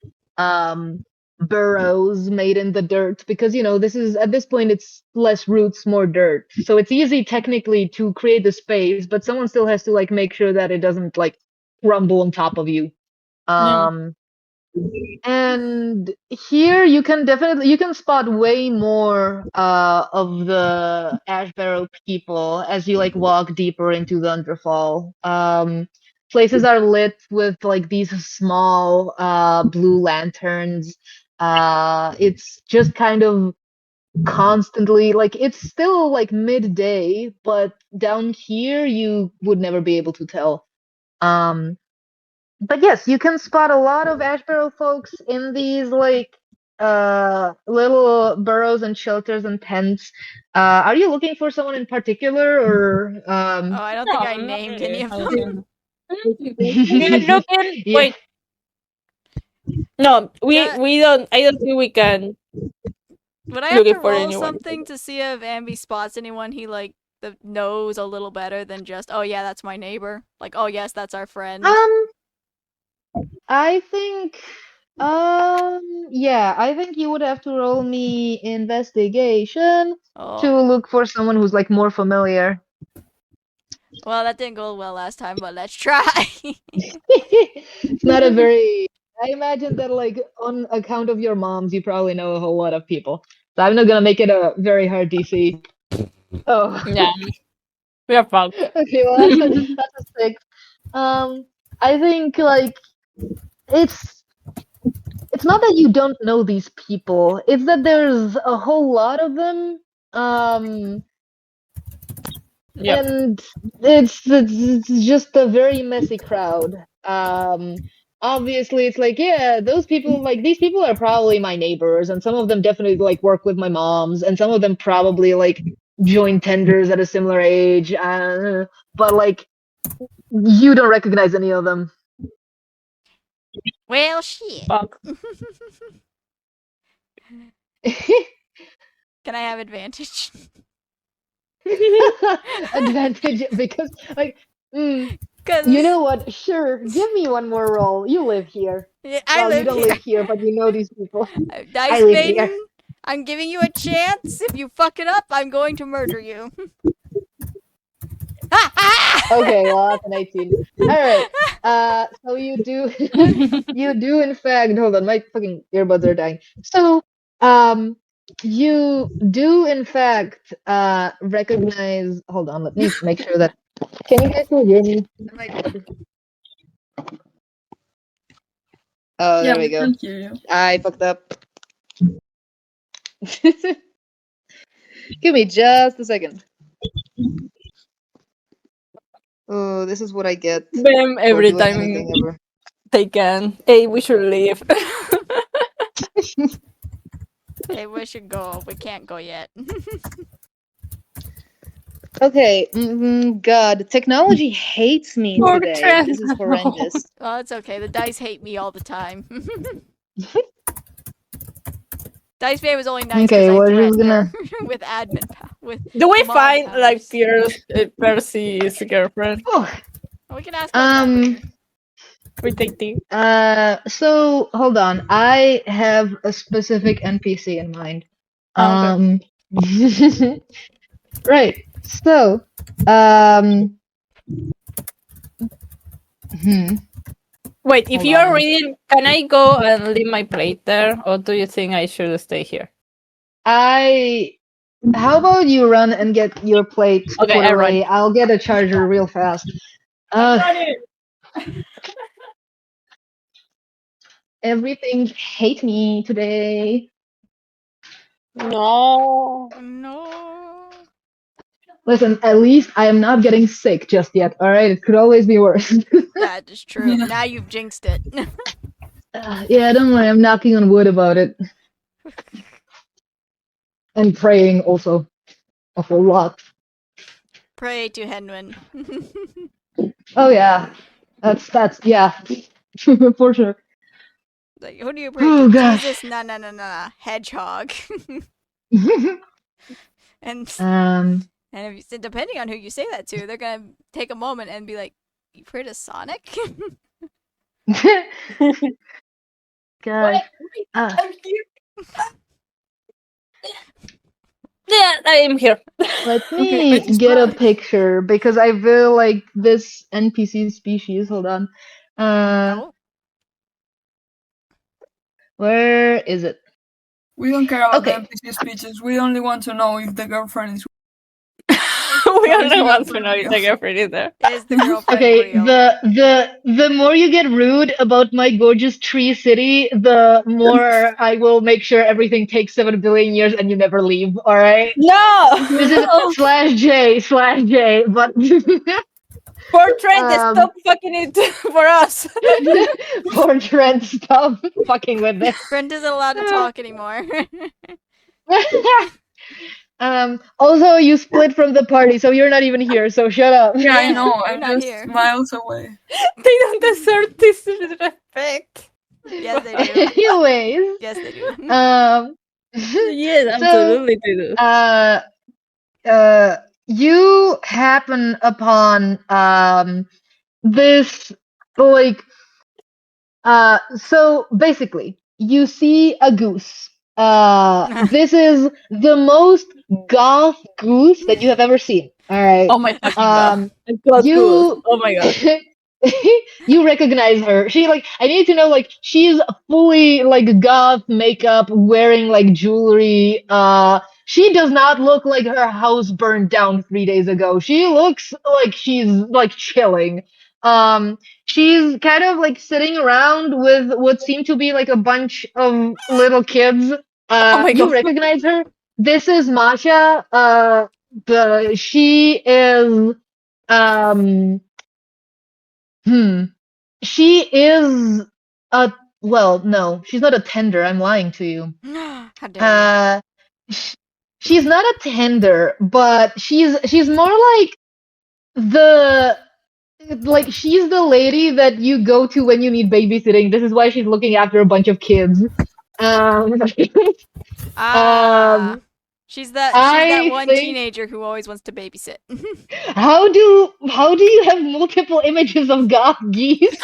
Speaker 4: burrows made in the dirt because this is at this point it's less roots, more dirt. So it's easy technically to create the space, but someone still has to like make sure that it doesn't like crumble on top of you. And here you can spot way more of the Ash Barrow people as you like walk deeper into the Underfall. Places are lit with like these small blue lanterns. It's just kind of constantly like it's still like midday, but down here you would never be able to tell. But yes, you can spot a lot of Ash Barrow folks in these like little burrows and shelters and tents. Are you looking for someone in particular or
Speaker 3: Oh, I don't think I
Speaker 2: not
Speaker 3: named
Speaker 2: really.
Speaker 3: any of them.
Speaker 2: We're looking.
Speaker 4: Yeah.
Speaker 2: Wait. No,
Speaker 3: Yeah.
Speaker 2: we don't. I don't think we can.
Speaker 3: Would I have to
Speaker 2: Looking for
Speaker 3: roll
Speaker 2: anyone.
Speaker 3: something to see if Ambi spots anyone he like knows a little better than just, oh yeah, that's my neighbor. Like, oh yes, that's our friend.
Speaker 4: I think yeah, I think you would have to roll me investigation to look for someone who's like more familiar.
Speaker 3: Well, that didn't go well last time, but let's try.
Speaker 4: It's not a very I imagine that like on account of your moms you probably know a whole lot of people. So I'm not gonna make it a very hard DC. Oh.
Speaker 2: Yeah. We are fucked.
Speaker 4: Okay, well that's a 6. I think like it's not that you don't know these people. It's that there's a whole lot of them.
Speaker 2: Yep.
Speaker 4: And it's just a very messy crowd. Obviously it's like, yeah, these people are probably my neighbors, and some of them definitely like work with my moms, and some of them probably like joined tenders at a similar age, but like you don't recognize any of them.
Speaker 3: Well, shit.
Speaker 2: Fuck.
Speaker 3: Can I have advantage?
Speaker 4: Advantage because like you know what? Sure, give me one more roll. You live here.
Speaker 3: Yeah,
Speaker 4: you don't live here, but you know these people.
Speaker 3: Dice Maiden, I'm giving you a chance. If you fuck it up, I'm going to murder you.
Speaker 4: Okay, well that's an 18. Alright. So you do in fact, hold on, my fucking earbuds are dying. So you do in fact recognize, hold on, let me make sure that, can you guys still hear me? Oh, there we go.
Speaker 1: Thank you.
Speaker 4: I fucked up. Give me just a second. Oh, this is what I get.
Speaker 2: Them every time they can. Hey, we should leave.
Speaker 3: Hey, we should go. We can't go yet.
Speaker 4: Okay. God, technology hates me today. This is horrendous.
Speaker 3: Well, it's okay. The dice hate me all the time. Dice Bay was only nice because I threatened her with admin power.
Speaker 2: Do we find like Percy's girlfriend?
Speaker 4: Oh.
Speaker 3: We can ask.
Speaker 2: We take tea.
Speaker 4: So hold on. I have a specific NPC in mind.
Speaker 2: Okay.
Speaker 4: Right. So,
Speaker 2: Wait, if you are reading, can I go and leave my plate there, or do you think I should stay here?
Speaker 4: How about you run and get your plate put away? I'll get a charger real fast. Everything hate me today.
Speaker 6: No.
Speaker 4: Listen, at least I am not getting sick just yet, alright? It could always be worse.
Speaker 3: That is true. Now you've jinxed it.
Speaker 4: Yeah, don't worry, I'm knocking on wood about it. And praying also. A whole lot.
Speaker 3: Pray to Henwin.
Speaker 4: Oh yeah, that's yeah, for sure.
Speaker 3: Like, who do you pray
Speaker 4: Oh
Speaker 3: to?
Speaker 4: gosh.
Speaker 3: Jesus? Nah. Hedgehog. and
Speaker 4: um.
Speaker 3: and if you, depending on who you say that to, they're gonna take a moment and be like, "You pray to Sonic?"
Speaker 4: Gosh.
Speaker 2: I'm here. Yeah, I am here.
Speaker 4: Let
Speaker 1: Okay,
Speaker 4: me
Speaker 1: which is
Speaker 4: get a
Speaker 1: right.
Speaker 4: picture because I feel like this NPC species. Hold on.
Speaker 3: Oh.
Speaker 4: Where is it?
Speaker 1: We don't care about the
Speaker 4: Okay.
Speaker 1: NPC speeches. We only want to know if the girlfriend is.
Speaker 2: We
Speaker 1: Or is
Speaker 2: only
Speaker 1: the
Speaker 2: want to
Speaker 1: girlfriend
Speaker 2: know if
Speaker 1: real?
Speaker 2: the girlfriend is there.
Speaker 3: Is the girlfriend
Speaker 4: Okay.
Speaker 3: real?
Speaker 4: The more you get rude about my gorgeous tree city, the more I will make sure everything takes 7 billion years and you never leave. All right.
Speaker 2: No!
Speaker 4: This is /J. But
Speaker 2: For Trent, stop fucking it for us.
Speaker 4: poor Trent, stop fucking with this.
Speaker 3: Brent isn't allowed to talk anymore.
Speaker 4: Also, you split from the party, so you're not even here. So shut up.
Speaker 1: Yeah, I
Speaker 3: Yeah,
Speaker 1: know.
Speaker 3: you're
Speaker 1: I'm
Speaker 3: not
Speaker 1: just
Speaker 3: here.
Speaker 1: miles away.
Speaker 2: They don't deserve this respect.
Speaker 3: Yes, they do.
Speaker 4: Anyways,
Speaker 3: Yes, they do.
Speaker 2: Yes,
Speaker 4: so
Speaker 2: absolutely they do.
Speaker 4: you happen upon this like so basically you see a goose. This is the most goth goose that you have ever seen. All right.
Speaker 2: Oh my fucking god. God
Speaker 4: You
Speaker 2: goose. Oh my god.
Speaker 4: you recognize her. She like I need to know like she's fully like goth makeup, wearing like jewelry. She does not look like her house burned down 3 days ago. She looks like she's like chilling. She's kind of like sitting around with what seem to be like a bunch of little kids.
Speaker 2: Oh my
Speaker 4: You
Speaker 2: god.
Speaker 4: recognize her? This is Masha. She is um she is a well, no, she's not a tender. I'm lying to you.
Speaker 3: How dare
Speaker 4: Uh, she's not a tender, but she's more the she's the lady that you go to when you need babysitting. This is why she's looking after a bunch of kids.
Speaker 3: Ah. She's that
Speaker 4: I
Speaker 3: one
Speaker 4: think-
Speaker 3: teenager who always wants to babysit.
Speaker 4: How do you have multiple images of goth geese?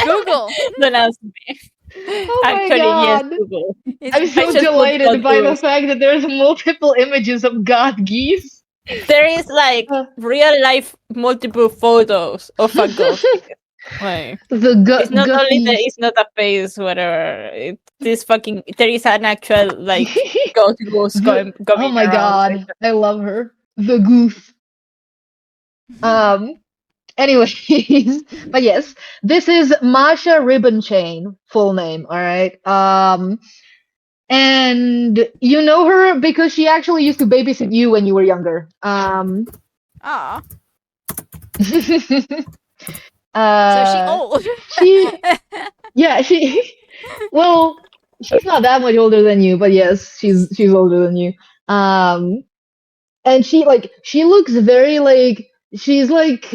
Speaker 3: Google.
Speaker 2: Don't ask me.
Speaker 4: Oh
Speaker 2: Actually,
Speaker 4: my
Speaker 2: yes,
Speaker 4: god.
Speaker 2: Google.
Speaker 4: I'm
Speaker 2: I
Speaker 4: so
Speaker 2: just put
Speaker 4: delighted
Speaker 2: God
Speaker 4: by the
Speaker 2: goose.
Speaker 4: fact that there's multiple images of goth geese.
Speaker 2: There is like real life multiple photos of a ghost. Like, it's not only that it's not a face, whatever. This fucking there is an actual like ghost going
Speaker 4: oh my
Speaker 2: around.
Speaker 4: god, I love her. The goose. Anyways, but yes, this is Masha Ribbonchain, full name, alright? And you know her because she actually used to babysit you when you were younger.
Speaker 3: Aw.
Speaker 4: So
Speaker 3: she old.
Speaker 4: Well, she's not that much older than you, but yes, she's older than you. And she looks very like she's like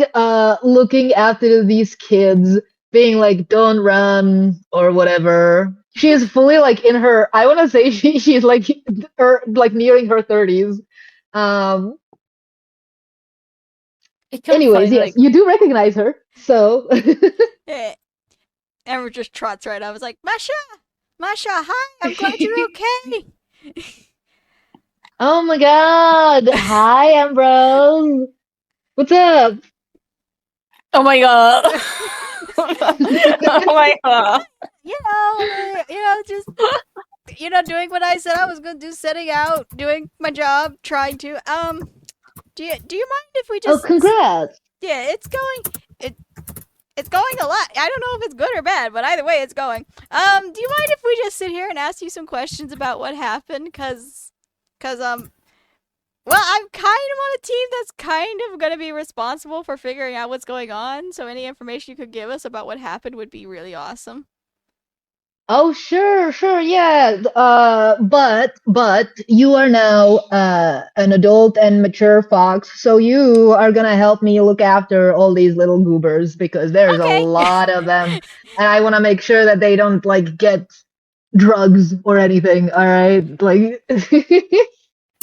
Speaker 4: looking after these kids, being like, don't run or whatever. She's fully like in her, I want to say she's like nearing her 30s. Anyways, yes, you do recognize her. So
Speaker 3: Yeah. Amber just trots right. I was like, Masha, hi. I'm glad you're okay.
Speaker 4: oh my god, hi Ambrose, what's up?
Speaker 2: Oh my god. Oh my god.
Speaker 3: Just doing what I said I was gonna do, setting out, doing my job, trying to. Do you mind if we just?
Speaker 4: Oh, congrats.
Speaker 3: Yeah, it's going a lot. I don't know if it's good or bad, but either way, it's going. Do you mind if we just sit here and ask you some questions about what happened? Well, I'm kind of on a team that's kind of going to be responsible for figuring out what's going on, so any information you could give us about what happened would be really awesome.
Speaker 4: Oh, sure, yeah. But you are now an adult and mature fox, so you are gonna help me look after all these little goobers because there's a
Speaker 3: Okay.
Speaker 4: lot of them, and I want to make sure that they don't like get drugs or anything. All right, like.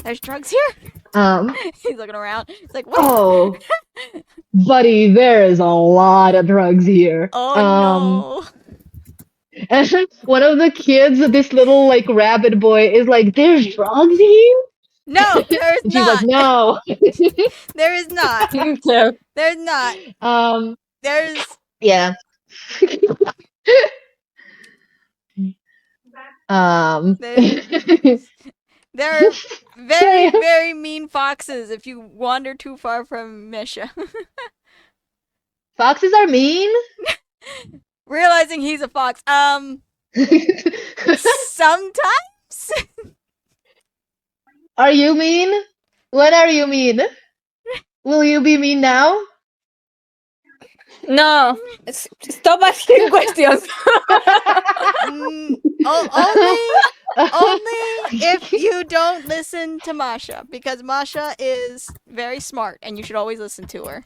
Speaker 3: There's drugs here. He's looking around. He's like, what?
Speaker 4: Oh, buddy, there is a lot of drugs here.
Speaker 3: Oh no.
Speaker 4: And one of the kids, this little like rabbit boy, is like, "There's drugs here."
Speaker 3: No, there's
Speaker 4: She's
Speaker 3: not.
Speaker 4: like, "No."
Speaker 3: There is not.
Speaker 2: So,
Speaker 3: There's not. There's.
Speaker 4: Yeah.
Speaker 3: There are very, very mean foxes if you wander too far from Misha.
Speaker 4: Foxes are mean.
Speaker 3: Realizing he's a fox. Sometimes.
Speaker 4: Are you mean? When are you mean? Will you be mean now?
Speaker 2: no, stop asking questions.
Speaker 3: Only if you don't listen to Masha, because Masha is very smart and you should always listen to her.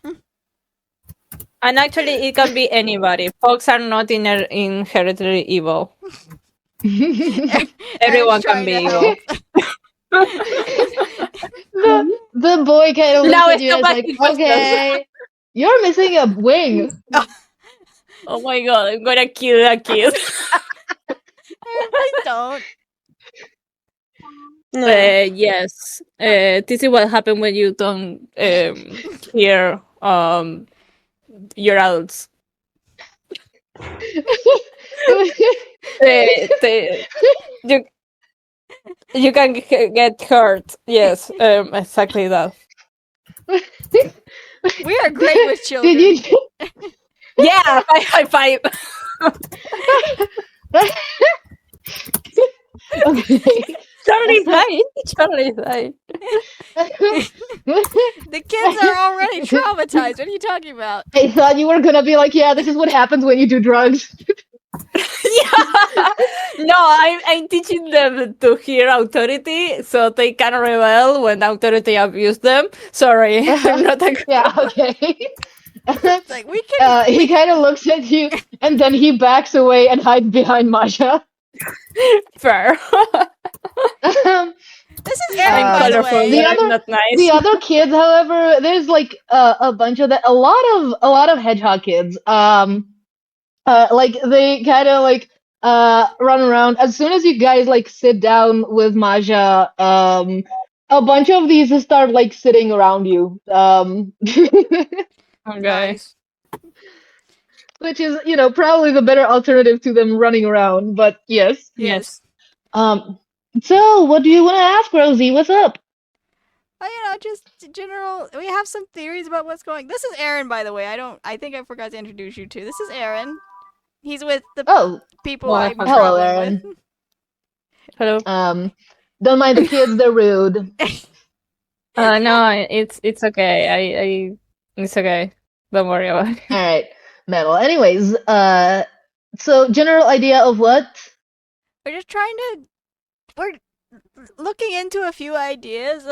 Speaker 2: And actually, it can be anybody. Folks are not inherently evil. Everyone can be evil.
Speaker 4: The boy kind of looks
Speaker 2: Now
Speaker 4: at you and is like, "Okay, you're missing a wing."
Speaker 2: Oh my god, I'm gonna kill that kid.
Speaker 3: Please don't.
Speaker 6: No.
Speaker 2: Yes. This is what happens when you don't hear your adults. You can get hurt. Yes, exactly that.
Speaker 3: We are great with children.
Speaker 4: Did you?
Speaker 2: Yeah, high five.
Speaker 4: Okay.
Speaker 2: Totally fine. Totally fine.
Speaker 3: The kids are already traumatized. What are you talking about?
Speaker 4: I thought you were gonna be like, "Yeah, this is what happens when you do drugs."
Speaker 2: Yeah. No, I'm teaching them to hear authority so they can rebel when authority abuse them. Sorry, I'm not a
Speaker 4: Yeah. Okay.
Speaker 3: It's like we can.
Speaker 4: He kind of looks at you, and then he backs away and hides behind Masha.
Speaker 2: fair.
Speaker 3: This is Aaron, by the
Speaker 2: Colorful,
Speaker 3: way.
Speaker 4: The
Speaker 2: but
Speaker 4: other-
Speaker 2: I'm not nice.
Speaker 4: The other kids, however, there's like a bunch of a lot of hedgehog kids. Like they kind of like run around. As soon as you guys like sit down with Maja, a bunch of these start like sitting around you.
Speaker 2: Okay.
Speaker 3: Nice.
Speaker 4: Which is, you know, probably the better alternative to them running around. But yes.
Speaker 2: Yes.
Speaker 4: So what do you want to ask, Rosie? What's up?
Speaker 3: Just general. We have some theories about what's going. This is Aaron, by the way. I think I forgot to introduce you to. This is Aaron. He's with the
Speaker 4: Oh,
Speaker 3: people
Speaker 2: Well,
Speaker 3: I'm
Speaker 4: hello,
Speaker 3: traveling
Speaker 4: Aaron.
Speaker 3: with.
Speaker 2: Hello.
Speaker 4: Don't mind the kids; they're rude.
Speaker 2: No, it's okay. I it's okay. Don't worry about it.
Speaker 4: All right, metal. Anyways, so general idea of what?
Speaker 3: We're just trying to. We're looking into a few ideas.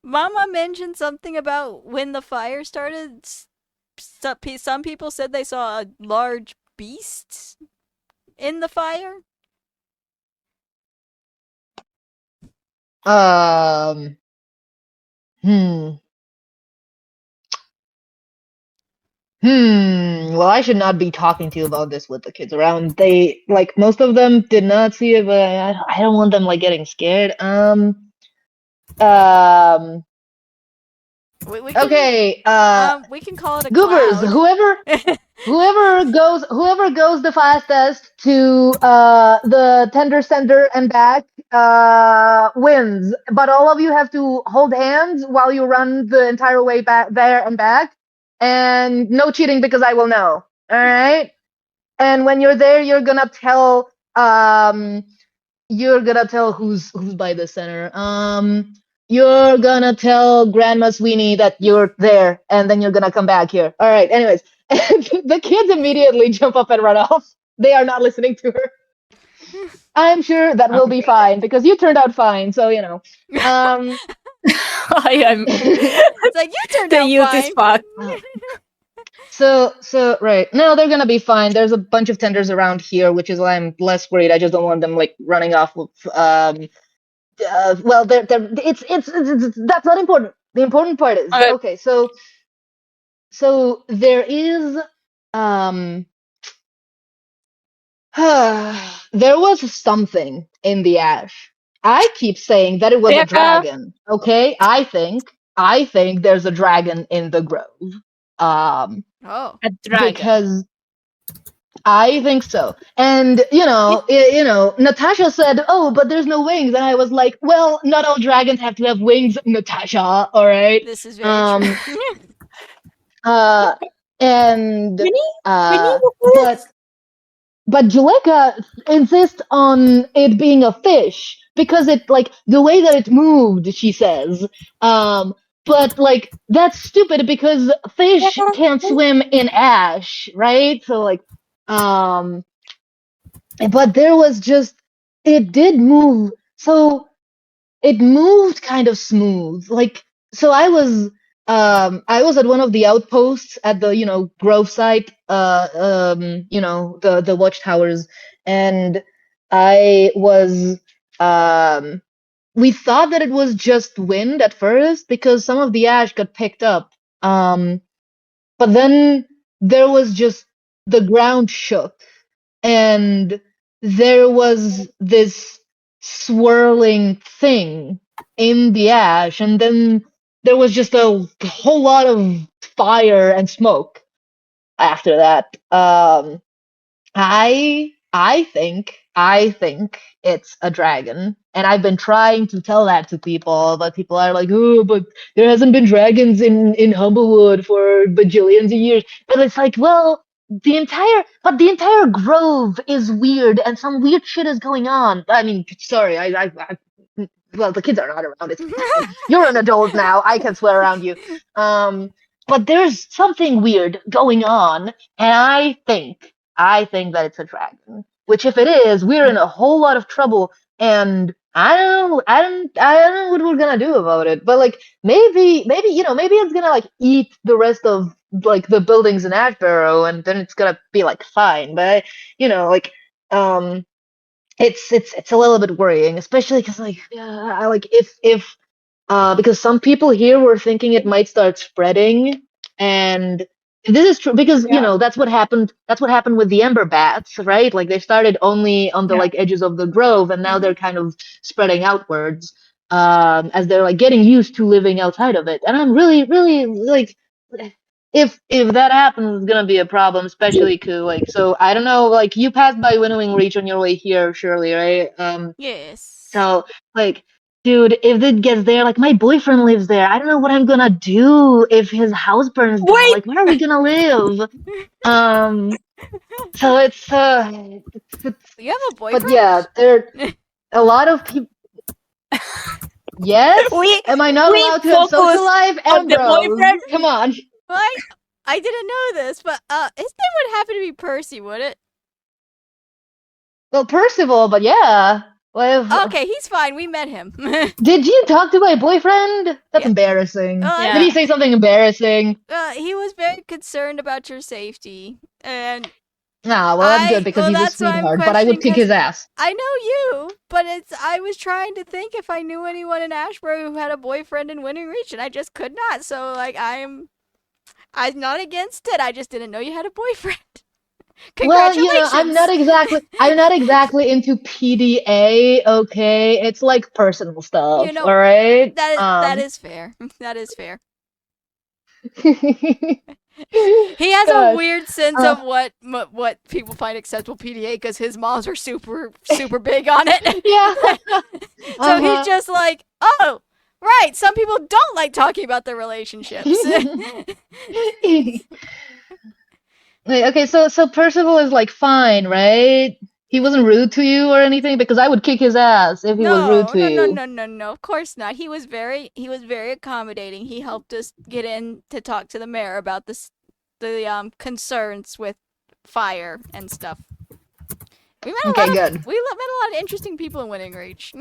Speaker 3: Mama mentioned something about when the fire started. Some people said they saw a large beast in the fire.
Speaker 4: Hmm. Well, I should not be talking to you about this with the kids around. They, like, most of them did not see it, but I don't want them, like, getting scared.
Speaker 3: We can,
Speaker 4: Okay,
Speaker 3: we can call it a
Speaker 4: goobers,
Speaker 3: cloud.
Speaker 4: whoever goes the fastest to the tender center and back wins. But all of you have to hold hands while you run the entire way back there and back, and no cheating because I will know. All right. And when you're there, you're gonna tell who's by the center. You're gonna tell Grandma Sweeney that you're there, and then you're gonna come back here. All right. Anyways, the kids immediately jump up and run off. They are not listening to her. I'm sure that will be fine because you turned out fine. So
Speaker 2: I am.
Speaker 3: It's like, you turned
Speaker 2: The
Speaker 3: out
Speaker 2: youth is
Speaker 3: fine.
Speaker 2: fucked.
Speaker 4: So right. No, they're gonna be fine. There's a bunch of tenders around here, which is why I'm less worried. I just don't want them like running off with well, it's that's not important. The important part is okay. So there is there was something in the ash. I keep saying that it was a dragon. Okay, I think there's a dragon in the grove.
Speaker 3: Oh.
Speaker 2: A dragon.
Speaker 4: Because I think so. And Natasha said, "Oh, but there's no wings." And I was like, "Well, not all dragons have to have wings, Natasha. All right."
Speaker 3: This is very true.
Speaker 4: And
Speaker 2: We need
Speaker 4: but Juleka insists on it being a fish because it like the way that it moved, she says. But like that's stupid because fish can't swim in ash, right? So like but there was just it did move. So it moved kind of smooth. Like so I was at one of the outposts at the grove site, the watchtowers, and I was we thought that it was just wind at first because some of the ash got picked up. But then there was just the ground shook and there was this swirling thing in the ash, and then there was just a whole lot of fire and smoke after that. I think it's a dragon, and I've been trying to tell that to people, but people are like, "Oh, but there hasn't been dragons in Humblewood for bajillions of years." But it's like, well, the entire grove is weird, and some weird shit is going on. I mean, sorry, well, the kids are not around. It's you're an adult now. I can swear around you. But there's something weird going on, and I think that it's a dragon. Which, if it is, we're in a whole lot of trouble, and I don't know what we're gonna do about it. But like, maybe it's gonna like eat the rest of like the buildings in Ashborough, and then it's gonna be like fine. But it's a little bit worrying, especially because if because some people here were thinking it might start spreading, and this is true because that's what happened. That's what happened with the ember bats, right? Like they started only on the like edges of the grove, and now they're kind of spreading outwards as they're like getting used to living outside of it. And I'm really, really like, if that happens, it's gonna be a problem, especially like so. I don't know, like you passed by Winnowing Reach on your way here, Shirley, right?
Speaker 3: Yes.
Speaker 4: So like. Dude, if it gets there, like my boyfriend lives there. I don't know what I'm gonna do if his house burns down.
Speaker 2: Wait!
Speaker 4: Like, where are we gonna live? So it's
Speaker 3: You have a boyfriend?
Speaker 4: but yeah, there a lot of people. Yes? Am I not allowed to have social life?
Speaker 2: on the
Speaker 4: Ambrose,
Speaker 2: boyfriend?
Speaker 4: come on.
Speaker 3: Well, I didn't know this, but his name would happen to be Percy, would it?
Speaker 4: Well, Percival, but yeah. Well,
Speaker 3: Okay, he's fine. We met him.
Speaker 4: did you talk to my boyfriend? That's embarrassing.
Speaker 3: Yeah.
Speaker 4: Did he say something embarrassing?
Speaker 3: He was very concerned about your safety, and
Speaker 4: Nah, well, that's good because he's a
Speaker 3: that's why I'm
Speaker 4: sweetheart, but I would kick
Speaker 3: questioning,
Speaker 4: his ass.
Speaker 3: I know you, but I was trying to think if I knew anyone in Ashborough who had a boyfriend in Winning Reach, and I just could not. So like I'm not against it. I just didn't know you had a boyfriend. Congratulations.
Speaker 4: Well, I'm not exactly into PDA, okay? It's like personal stuff, all right?
Speaker 3: That is fair. That is fair. He has a weird sense of what people find acceptable PDA because his moms are super big on it.
Speaker 4: Yeah.
Speaker 3: So he's just like, oh, right. Some people don't like talking about their relationships.
Speaker 4: Okay, so Percival is like fine, right? He wasn't rude to you or anything because I would kick his ass if he was rude to you.
Speaker 3: No. Of course not. He was very accommodating. He helped us get in to talk to the mayor about the concerns with fire and stuff. We met a
Speaker 4: Okay,
Speaker 3: lot of,
Speaker 4: good.
Speaker 3: We met a lot of interesting people in Winning Reach.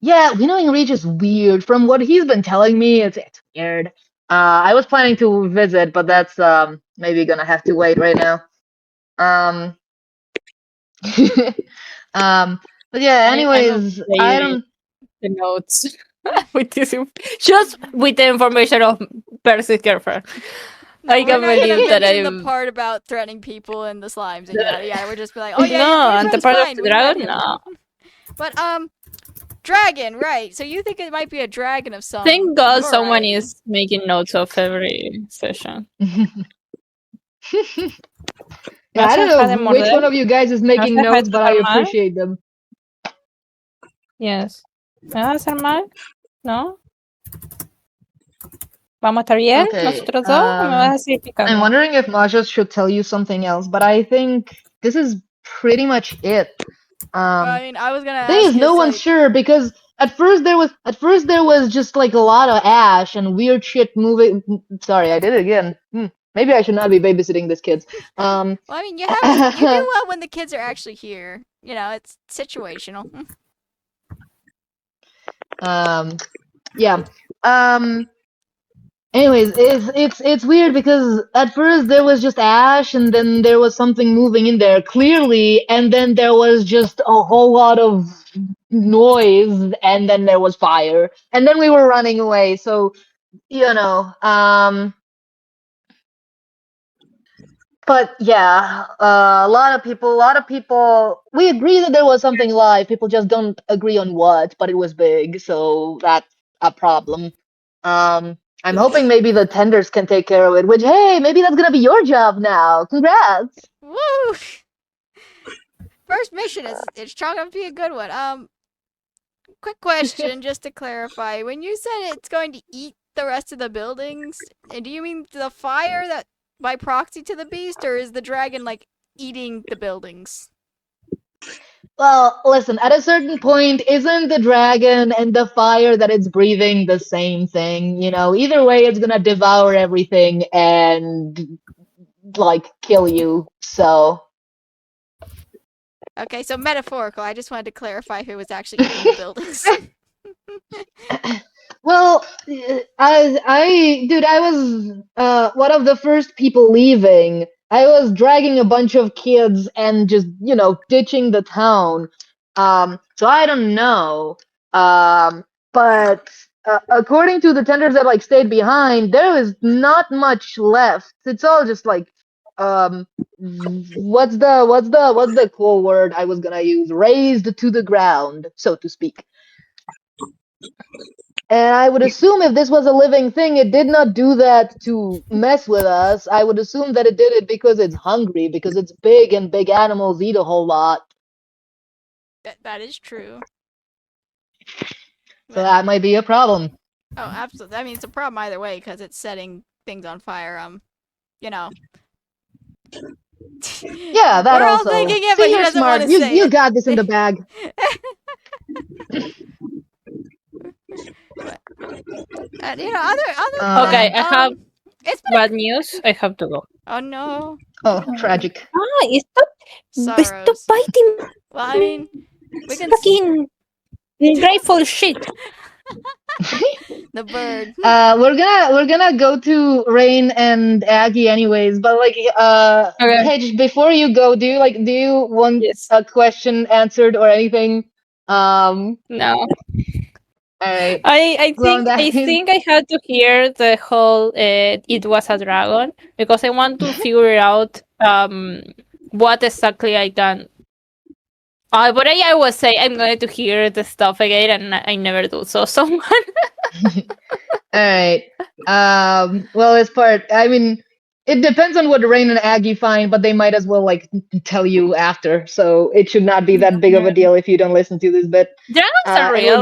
Speaker 4: Yeah, Winnowing Reach is weird. From what he's been telling me, it's weird. I was planning to visit, but that's maybe gonna have to wait right now. But yeah. Anyways, I don't.
Speaker 2: The notes with this, just with the information of Percy's girlfriend.
Speaker 3: No,
Speaker 2: I
Speaker 3: we're
Speaker 2: can't
Speaker 3: not gonna
Speaker 2: believe that
Speaker 3: mention the
Speaker 2: I'm.
Speaker 3: part about threatening people and the slimes and yada yada. We're just be like, oh yeah,
Speaker 2: No,
Speaker 3: your
Speaker 2: and the
Speaker 3: boyfriend's
Speaker 2: part of
Speaker 3: fine.
Speaker 2: the
Speaker 3: We met
Speaker 2: dragon,
Speaker 3: him.
Speaker 2: no.
Speaker 3: But dragon, right? So you think it might be a dragon of some?
Speaker 2: Thank God someone
Speaker 3: variety.
Speaker 2: is making notes of every session.
Speaker 4: Yeah, I don't know which one of you guys is making notes, but I appreciate them.
Speaker 2: Yes. ¿Me vas a hacer mal? ¿No? ¿Vamos a estar bien?
Speaker 4: Okay,
Speaker 2: ¿Nosotros dos? ¿O me vas a seguir picando?
Speaker 4: I'm wondering if Masha should tell you something else, but I think this is pretty much it.
Speaker 3: I mean, I was gonna
Speaker 4: Thing
Speaker 3: ask.
Speaker 4: is, no one's sure because at first there was just like a lot of ash and weird shit moving. Sorry, I did it again. Maybe I should not be babysitting these kids.
Speaker 3: Well, I mean, you do well when the kids are actually here. You know, it's situational.
Speaker 4: Yeah. Anyways, it's weird because at first there was just ash and then there was something moving in there clearly, and then there was just a whole lot of noise, and then there was fire, and then we were running away. So, but yeah, a lot of people. We agree that there was something live. People just don't agree on what, but it was big, so that's a problem. I'm hoping maybe the tenders can take care of it, which, hey, maybe that's gonna be your job now. Congrats!
Speaker 3: Woo! First mission is chalking up to be a good one. Quick question, just to clarify. When you said it's going to eat the rest of the buildings, do you mean the fire that by proxy to the beast, or is the dragon, like, eating the buildings?
Speaker 4: Well, listen, at a certain point, isn't the dragon and the fire that it's breathing the same thing? Either way, it's gonna devour everything and, like, kill you, so.
Speaker 3: Okay, so metaphorical. I just wanted to clarify if it was actually eating the buildings.
Speaker 4: Well, I was one of the first people leaving. I was dragging a bunch of kids and just, ditching the town. So I don't know. But according to the tenders that like stayed behind, there is not much left. It's all just like, what's the cool word I was gonna use? Raised to the ground, so to speak. And I would assume if this was a living thing, it did not do that to mess with us. I would assume that it did it because it's hungry, because it's big and big animals eat a whole lot.
Speaker 3: That is true.
Speaker 4: So that might be a problem.
Speaker 3: Oh, absolutely. I mean, it's a problem either way because it's setting things on fire.
Speaker 4: Yeah, that
Speaker 3: We're
Speaker 4: also.
Speaker 3: all thinking it,
Speaker 4: See,
Speaker 3: but he
Speaker 4: you're
Speaker 3: doesn't
Speaker 4: smart.
Speaker 3: want to say
Speaker 4: You
Speaker 3: it.
Speaker 4: got this in the bag.
Speaker 3: And, other.
Speaker 2: Okay, I have
Speaker 3: it's
Speaker 2: bad news. I have to go.
Speaker 3: Oh no.
Speaker 4: Oh, tragic.
Speaker 2: Stop biting.
Speaker 3: Well, I mean, we can.
Speaker 2: Fucking grateful shit.
Speaker 3: The bird.
Speaker 4: We're gonna go to Rain and Aggie anyways, but like
Speaker 2: Okay.
Speaker 4: Hedge, before you go, do you want a question answered or anything?
Speaker 2: No.
Speaker 4: Alright.
Speaker 2: I think I had to hear the whole it was a dragon because I want to figure out what exactly I can. But I always say I'm going to hear the stuff again, and I never do. So someone.
Speaker 4: Alright. Well, it's part. I mean, it depends on what Rain and Aggie find, but they might as well like tell you after. So it should not be that big of a deal if you don't listen to this bit.
Speaker 2: Dragons are real.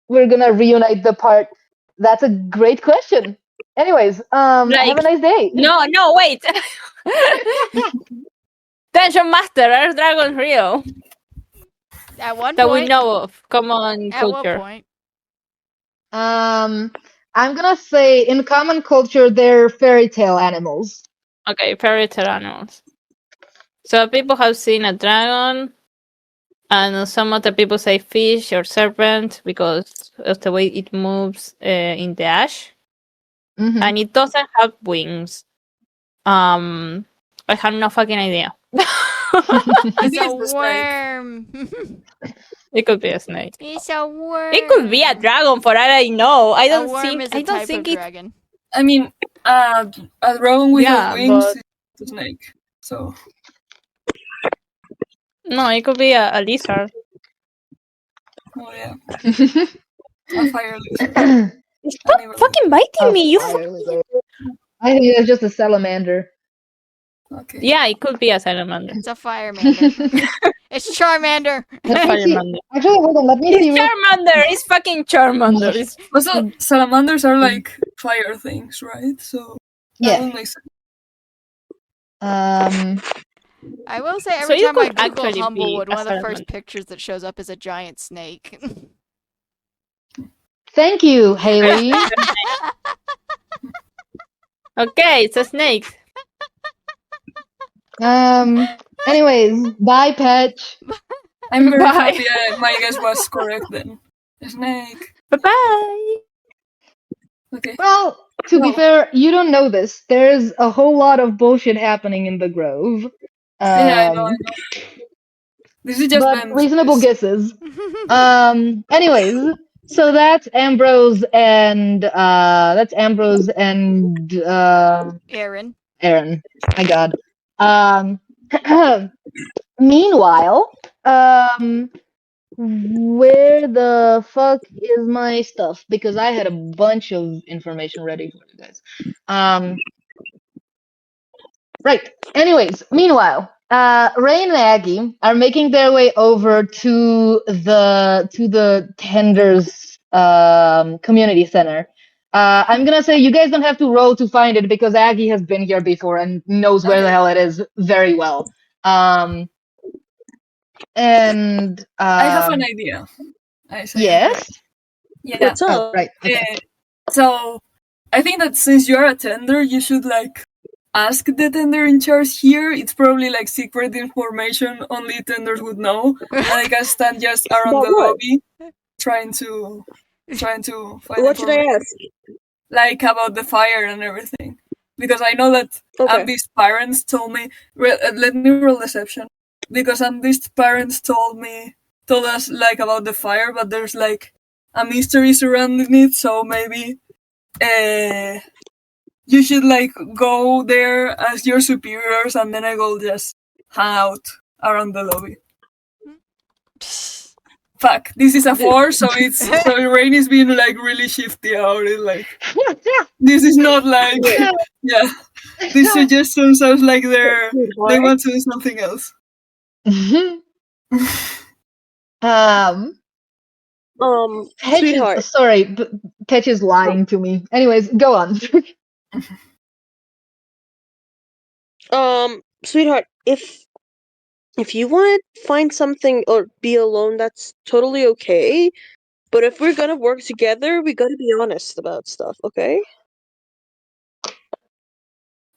Speaker 4: We're gonna reunite the part. That's a great question. Anyways, have a nice day.
Speaker 2: No, wait. Dungeon Master, are dragons real?
Speaker 3: At one point.
Speaker 2: That we know of. Common culture.
Speaker 3: At what point?
Speaker 4: I'm gonna say in common culture they're fairy tale animals.
Speaker 2: Okay, fairy tale animals. So people have seen a dragon, and some other people say fish or serpent because of the way it moves in the ash.
Speaker 4: Mhm.
Speaker 2: And it doesn't have wings. I have no fucking idea.
Speaker 3: It's
Speaker 1: think
Speaker 3: a
Speaker 1: it's the snake.
Speaker 3: worm.
Speaker 2: It could be a snake.
Speaker 3: It's a worm.
Speaker 2: It could be a dragon for all I know. I
Speaker 3: A
Speaker 2: don't
Speaker 3: worm
Speaker 2: think.
Speaker 3: is a
Speaker 2: I don't
Speaker 3: type
Speaker 2: think
Speaker 3: of
Speaker 2: it.
Speaker 3: dragon.
Speaker 1: I mean, a dragon without
Speaker 2: Yeah,
Speaker 1: wings
Speaker 2: but-
Speaker 1: is a snake. So
Speaker 2: No, it could be a lizard.
Speaker 1: oh yeah, a fire lizard.
Speaker 2: Stop
Speaker 1: Anyway.
Speaker 2: fucking biting me, you.
Speaker 4: Fire lizard. I think it's just a salamander.
Speaker 1: Okay.
Speaker 2: Yeah, it could be a salamander.
Speaker 3: It's a firemander. It's Charmander.
Speaker 4: Let me see.
Speaker 2: Salamander.
Speaker 4: Actually, hold on. Let me see.
Speaker 2: It's Charmander. It's fucking Charmander. It's
Speaker 1: Also, salamanders are like fire things, right? So that
Speaker 4: Yeah.
Speaker 1: would make sense.
Speaker 3: I will say
Speaker 2: So
Speaker 3: every
Speaker 2: you
Speaker 3: time I
Speaker 2: could
Speaker 3: Google
Speaker 2: actually be
Speaker 3: Humblewood,
Speaker 2: a
Speaker 3: one of the first
Speaker 2: salamander.
Speaker 3: pictures that shows up is a giant snake.
Speaker 4: Thank you, Haley.
Speaker 2: okay. It's a snake.
Speaker 4: Anyways, bye, Patch.
Speaker 1: I'm very
Speaker 2: Bye.
Speaker 1: happy my guess was correct then. A snake.
Speaker 2: Bye bye.
Speaker 1: Okay.
Speaker 4: Well, to be fair, you don't know this. There's a whole lot of bullshit happening in the Grove.
Speaker 1: Yeah, I know. This is just
Speaker 4: But
Speaker 1: Ben's
Speaker 4: reasonable
Speaker 1: guess.
Speaker 4: guesses. Anyways, so that's Ambrose and
Speaker 3: Aaron.
Speaker 4: Aaron. My God. Meanwhile, where the fuck is my stuff? Because I had a bunch of information ready for you guys. Right. Anyways, meanwhile, Ray and Aggie are making their way over to the Tenders community center. I'm gonna say you guys don't have to roll to find it because Aggie has been here before and knows where the
Speaker 1: Okay.
Speaker 4: hell it is very well. And
Speaker 1: I have an idea. I say.
Speaker 4: yes.
Speaker 1: Yeah.
Speaker 5: What's
Speaker 4: Oh,
Speaker 5: up?
Speaker 4: right. Okay.
Speaker 1: So I think that since you're a tender, you should like ask the tender in charge here. It's probably like secret information only tenders would know. And I can stand just around
Speaker 5: About
Speaker 1: the
Speaker 5: what?
Speaker 1: lobby trying to find
Speaker 5: What should I
Speaker 1: information.
Speaker 5: ask?
Speaker 1: Like about the fire and everything. Because I know that
Speaker 5: Okay.
Speaker 1: Ambi's parents told me let me roll deception. Because Ambi's parents told us like about the fire, but there's like a mystery surrounding it, so maybe you should like go there as your superiors and then I will just hang out around the lobby. Fuck, this is a 4, so Rain is being like really shifty about it, like this is not like yeah. This suggestion sounds like they want to do something else.
Speaker 4: Petch
Speaker 5: Sweetheart.
Speaker 4: sorry, but Petch is lying to me. Anyways, go on.
Speaker 5: Sweetheart, if you want to find something or be alone, that's totally okay. But if we're gonna work together, we gotta be honest about stuff, okay?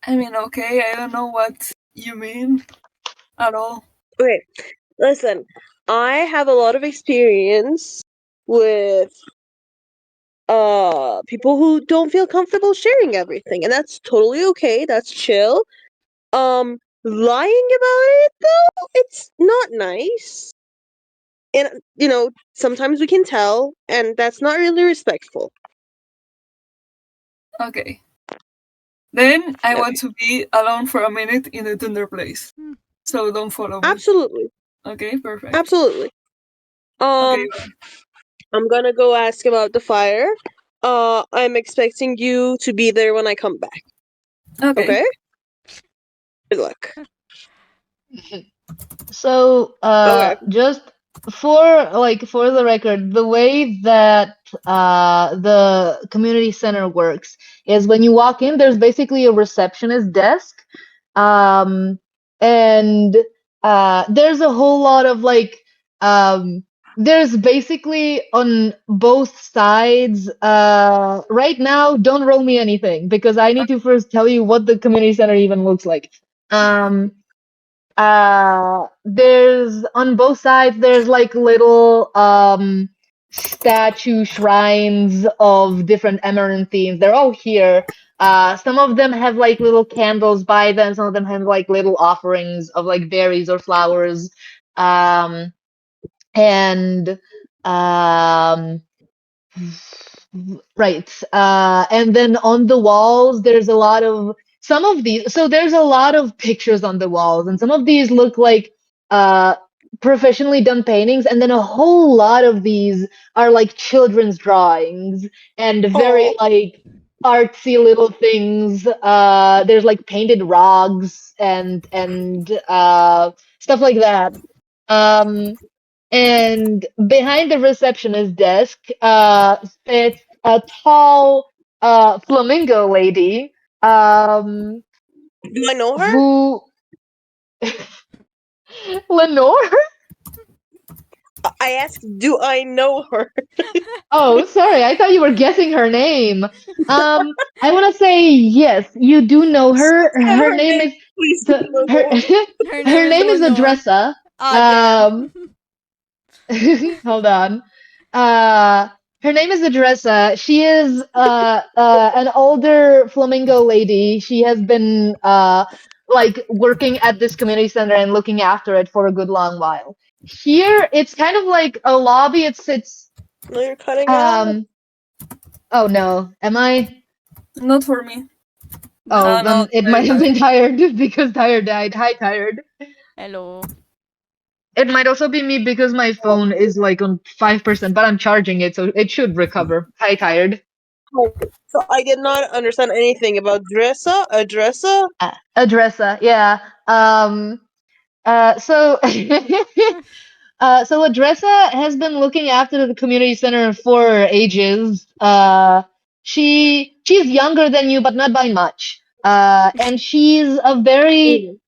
Speaker 1: I mean, okay, I don't know what you mean at all.
Speaker 5: Okay, listen. I have a lot of experience with people who don't feel comfortable sharing everything, and that's totally okay. That's chill. Lying about it though, it's not nice. And sometimes we can tell, and that's not really respectful.
Speaker 1: Okay. Then I want to be alone for a minute in the tender place. So don't follow me.
Speaker 5: Absolutely.
Speaker 1: Okay, perfect.
Speaker 5: Absolutely.
Speaker 1: Okay,
Speaker 5: I'm gonna go ask about the fire. I'm expecting you to be there when I come back. Okay? Good luck.
Speaker 4: So,
Speaker 5: Okay.
Speaker 4: just for the record, the way that the community center works is when you walk in, there's basically a receptionist desk, and there's a whole lot of there's basically on both sides. Right now, don't roll me anything because I need to first tell you what the community center even looks like. there's on both sides there's like little statue shrines of different amaranthines. They're all here. Some of them have like little candles by them. Some of them have like little offerings of like berries or flowers. And right. And then on the walls, there's a lot of some of these. So there's a lot of pictures on the walls, and some of these look like professionally done paintings, and then a whole lot of these are like children's drawings and very like artsy little things. There's like painted rugs and stuff like that. And behind the receptionist desk sits a tall flamingo lady
Speaker 5: Do I know her?
Speaker 4: who Lenore?
Speaker 5: I asked, do I know her?
Speaker 4: Oh, sorry, I thought you were guessing her name. I want to say yes, you do know her. Her name is
Speaker 5: Please,
Speaker 4: her
Speaker 3: Her
Speaker 4: her name is
Speaker 3: Lenore.
Speaker 4: Adressa.
Speaker 3: Ah, damn.
Speaker 4: Hold on. Her name is Adressa. She is an older flamingo lady. She has been like working at this community center and looking after it for a good long while. Here, it's kind of like a lobby. It's
Speaker 5: No, you're cutting out.
Speaker 4: oh no, am I?
Speaker 1: Not for me.
Speaker 4: Oh,
Speaker 1: No,
Speaker 4: then
Speaker 1: no,
Speaker 4: it
Speaker 1: very
Speaker 4: might have
Speaker 1: tired.
Speaker 4: been Tired because Tired died. Hi, Tired.
Speaker 3: Hello.
Speaker 4: It might also be me because my phone is like on 5%, but I'm charging it, so it should recover. Hi, Tired.
Speaker 5: So I did not understand anything about Adressa.
Speaker 4: Adressa, yeah. So so Adressa has been looking after the community center for ages. She's younger than you, but not by much. And she's a very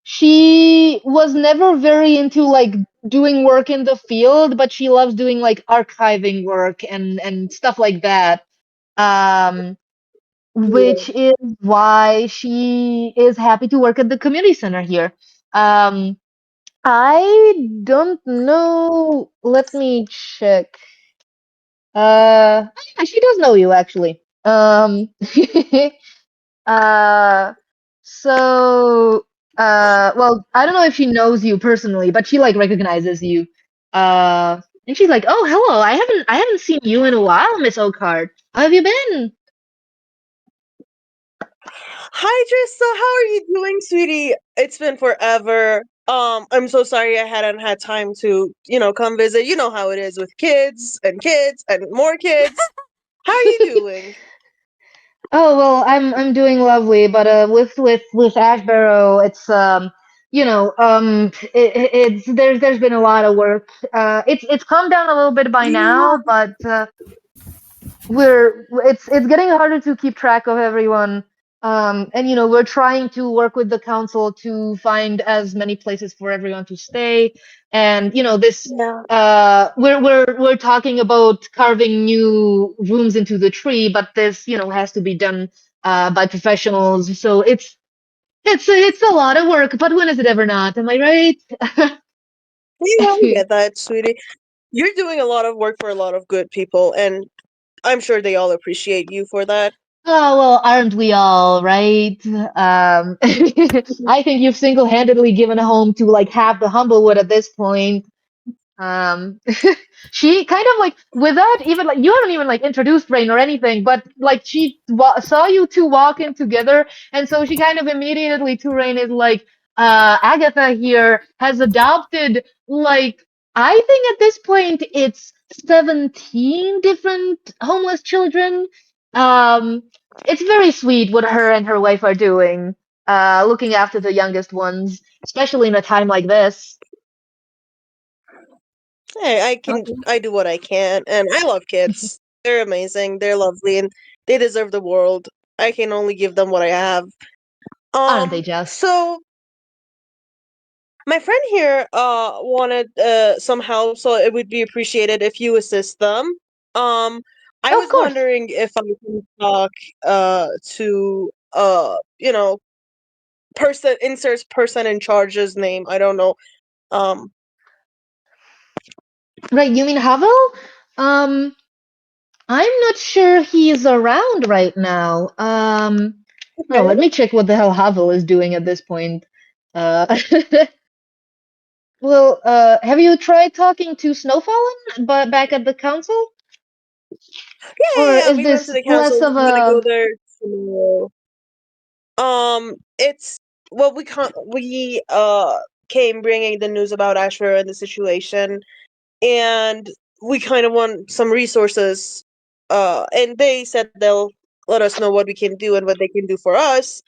Speaker 4: she was never very into like doing work in the field, but she loves doing like archiving work and stuff like that. Which is why she is happy to work at the community center here. I don't know. Let me check. Yeah, she does know you actually. uh, so, well, I don't know if she knows you personally, but she like recognizes you. And she's like, "Oh, hello. I haven't seen you in a while, Miss Oakhart. How have you been?"
Speaker 5: Hi, Drissa. How are you doing, sweetie? It's been forever. I'm so sorry I hadn't had time to, come visit. You know how it is with kids and more kids. How are you doing?
Speaker 4: Oh well, I'm doing lovely, but with Ashbarrow, it's it's there's been a lot of work. It's calmed down a little bit by now, but it's getting harder to keep track of everyone. And we're trying to work with the council to find as many places for everyone to stay. And this we're talking about carving new rooms into the tree, but this has to be done by professionals. So it's a lot of work, but when is it ever not? Am I right?
Speaker 5: Yeah, I get that, sweetie. You're doing a lot of work for a lot of good people, and I'm sure they all appreciate you for that.
Speaker 4: Oh, well, aren't we all, right? I think you've single-handedly given a home to like half the Humblewood at this point. Um, she kind of like, without even like, you haven't even like introduced Rain or anything, but like she saw you two walk in together, and so she kind of immediately to Rain is like, Agatha here has adopted like, I think at this point it's 17 different homeless children. It's very sweet what her and her wife are doing, looking after the youngest ones, especially in a time like this.
Speaker 5: Hey, I do what I can, and I love kids. They're amazing, they're lovely, and they deserve the world. I can only give them what I have.
Speaker 4: Aren't they just?
Speaker 5: So my friend here wanted some help, so it would be appreciated if you assist them. I
Speaker 4: Of
Speaker 5: was
Speaker 4: course.
Speaker 5: wondering if I can talk to person inserts person in charge's name. I don't know.
Speaker 4: Right, you mean Havel? I'm not sure he's around right now. No, let me check what the hell Havel is doing at this point. Well, have you tried talking to Snowfallen back at the council? Or
Speaker 5: Yeah,
Speaker 4: is
Speaker 5: we went
Speaker 4: this
Speaker 5: to the
Speaker 4: less
Speaker 5: council.
Speaker 4: of
Speaker 5: We're gonna go
Speaker 4: a...
Speaker 5: there tomorrow. It's well, we came bringing the news about Ashford and the situation, and we kind of want some resources. And they said they'll let us know what we can do and what they can do for us.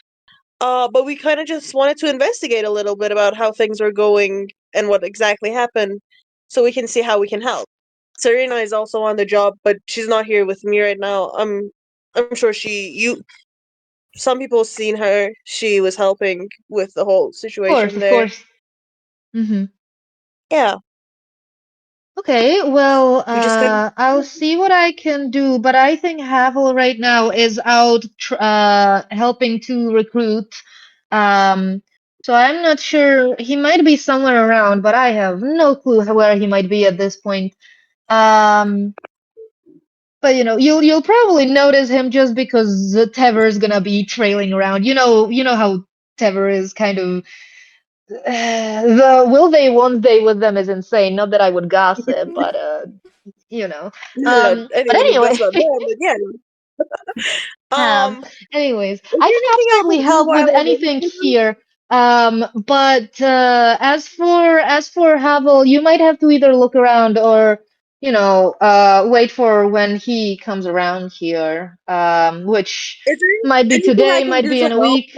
Speaker 5: But we kind of just wanted to investigate a little bit about how things are going and what exactly happened, so we can see how we can help. Serena is also on the job, but she's not here with me right now. I'm sure some people seen her. She was helping with the whole situation
Speaker 4: Of
Speaker 5: there.
Speaker 4: course. Mm-hmm.
Speaker 5: Yeah.
Speaker 4: Okay, well,
Speaker 5: We just
Speaker 4: I'll see what I can do, but I think Havel right now is out helping to recruit. So I'm not sure. He might be somewhere around, but I have no clue where he might be at this point. But you'll probably notice him just because Tever is gonna be trailing around. You know how Tever is kind of the will they won't they with them is insane. Not that I would gossip, but you know. But
Speaker 5: anyone who
Speaker 4: anyway,
Speaker 5: does not know, but yeah.
Speaker 4: anyways,
Speaker 5: Is there
Speaker 4: I can
Speaker 5: anything I
Speaker 4: absolutely
Speaker 5: can do
Speaker 4: help with
Speaker 5: while I'm
Speaker 4: anything
Speaker 5: waiting?
Speaker 4: here. But as for Havel, you might have to either look around or wait for when he comes around here. Which
Speaker 5: Is
Speaker 4: might
Speaker 5: there
Speaker 4: be
Speaker 5: anything I
Speaker 4: today,
Speaker 5: can
Speaker 4: might
Speaker 5: do
Speaker 4: be
Speaker 5: to
Speaker 4: in a
Speaker 5: help?
Speaker 4: week.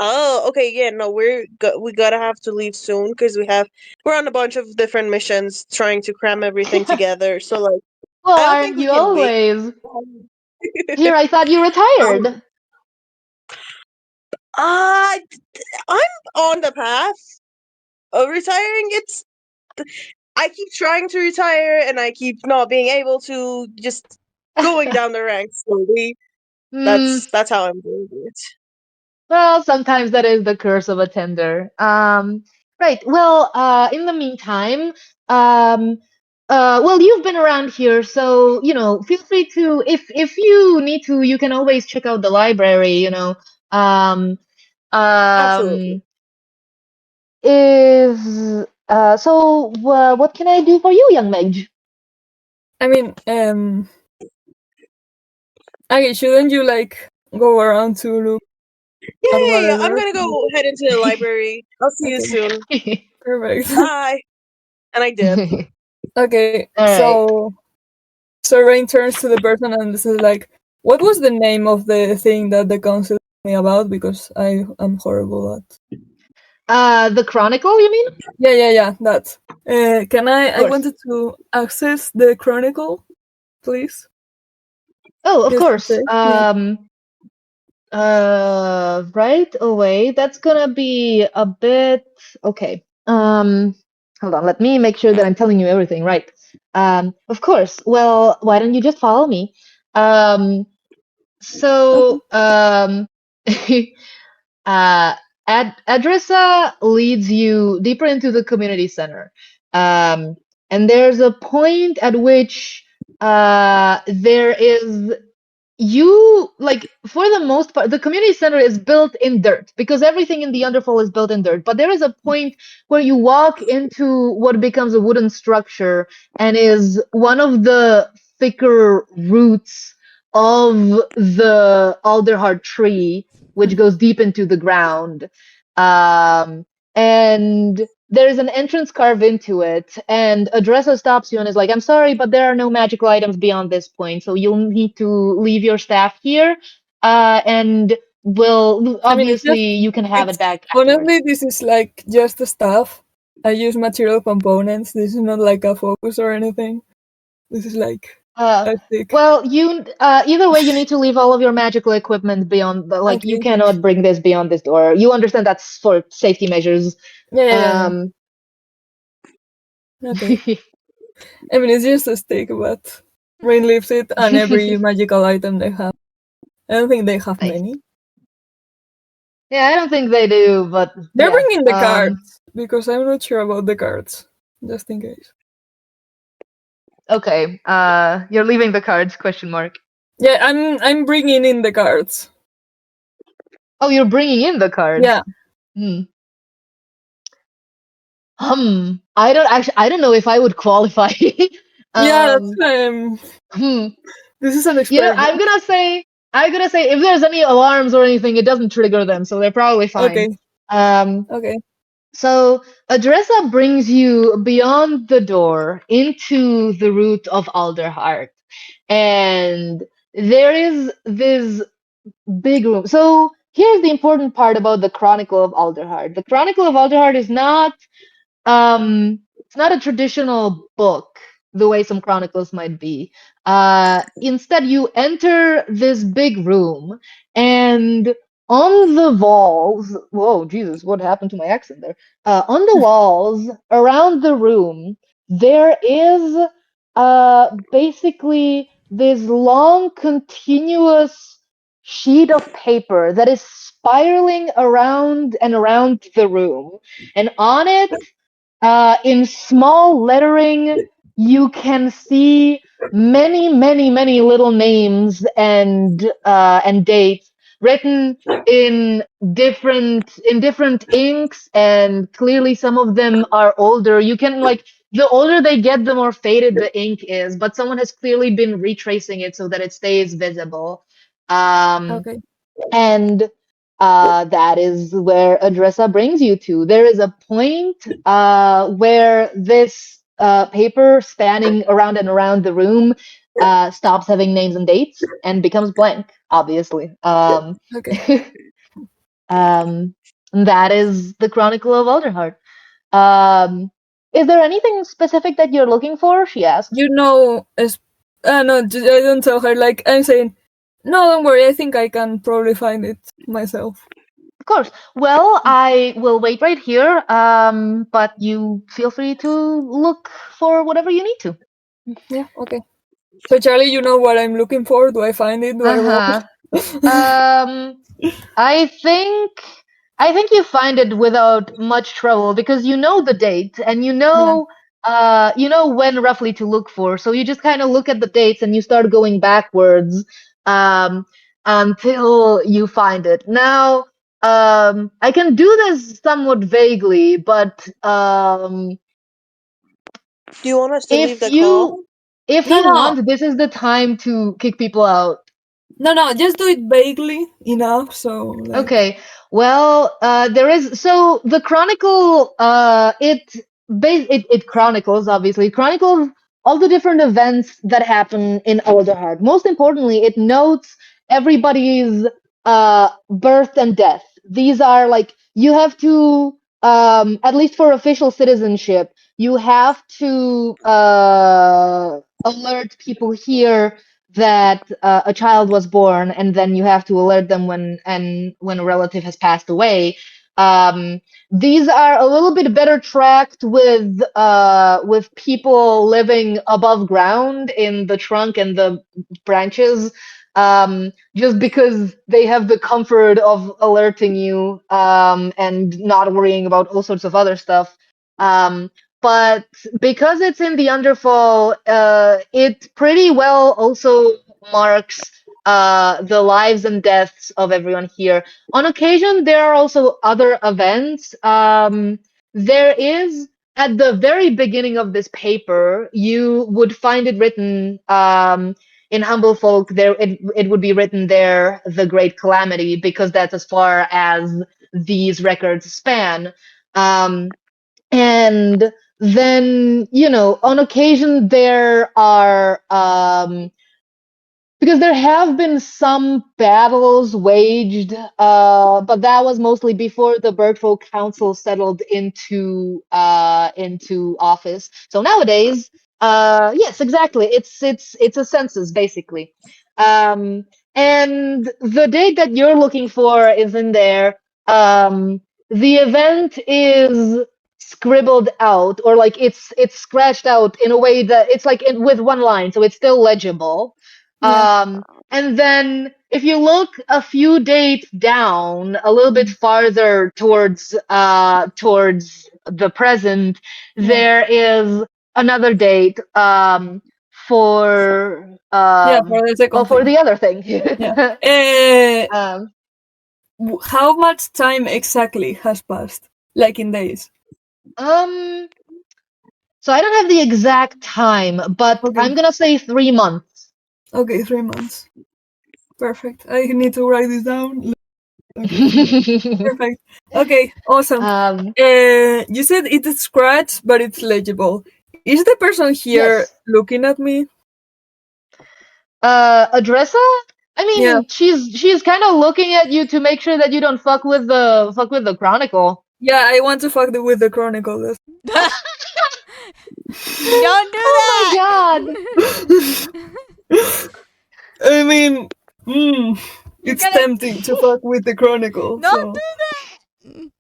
Speaker 5: Oh, okay, yeah, no, we gotta have to leave soon because we're on a bunch of different missions trying to cram everything together. So like,
Speaker 4: Well,
Speaker 5: I don't think
Speaker 4: aren't
Speaker 5: we
Speaker 4: you
Speaker 5: can wait.
Speaker 4: always? Here, I thought you
Speaker 5: Um,
Speaker 4: retired.
Speaker 5: uh, I'm on the path of retiring. I keep trying to retire and I keep not being able to. Just going down the ranks slowly.
Speaker 4: Hmm.
Speaker 5: That's how I'm doing it.
Speaker 4: Well, sometimes that is the curse of a tender. Right. Well, in the meantime, well, you've been around here, so feel free to, if you need to, you can always check out the library. Um,
Speaker 5: Absolutely.
Speaker 4: um, is so. What can I do for you, young Meg?
Speaker 1: I mean, okay, shouldn't you go around to look at
Speaker 5: Yay! I'm
Speaker 1: whatever?
Speaker 5: gonna go head into the library. I'll see you
Speaker 1: Okay,
Speaker 5: soon.
Speaker 1: perfect.
Speaker 5: Bye. And I dip.
Speaker 1: Okay,
Speaker 4: All right.
Speaker 1: so Rain turns to the person and says what was the name of the thing that the council told me about? Because I am horrible at.
Speaker 4: The Chronicle, you mean?
Speaker 1: Yeah, that. Can
Speaker 4: Of
Speaker 1: I
Speaker 4: course.
Speaker 1: wanted to access the chronicle, please?
Speaker 4: Oh, of
Speaker 1: Just to
Speaker 4: course.
Speaker 1: say. Yeah.
Speaker 4: Right away. That's gonna be a bit okay. Hold on. Let me make sure that I'm telling you everything right. Of course. Well, why don't you just follow me? Um,
Speaker 1: Okay.
Speaker 4: so, uh, Adressa leads you deeper into the community center. And there's a point at which there is for the most part, the community center is built in dirt because everything in the Underfall is built in dirt. But there is a point where you walk into what becomes a wooden structure and is one of the thicker roots of the Alderheart tree, which goes deep into the ground. And there is an entrance carved into it, and a dresser stops you and is like, I'm sorry, but there are no magical items beyond this point, so you'll need to leave your staff here, and
Speaker 1: I mean,
Speaker 4: obviously you can have it
Speaker 1: it's
Speaker 4: back afterwards.
Speaker 1: honestly, this is just the stuff. I use material components. This is not like a focus or anything. This is
Speaker 4: Uh,
Speaker 1: a stick.
Speaker 4: well, either way, you need to leave all of your magical equipment beyond, you
Speaker 1: Okay.
Speaker 4: cannot bring this beyond this door. You understand that's for safety measures.
Speaker 1: Yeah.
Speaker 4: Um,
Speaker 1: Okay. I mean, it's just a stick, but Rain leaves it and every magical item they have. I don't think they have
Speaker 4: Nice.
Speaker 1: many.
Speaker 4: Yeah, I don't think they do, but
Speaker 1: They're
Speaker 4: yeah.
Speaker 1: bringing the cards because I'm not sure about the cards, just in case.
Speaker 4: Okay. You're leaving the cards? Question mark.
Speaker 1: Yeah, I'm bringing in the cards.
Speaker 4: Oh, you're bringing in the cards.
Speaker 1: Yeah.
Speaker 4: I don't know if I would qualify.
Speaker 1: Yeah, that's this is an experiment.
Speaker 4: I'm gonna say if there's any alarms or anything, it doesn't trigger them, so they're probably fine.
Speaker 1: Okay. Okay.
Speaker 4: So Adressa brings you beyond the door into the root of Alderheart, and there is this big room. So here's the important part about the Chronicle of Alderheart. The Chronicle of Alderheart is not it's not a traditional book the way some chronicles might be. Instead, you enter this big room, and on the walls, whoa, Jesus, what happened to my accent there? On the walls around the room, there is basically this long, continuous sheet of paper that is spiraling around and around the room, and on it, in small lettering, you can see many, many, many little names and dates written in different inks, and clearly some of them are older. You can the older they get, the more faded the ink is, but someone has clearly been retracing it so that it stays visible.
Speaker 1: Okay.
Speaker 4: And that is where Adressa brings you to. There is a point where this paper spanning around and around the room stops having names and dates and becomes blank, obviously.
Speaker 1: Okay.
Speaker 4: That is the Chronicle of Alderheart. Is there anything specific that you're looking for? She asked.
Speaker 1: No, I don't tell her. Like, I'm saying, no, don't worry. I think I can probably find it myself.
Speaker 4: Of course. Well, I will wait right here, but you feel free to look for whatever you need to.
Speaker 1: Yeah, okay. So, Charlie, you know what I'm looking for? Do I find it? Do I roll?
Speaker 4: I think you find it without much trouble because you know the date and you know when roughly to look for. So you just kind of look at the dates and you start going backwards until you find it. Now, I can do this somewhat vaguely, but
Speaker 5: do you want us to leave the call?
Speaker 4: If you want, this is the time to kick people out.
Speaker 1: No, just do it vaguely enough. So
Speaker 4: okay. Well, there is the Chronicle. It chronicles, obviously. It chronicles all the different events that happen in Alderheart. Most importantly, it notes everybody's birth and death. These are you have to at least for official citizenship, you have to alert people here that a child was born, and then you have to alert them when a relative has passed away. These are a little bit better tracked with people living above ground in the trunk and the branches, just because they have the comfort of alerting you and not worrying about all sorts of other stuff. But because it's in the Underfall, it pretty well also marks the lives and deaths of everyone here. On occasion, there are also other events. There is, at the very beginning of this paper, you would find it written in Humble Folk. It would be written there, the Great Calamity, because that's as far as these records span. And then, on occasion there are, because there have been some battles waged, but that was mostly before the Birdfolk Council settled into office. So nowadays, yes, exactly, it's a census basically. And the date that you're looking for is in there. The event is scribbled out, or it's scratched out in a way that it's with one line, so it's still legible. And then if you look a few dates down, a little bit farther towards the present, there is another date for
Speaker 1: for the second
Speaker 4: for
Speaker 1: thing.
Speaker 4: the other thing.
Speaker 1: How much time exactly has passed? Like in days?
Speaker 4: So I don't have the exact time, but
Speaker 1: Okay.
Speaker 4: I'm gonna say 3 months.
Speaker 1: Okay, 3 months. Perfect. I need to write this down. Okay, perfect. Okay, awesome. You said it's scratched, but it's legible. Is the person here looking at me?
Speaker 4: Adressa? I mean, she's kind of looking at you to make sure that you don't fuck with the Chronicle.
Speaker 1: Yeah, I want to fuck with the Chronicle.
Speaker 3: Don't do that!
Speaker 4: Oh
Speaker 1: my god! I mean, it's tempting to fuck with the Chronicle.
Speaker 3: Don't do that!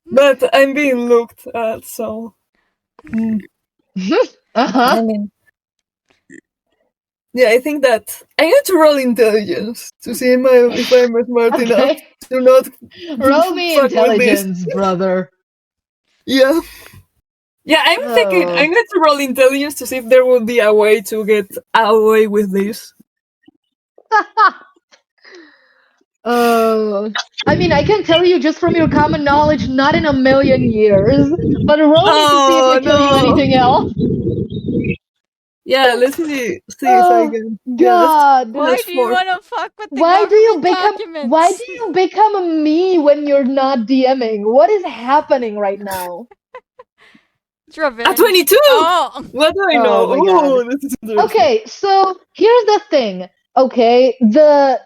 Speaker 1: But I'm being looked at, so. I mean, yeah, I think that I need to roll intelligence to see if I'm smart enough to not
Speaker 4: roll me intelligence, brother.
Speaker 1: Yeah. Yeah, I'm thinking I need to roll intelligence to see if there will be a way to get away with this.
Speaker 4: I mean, I can tell you just from your common knowledge, not in a million years. But roll me to see if I tell you anything else.
Speaker 1: Yeah, let's see if I can.
Speaker 4: God,
Speaker 3: why do you want to fuck with the documents?
Speaker 4: Why do you become a me when you're not DMing? What is happening right now?
Speaker 3: It's revenge.
Speaker 1: A 22!
Speaker 3: Oh.
Speaker 1: What do I know?
Speaker 4: Okay, so here's the thing. Okay, the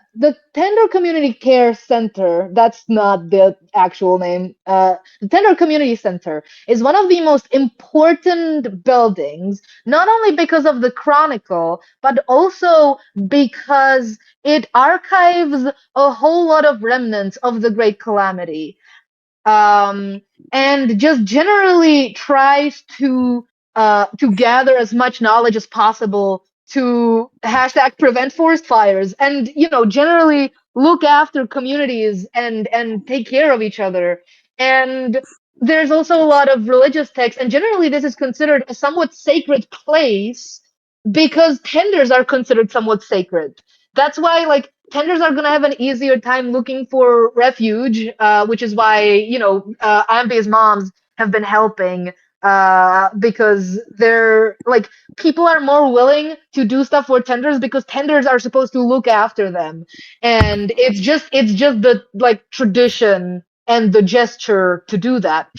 Speaker 4: Tender Community Care Center, that's not the actual name. The Tender Community Center is one of the most important buildings, not only because of the Chronicle, but also because it archives a whole lot of remnants of the Great Calamity. And just generally tries to gather as much knowledge as possible to #prevent forest fires and, generally look after communities and take care of each other. And there's also a lot of religious texts, and generally this is considered a somewhat sacred place because tenders are considered somewhat sacred. That's why, tenders are going to have an easier time looking for refuge, which is why, Ambi's moms have been helping, because they're, people are more willing to do stuff for tenders because tenders are supposed to look after them. And it's just the, tradition and the gesture to do that.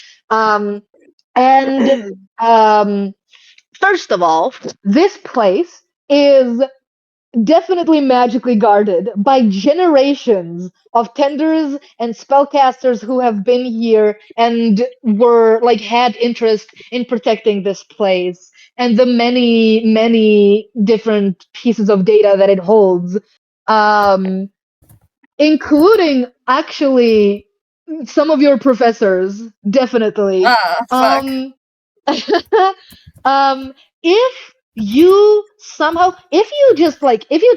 Speaker 4: First of all, this place is definitely magically guarded by generations of tenders and spellcasters who have been here and were had interest in protecting this place and the many different pieces of data that it holds, including actually some of your professors, definitely. If you somehow, if you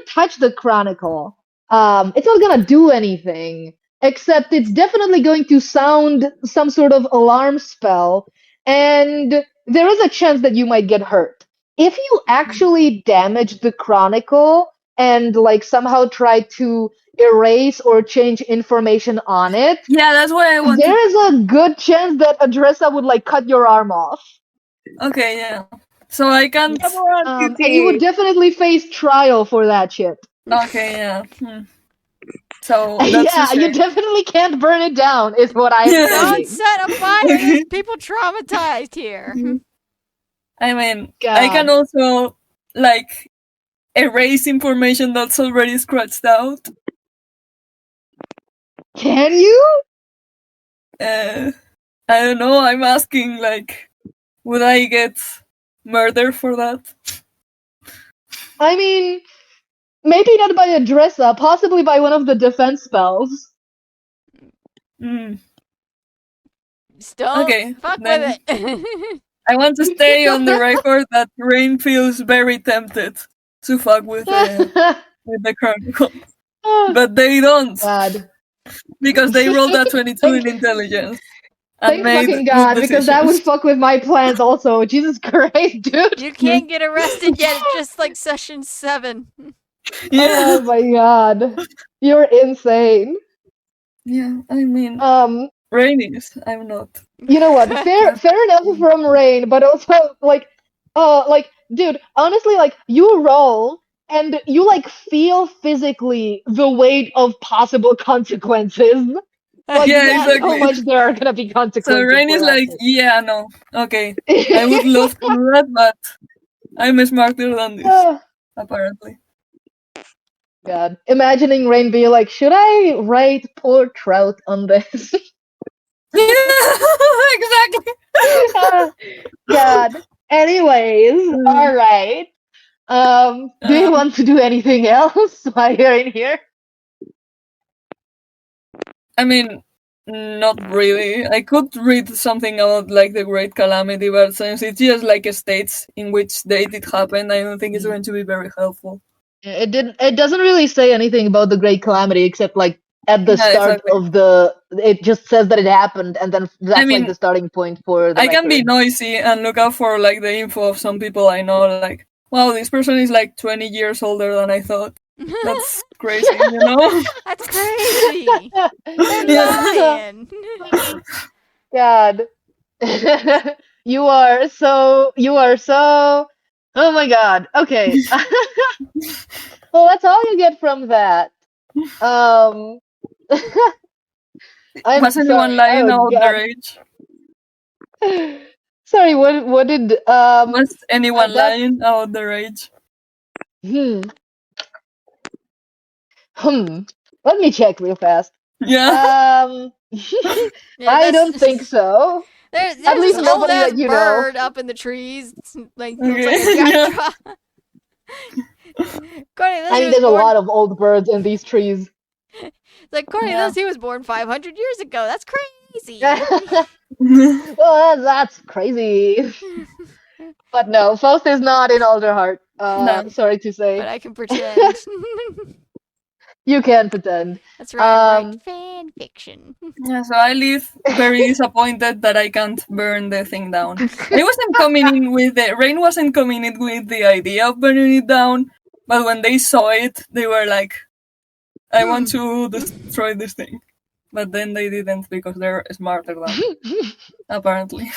Speaker 4: touch the Chronicle, it's not gonna do anything, except it's definitely going to sound some sort of alarm spell, and there is a chance that you might get hurt. If you actually damage the Chronicle and somehow try to erase or change information on it,
Speaker 1: that's what I want.
Speaker 4: There is a good chance that Adressa would cut your arm off.
Speaker 1: Okay, yeah. So I can't.
Speaker 4: And you would definitely face trial for that shit.
Speaker 1: Okay, yeah. So
Speaker 4: yeah, you definitely can't burn it down, is what I'm saying.
Speaker 3: Don't set a fire. There's people traumatized here.
Speaker 1: I mean, I can also erase information that's already scratched out.
Speaker 4: Can you?
Speaker 1: I don't know. I'm asking, would I get murder for that?
Speaker 4: I mean, maybe not by Adressa, possibly by one of the defense spells.
Speaker 3: Still,
Speaker 1: okay,
Speaker 3: fuck with it.
Speaker 1: I want to stay on the record that Rain feels very tempted to fuck with with the Chronicles. But they don't.
Speaker 4: God.
Speaker 1: Because they rolled a 22 in
Speaker 4: Thank-
Speaker 1: intelligence. And
Speaker 4: Thank
Speaker 1: made
Speaker 4: fucking
Speaker 1: good
Speaker 4: God, because that would
Speaker 1: decisions.
Speaker 4: fuck with my plans also. Jesus Christ, dude.
Speaker 3: You can't get arrested yet. It's just like session 7.
Speaker 1: Yeah.
Speaker 4: Oh my God. You're insane.
Speaker 1: Yeah, I mean, Rain is. I'm not.
Speaker 4: You know what? Fair enough from Rain, but also dude, honestly, like you roll and you like feel physically the weight of possible consequences. Like
Speaker 1: Yeah,
Speaker 4: that's how
Speaker 1: exactly.
Speaker 4: much there are gonna be
Speaker 1: So
Speaker 4: consequences.
Speaker 1: Rain
Speaker 4: for
Speaker 1: is
Speaker 4: that
Speaker 1: like,
Speaker 4: shit.
Speaker 1: yeah, no. Okay. I would love to do that, but I'm smarter than this,
Speaker 4: Oh,
Speaker 1: apparently.
Speaker 4: God. Imagining Rain be like, should I write poor Trout on this?
Speaker 1: Exactly.
Speaker 4: God. Anyways, alright. Do you want to do anything else while you're in here?
Speaker 1: I mean, not really. I could read something about like the Great Calamity, but since it's just like states in which date it happened, I don't think it's going to be very helpful.
Speaker 4: It doesn't really say anything about the Great Calamity except like at the
Speaker 1: Yeah,
Speaker 4: start
Speaker 1: exactly.
Speaker 4: of the. It just says that it happened, and then that's
Speaker 1: mean,
Speaker 4: like the starting point for the
Speaker 1: I can be
Speaker 4: record.
Speaker 1: noisy and look out for like the info of some people I know. Like, wow, this person is like 20 years older than I thought. That's crazy, you know?
Speaker 3: That's crazy. They're
Speaker 1: Yeah.
Speaker 3: lying.
Speaker 4: God. You are so. Oh my God. Okay. Well, that's all you get from that. I'm
Speaker 1: Was anyone
Speaker 4: sorry.
Speaker 1: lying
Speaker 4: Oh
Speaker 1: about their
Speaker 4: God.
Speaker 1: age?
Speaker 4: Sorry. What did
Speaker 1: Was anyone
Speaker 4: that-
Speaker 1: lying about their age?
Speaker 4: Hmm. Let me check real fast.
Speaker 1: Yeah.
Speaker 3: Yeah,
Speaker 4: I
Speaker 3: that's
Speaker 4: don't
Speaker 3: just-
Speaker 4: think so.
Speaker 3: There's
Speaker 4: At least
Speaker 3: this old
Speaker 4: nobody
Speaker 3: ass
Speaker 4: that you know.
Speaker 3: bird up in the trees. Like looks like
Speaker 1: Okay,
Speaker 3: a
Speaker 1: yeah.
Speaker 3: jackdaw. Courtney lives,
Speaker 4: I
Speaker 3: he
Speaker 4: mean,
Speaker 3: was
Speaker 4: there's a
Speaker 3: born.
Speaker 4: lot of old birds in these trees.
Speaker 3: Like Courtney
Speaker 1: Yeah.
Speaker 3: lives, he was born 500 years ago. That's crazy.
Speaker 4: Well, that's crazy. But no, Faust is not in Alderheart.
Speaker 1: No.
Speaker 4: Sorry to say.
Speaker 3: But I can pretend.
Speaker 4: You can pretend.
Speaker 3: That's right. I write fan fiction.
Speaker 1: Yeah, so I leave very disappointed that I can't burn the thing down. I wasn't coming in with the Rain wasn't coming in with the idea of burning it down, but when they saw it, they were like, "I want to destroy this thing," but then they didn't because they're smarter than me, apparently.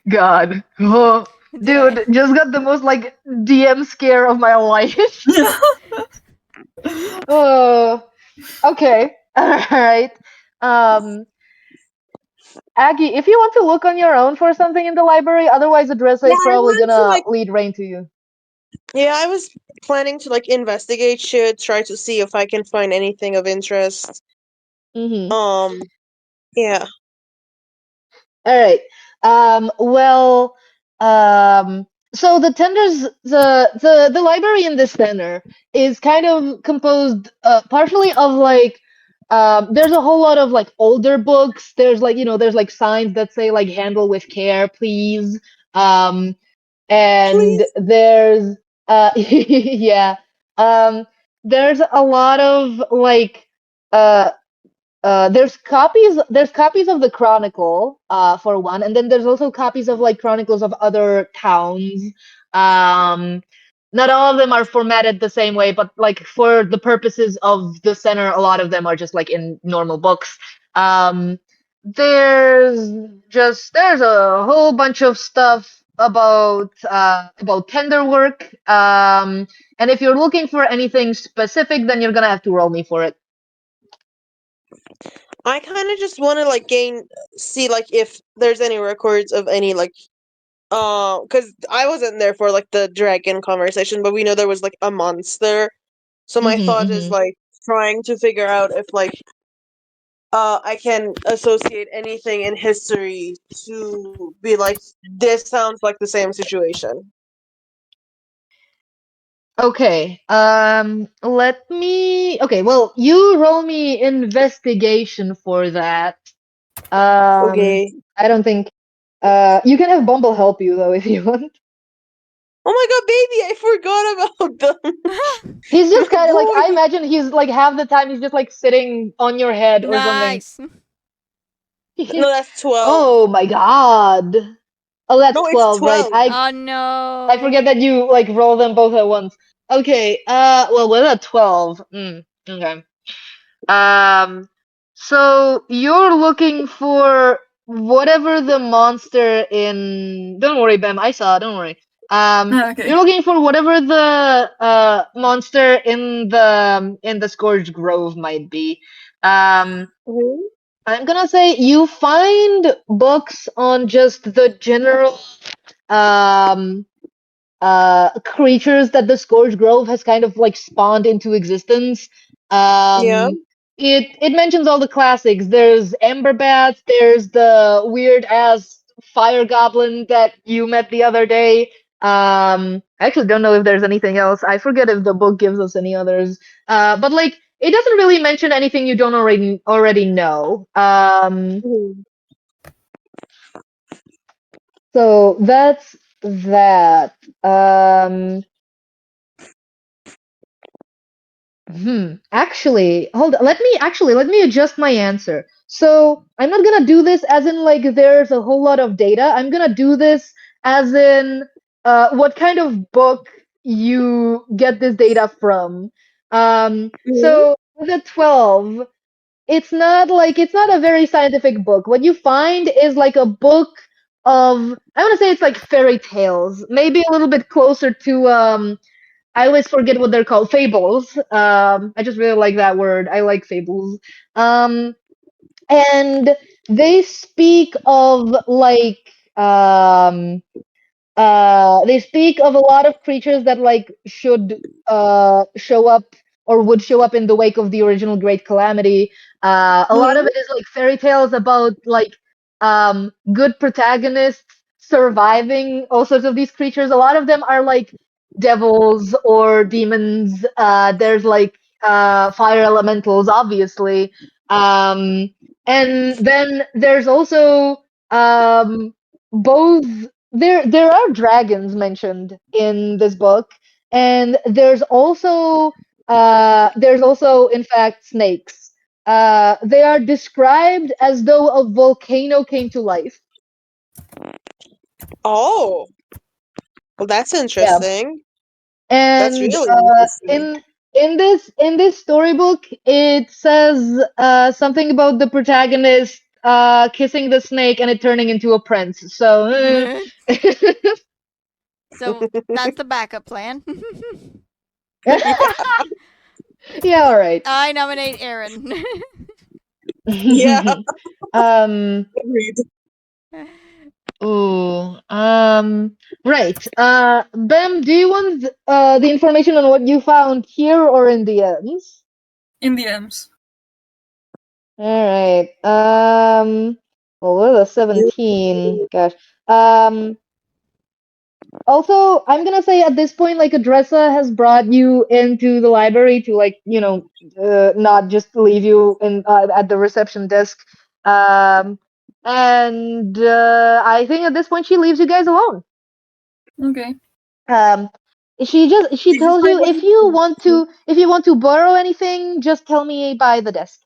Speaker 4: God. Oh, dude, just got the most like DM scare of my life. Oh, okay. All right. Aggie, if you want to look on your own for something in the library, otherwise Adressa is
Speaker 5: Yeah, I
Speaker 4: probably
Speaker 5: wanted to,
Speaker 4: gonna
Speaker 5: like-
Speaker 4: lead Rain to you.
Speaker 5: Yeah, I was planning to like investigate shit, try to see if I can find anything of interest.
Speaker 4: Mm-hmm.
Speaker 5: Yeah.
Speaker 4: All right. Well, so the tenders, the library in this center is kind of composed partially of like there's a whole lot of like older books. There's like there's like signs that say like handle with care, please. And
Speaker 5: Please?
Speaker 4: there's yeah. There's a lot of like there's copies of the Chronicle for one, and then there's also copies of like chronicles of other towns. Not all of them are formatted the same way, but like for the purposes of the center, a lot of them are just like in normal books. There's a whole bunch of stuff about tender work. And if you're looking for anything specific, then you're gonna have to roll me for it.
Speaker 5: I kind of just want to like see like if there's any records of any like, because I wasn't there for like the dragon conversation, but we know there was like a monster. So my thought is like trying to figure out if like, I can associate anything in history to be like, this sounds like the same situation.
Speaker 4: Okay. Let me. Okay. Well, you roll me investigation for that.
Speaker 5: Okay.
Speaker 4: I don't think. You can have Bumble help you though if you want.
Speaker 5: Oh my god, baby, I forgot about them.
Speaker 4: He's just kind of like, I
Speaker 5: Boy.
Speaker 4: imagine he's like half the time he's just like sitting on your head or
Speaker 3: Nice.
Speaker 5: No, that's 12.
Speaker 4: Oh my god. Oh, that's
Speaker 5: No, it's
Speaker 4: 12, right?
Speaker 5: 12.
Speaker 3: Oh no.
Speaker 4: I forget that you like roll them both at once. Okay, well, what about 12? Okay. So you're looking for whatever the monster in. Don't worry, Bam. I saw. Don't worry.
Speaker 1: Okay.
Speaker 4: You're looking for whatever the monster in the Scourge Grove might be.
Speaker 5: Mhm.
Speaker 4: I'm gonna say you find books on just the general um creatures that the Scourge Grove has kind of like spawned into existence.
Speaker 5: Yeah.
Speaker 4: It mentions all the classics. There's Ember Bats, there's the weird ass fire goblin that you met the other day. I actually don't know if there's anything else. I forget if the book gives us any others. But like it doesn't really mention anything you don't already know.
Speaker 5: Mhm.
Speaker 4: So that's that. Actually, hold on. Let me adjust my answer. So I'm not gonna do this as in like there's a whole lot of data. I'm gonna do this as in what kind of book you get this data from.
Speaker 5: Mhm.
Speaker 4: So with a 12, it's not a very scientific book. What you find is like a book of I want to say it's like fairy tales, maybe a little bit closer to I always forget what they're called. Fables. I just really like that word. I like fables. Um, and they speak of like they speak of a lot of creatures that like should show up or would show up in the wake of the original Great Calamity. A lot of
Speaker 5: Mhm.
Speaker 4: it is like fairy tales about like good protagonists surviving all sorts of these creatures. A lot of them are like devils or demons. There's like fire elementals, obviously. And then there's also both there are dragons mentioned in this book, and there's also in fact snakes. They are described as though a volcano came to life.
Speaker 5: Oh, well, that's
Speaker 4: Yeah,
Speaker 5: interesting. That's
Speaker 4: and
Speaker 5: really interesting.
Speaker 4: in this storybook, it says something about the protagonist kissing the snake and it turning into a prince. So.
Speaker 3: So that's the backup plan.
Speaker 4: Yeah, all right.
Speaker 3: I nominate Aaron.
Speaker 5: Yeah,
Speaker 4: um,
Speaker 5: agreed.
Speaker 4: ooh, right. Bem, do you want the information on what you found here or in the ends?
Speaker 1: In the M's.
Speaker 4: All right. Well, we're the 17. Gosh. Um, Also, I'm gonna say at this point, like Adressa has brought you into the library to like, not just leave you in at the reception desk. And I think at this point she leaves you guys alone.
Speaker 1: Okay.
Speaker 4: Um, she
Speaker 5: Did you
Speaker 4: tells
Speaker 5: find
Speaker 4: you
Speaker 5: what
Speaker 4: if you want to borrow anything, just tell me by the desk.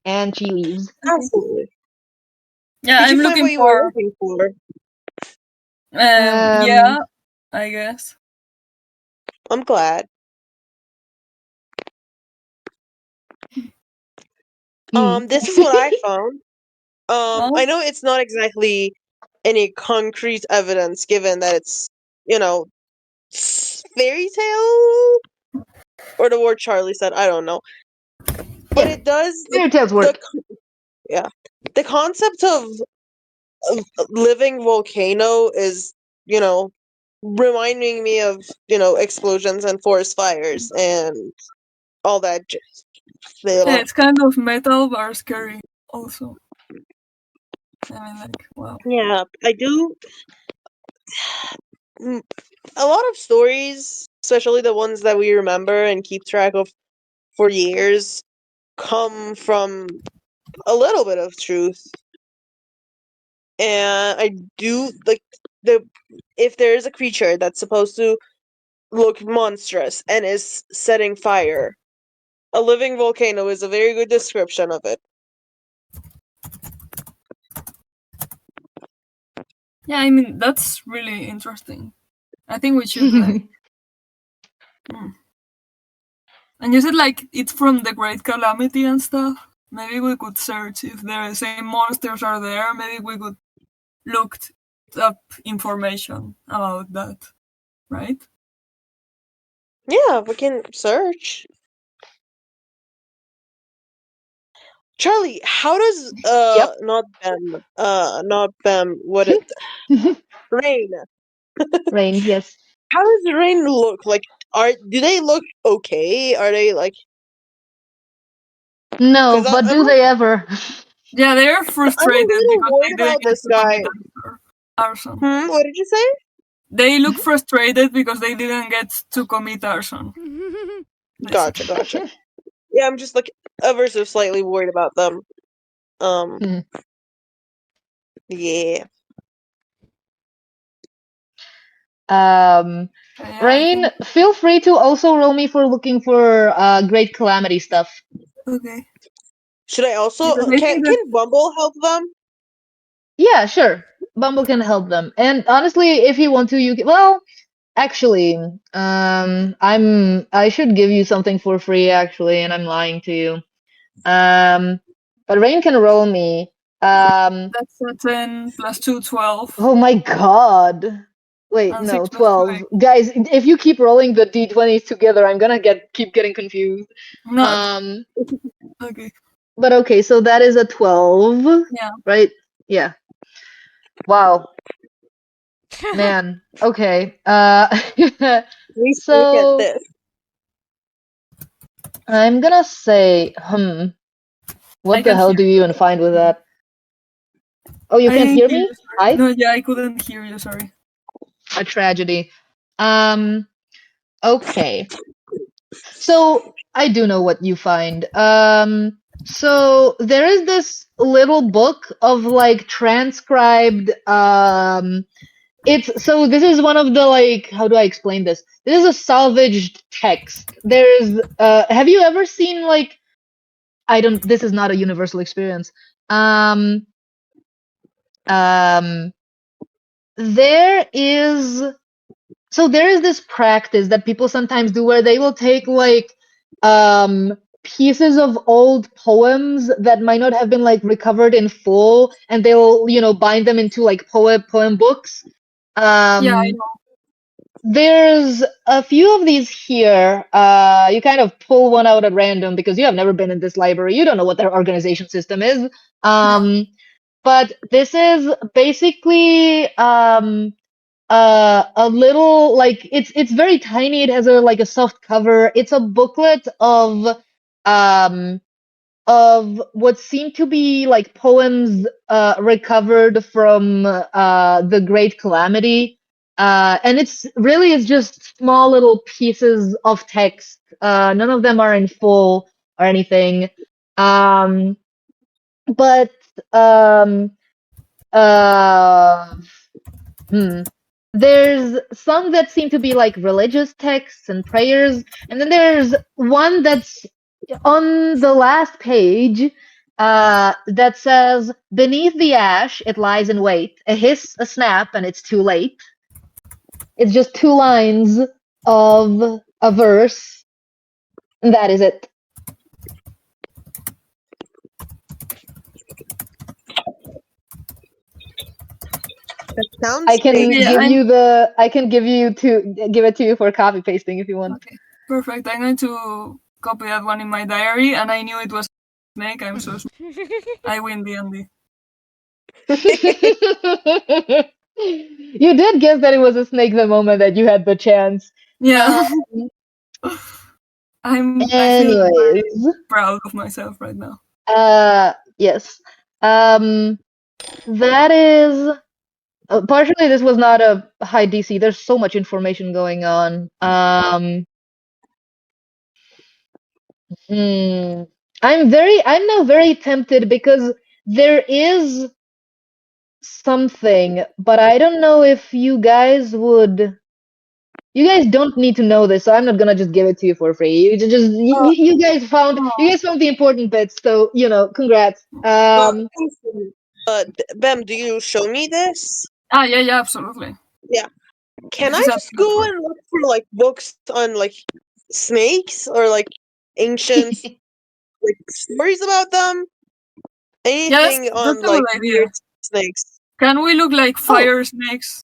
Speaker 4: And she leaves.
Speaker 1: Okay.
Speaker 5: Absolutely.
Speaker 1: Yeah,
Speaker 5: Did you
Speaker 1: I'm
Speaker 5: find
Speaker 1: looking
Speaker 5: what you were
Speaker 1: for.
Speaker 5: looking for?
Speaker 1: Yeah, I guess.
Speaker 5: I'm glad. This is what I found. I
Speaker 1: Well,
Speaker 5: know it's not exactly any concrete evidence, given that it's, you know, fairy tale or the word Charlie said. I don't know, but
Speaker 4: Yeah,
Speaker 5: it does
Speaker 4: fairy tales work.
Speaker 5: yeah, the concept of living volcano is, you know, reminding me of, explosions and forest fires and all that.
Speaker 1: yeah, it's kind of metal but scary also. I mean, like, wow.
Speaker 5: Yeah, I do. A lot of stories, especially the ones that we remember and keep track of for years, come from a little bit of truth. And I do like if there is a creature that's supposed to look monstrous and is setting fire, a living volcano is a very good description of it.
Speaker 1: Yeah, I mean, that's really interesting. I think we should like. And you said like it's from the Great Calamity and stuff. Maybe we could search if the same monsters are there. Maybe we could look up information about that, right?
Speaker 5: Yeah, we can search. Charlie, how does
Speaker 4: Yep.
Speaker 5: not them what it Rain.
Speaker 4: Rain, yes.
Speaker 5: How does Rain look? Like do they look okay? Are they like
Speaker 4: No,
Speaker 5: 'cause
Speaker 4: but
Speaker 5: I'm
Speaker 4: do they ever?
Speaker 1: Yeah, they are
Speaker 5: I'm a
Speaker 1: frustrated
Speaker 5: little
Speaker 1: because
Speaker 5: worried
Speaker 1: they
Speaker 5: about
Speaker 1: didn't get
Speaker 5: this
Speaker 1: to
Speaker 5: guy.
Speaker 1: commit arson.
Speaker 5: What did you say?
Speaker 1: They look frustrated because they didn't get to commit arson.
Speaker 5: Gotcha. Yeah, I'm just like ever so slightly worried about them. Yeah.
Speaker 4: Yeah, Rain, feel free to also roll me for looking for Great Calamity stuff.
Speaker 1: Okay.
Speaker 5: Should I also
Speaker 1: Because I
Speaker 5: can
Speaker 1: think that-
Speaker 5: Bumble help them?
Speaker 4: Yeah, sure. Bumble can help them. And honestly, if you want to, you can. Well, actually, I should give you something for free, actually, and I'm lying to you. But Rain can roll me.
Speaker 1: That's a 10 plus 2, 12.
Speaker 4: Oh my god. Wait,
Speaker 1: And
Speaker 4: no,
Speaker 1: 6 plus
Speaker 4: 12. Guys, if you keep rolling the d20s together, I'm gonna keep getting confused.
Speaker 1: No. Okay.
Speaker 4: But okay, so that is a 12.
Speaker 1: Yeah.
Speaker 4: Right? Yeah. Wow. Man. Okay.
Speaker 5: Please
Speaker 4: So
Speaker 5: look at this.
Speaker 4: I'm gonna say, what the hell do you even find with that? Oh, you can't hear me? Hi?
Speaker 1: No, yeah, I couldn't hear you, sorry.
Speaker 4: A tragedy. Okay. So I do know what you find. So there is this little book of like transcribed this is one of the like, how do I explain this? This is a salvaged text. There's have you ever seen like, this is not a universal experience. There is this practice that people sometimes do where they will take like pieces of old poems that might not have been like recovered in full, and they'll bind them into like poem books.
Speaker 1: Yeah, I know.
Speaker 4: There's a few of these here. You kind of pull one out at random because you have never been in this library. You don't know what their organization system is. But this is basically a little, like, it's very tiny. It has a soft cover. It's a booklet of what seem to be like poems recovered from the Great Calamity. And it's just small little pieces of text. None of them are in full or anything. But there's some that seem to be like religious texts and prayers, and then there's one that's on the last page that says, "Beneath the ash, it lies in wait. A hiss, a snap, and it's too late." It's just 2 lines of a verse, and that is it.
Speaker 5: That sounds
Speaker 4: I can
Speaker 5: fake.
Speaker 4: give it to you for copy pasting if you want.
Speaker 1: Okay, perfect. I'm going to copy that one in my diary, and I knew it was a snake. I'm so smart. I win DnD.
Speaker 4: You did guess that it was a snake the moment that you had the chance.
Speaker 1: Yeah. I feel very proud of myself right now.
Speaker 4: Yes. That is partially, this was not a high DC. There's so much information going on. I'm now very tempted because there is something, but I don't know if you guys would. You guys don't need to know this, so I'm not gonna just give it to you for free. You guys found the important bits, so congrats.
Speaker 5: Bem, do you show me this?
Speaker 1: Yeah, absolutely.
Speaker 5: Yeah. Can I
Speaker 1: She's
Speaker 5: just
Speaker 1: asking
Speaker 5: go
Speaker 1: for it.
Speaker 5: and look for like books on like snakes or like ancient like stories about them? Anything
Speaker 1: Yes,
Speaker 5: on
Speaker 1: that's a
Speaker 5: like
Speaker 1: good idea.
Speaker 5: weird snakes?
Speaker 1: Can we look like fire snakes?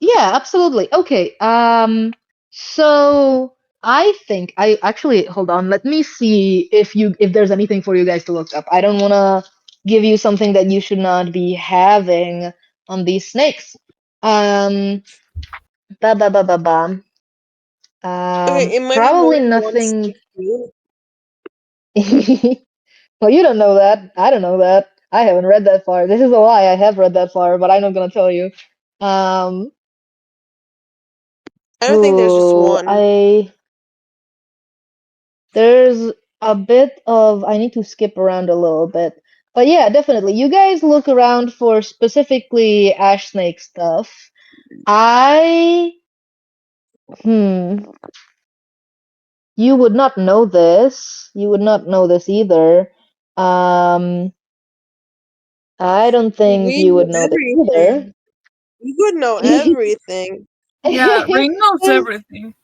Speaker 4: Yeah, absolutely. Okay. So I think I actually hold on. Let me see if there's anything for you guys to look up. I don't want to give you something that you should not be having on these snakes. Ba ba ba ba ba.
Speaker 5: Okay, it might be more
Speaker 4: Probably
Speaker 5: than one
Speaker 4: nothing.
Speaker 5: snake too.
Speaker 4: Well, you don't know that. I don't know that. I haven't read that far. This is a lie. I have read that far, but I'm not gonna tell you.
Speaker 5: I don't think there's just one.
Speaker 4: There's a bit of. I need to skip around a little bit. But yeah, definitely. You guys look around for specifically ash snake stuff. You would not know this. You would not know this either. I don't think
Speaker 5: We
Speaker 4: you
Speaker 5: know
Speaker 4: would know this either.
Speaker 5: everything. We would know everything.
Speaker 1: Yeah, Ring knows everything.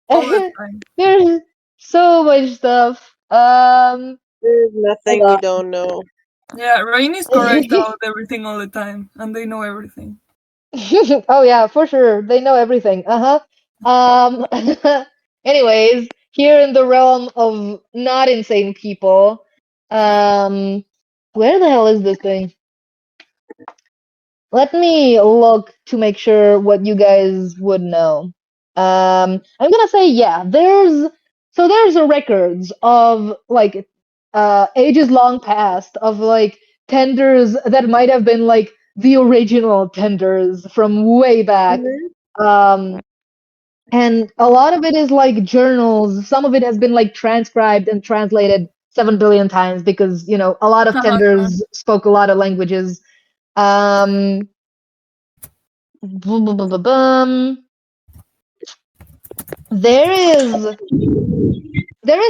Speaker 1: All the time.
Speaker 4: There's so much stuff.
Speaker 5: There's nothing
Speaker 4: hold
Speaker 5: we
Speaker 4: on.
Speaker 5: don't know.
Speaker 1: Yeah, Rain is correct about everything all the time, and they know everything.
Speaker 4: Oh yeah, for sure. They know everything. Anyways, here in the realm of not insane people, where the hell is this thing? Let me look to make sure what you guys would know. I'm gonna say yeah. There's a records of like ages long past of like tenders that might have been like the original tenders from way back. And a lot of it is like journals. Some of it has been like transcribed and translated 7 billion times because a lot of tenders spoke a lot of languages. Boom, boom, boom, boom, boom. There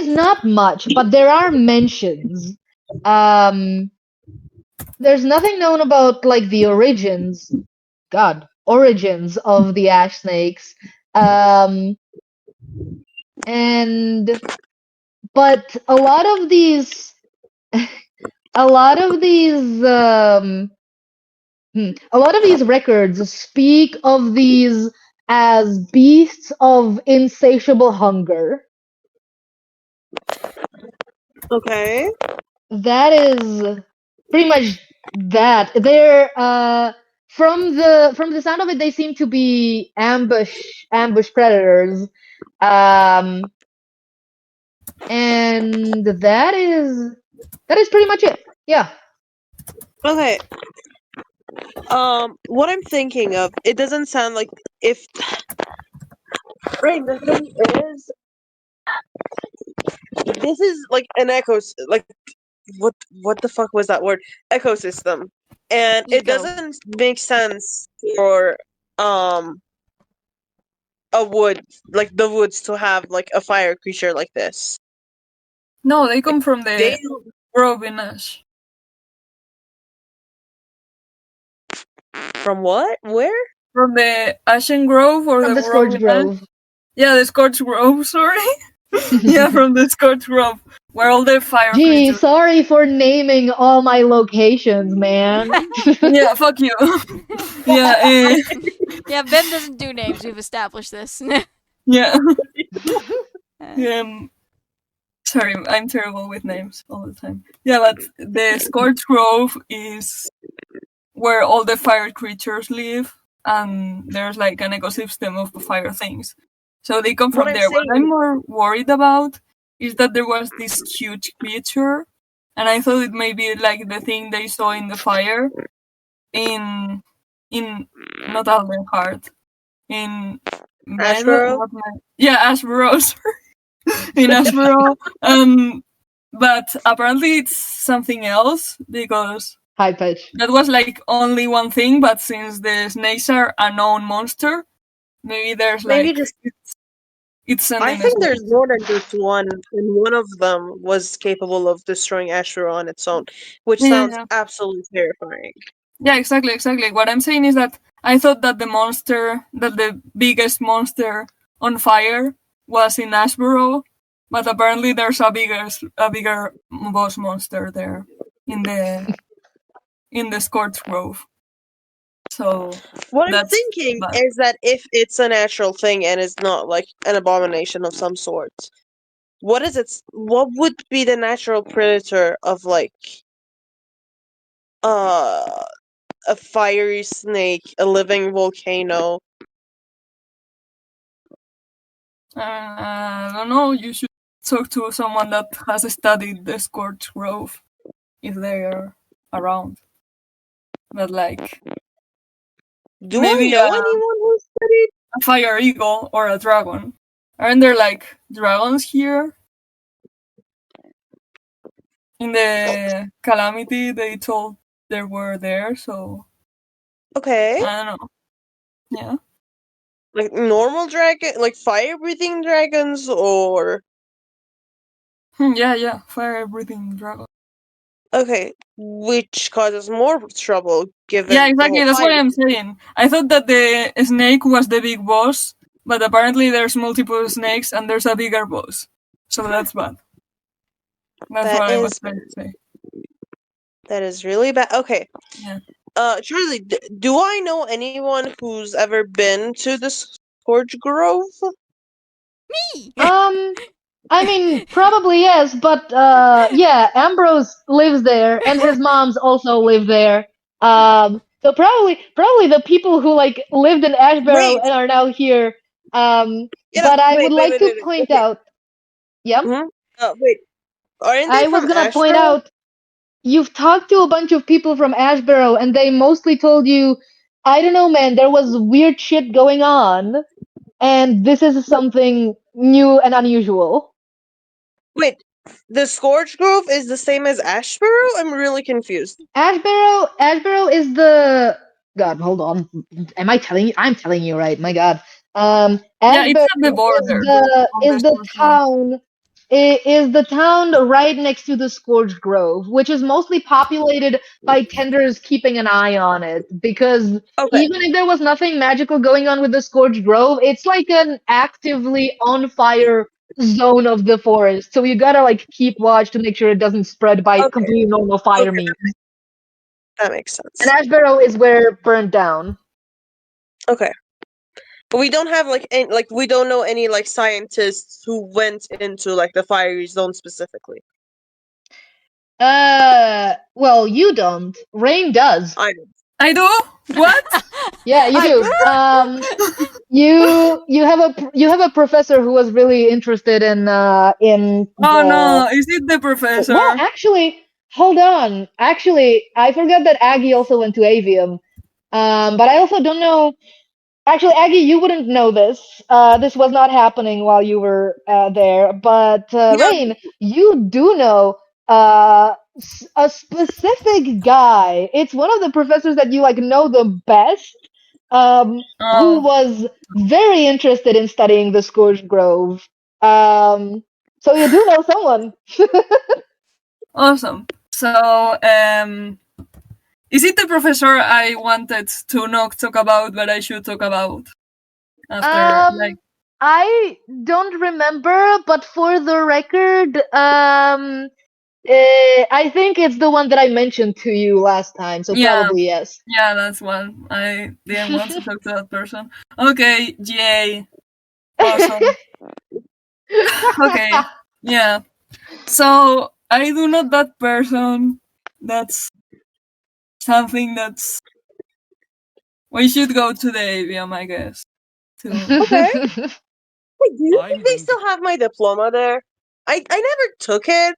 Speaker 4: is not much, but there are mentions. There's nothing known about like the origins of the ash snakes. But a lot of these records speak of these as beasts of insatiable hunger.
Speaker 5: Okay.
Speaker 4: That is pretty much that. They're from the sound of it, they seem to be ambush predators. And that is pretty much it. Yeah.
Speaker 5: Okay. What I'm thinking of, it doesn't sound like if. Right, the thing is, this is like an like what the fuck was that word? Ecosystem, and it doesn't make sense for a wood like the woods to have like a fire creature like this.
Speaker 1: No, they come from the grove in Ash.
Speaker 5: From what? Where?
Speaker 1: From the Ashen Grove or
Speaker 4: From the
Speaker 1: Grove
Speaker 4: Scorch
Speaker 1: in
Speaker 4: Grove.
Speaker 1: Ash? Yeah, the Scorch Grove, sorry. Yeah, from the Scorch Grove, where all the fire
Speaker 4: Gee,
Speaker 1: creatures.
Speaker 4: sorry for naming all my locations, man.
Speaker 1: Yeah, fuck you. Yeah,
Speaker 3: Yeah, Ben doesn't do names. We've established this.
Speaker 1: yeah. Sorry, I'm terrible with names all the time. Yeah, but the Scorch Grove is where all the fire creatures live, and there's like an ecosystem of fire things. So they come from there. What I'm more worried about is that there was this huge creature, and I thought it may be like the thing they saw in the fire in not Alderheart, in
Speaker 5: Ashboro?
Speaker 1: Ashboro, sorry. In Ashboro. But apparently it's something else because
Speaker 4: High pitch.
Speaker 1: That was like only one thing, but since the snakes are a known monster, maybe there's
Speaker 5: Maybe
Speaker 1: like
Speaker 5: just.
Speaker 1: it's sending
Speaker 5: I
Speaker 1: the
Speaker 5: think there's
Speaker 1: snakes.
Speaker 5: more than just one, and one of them was capable of destroying Ashura on its own, which sounds
Speaker 1: Yeah.
Speaker 5: absolutely terrifying.
Speaker 1: Yeah, exactly. What I'm saying is that I thought that the biggest monster on fire was in Ashborough, but apparently there's a bigger boss monster there in the Scorch Grove. So
Speaker 5: What I'm
Speaker 1: that's
Speaker 5: thinking
Speaker 1: bad.
Speaker 5: is that if it's a natural thing and it's not like an abomination of some sort, what would be the natural predator of like a fiery snake, a living volcano?
Speaker 1: I don't know. You should talk to someone that has studied the Scorch Grove if they are around. But like
Speaker 5: Do I
Speaker 1: maybe
Speaker 5: know anyone who studied?
Speaker 1: a fire eagle or a dragon. Aren't there like dragons here? In the calamity, they told there were there, so
Speaker 5: Okay,
Speaker 1: I don't know. Yeah.
Speaker 5: like normal dragon, like fire-breathing dragons, or
Speaker 1: Yeah. Fire breathing dragon.
Speaker 5: okay, which causes more trouble
Speaker 1: Yeah,
Speaker 5: given the
Speaker 1: exactly.
Speaker 5: whole
Speaker 1: That's what
Speaker 5: fire.
Speaker 1: I'm saying. I thought that the snake was the big boss, but apparently there's multiple snakes and there's a bigger boss. So that's bad. That's
Speaker 5: That
Speaker 1: what I was
Speaker 5: is
Speaker 1: trying to say.
Speaker 5: that is really bad. Okay,
Speaker 1: Yeah.
Speaker 5: Charlie, do I know anyone who's ever been to the Scourge Grove?
Speaker 3: Me.
Speaker 4: I mean, probably yes, but yeah, Ambrose lives there, and his mom's also live there. So probably the people who like lived in Ashbarrow
Speaker 5: Wait,
Speaker 4: and are now here. But I would like to
Speaker 5: wait.
Speaker 4: point
Speaker 5: Okay.
Speaker 4: out, yeah,
Speaker 5: Hmm. Wait, aren't they
Speaker 4: I was
Speaker 5: from
Speaker 4: gonna point
Speaker 5: Ashborough?
Speaker 4: out, you've talked to a bunch of people from Ashbarrow, and they mostly told you, I don't know, man, there was weird shit going on, and this is something new and unusual.
Speaker 5: Wait, the Scourge Grove is the same as Ashborough? I'm really confused.
Speaker 4: Ashbarrow is the God. Hold on. Am I telling you? I'm telling you, right? My God.
Speaker 1: Yeah, it's
Speaker 4: Ashbarrow
Speaker 1: at the border of the
Speaker 4: is the
Speaker 1: Scorch Grove.
Speaker 4: town is the town right next to the Scourge Grove, which is mostly populated by tenders keeping an eye on it. Because
Speaker 5: Okay,
Speaker 4: even if there was nothing magical going on with the Scourge Grove, it's like an actively on fire zone of the forest. So you gotta like keep watch to make sure it doesn't spread by
Speaker 5: okay,
Speaker 4: completely normal fire
Speaker 5: okay,
Speaker 4: means.
Speaker 5: that makes
Speaker 4: And
Speaker 5: sense.
Speaker 4: Ashbarrow is where it burned down.
Speaker 5: Okay. But we don't have we don't know any like scientists who went into like the fiery zone specifically.
Speaker 4: Well, you don't. Rain does.
Speaker 5: I don't.
Speaker 1: I do? What?
Speaker 4: Yeah, you do. You have a professor who was really interested in
Speaker 1: Oh
Speaker 4: the.
Speaker 1: no, is it the professor?
Speaker 4: Well, actually, hold on. Actually, I forgot that Aggie also went to Avium. But I also don't know. Actually, Aggie, you wouldn't know this. This was not happening while you were there. But
Speaker 5: Yeah,
Speaker 4: Rain, you do know a specific guy. It's one of the professors that you like know the best. Who
Speaker 1: Oh,
Speaker 4: was very interested in studying the Scourge Grove. So you do know someone.
Speaker 1: awesome. So, is it the professor I wanted to not talk about, but I should talk about after, like,
Speaker 4: I don't remember, but for the record, I think it's the one that I mentioned to you last time, so
Speaker 1: yeah,
Speaker 4: probably yes.
Speaker 1: yeah, that's one. I didn't want to talk to that person. Okay, yay. Awesome. Okay, yeah. So, I do not that person. That's something that's. We should go to the AVM, I guess. To
Speaker 5: okay. Wait, do you think they still have my diploma there? I never took it.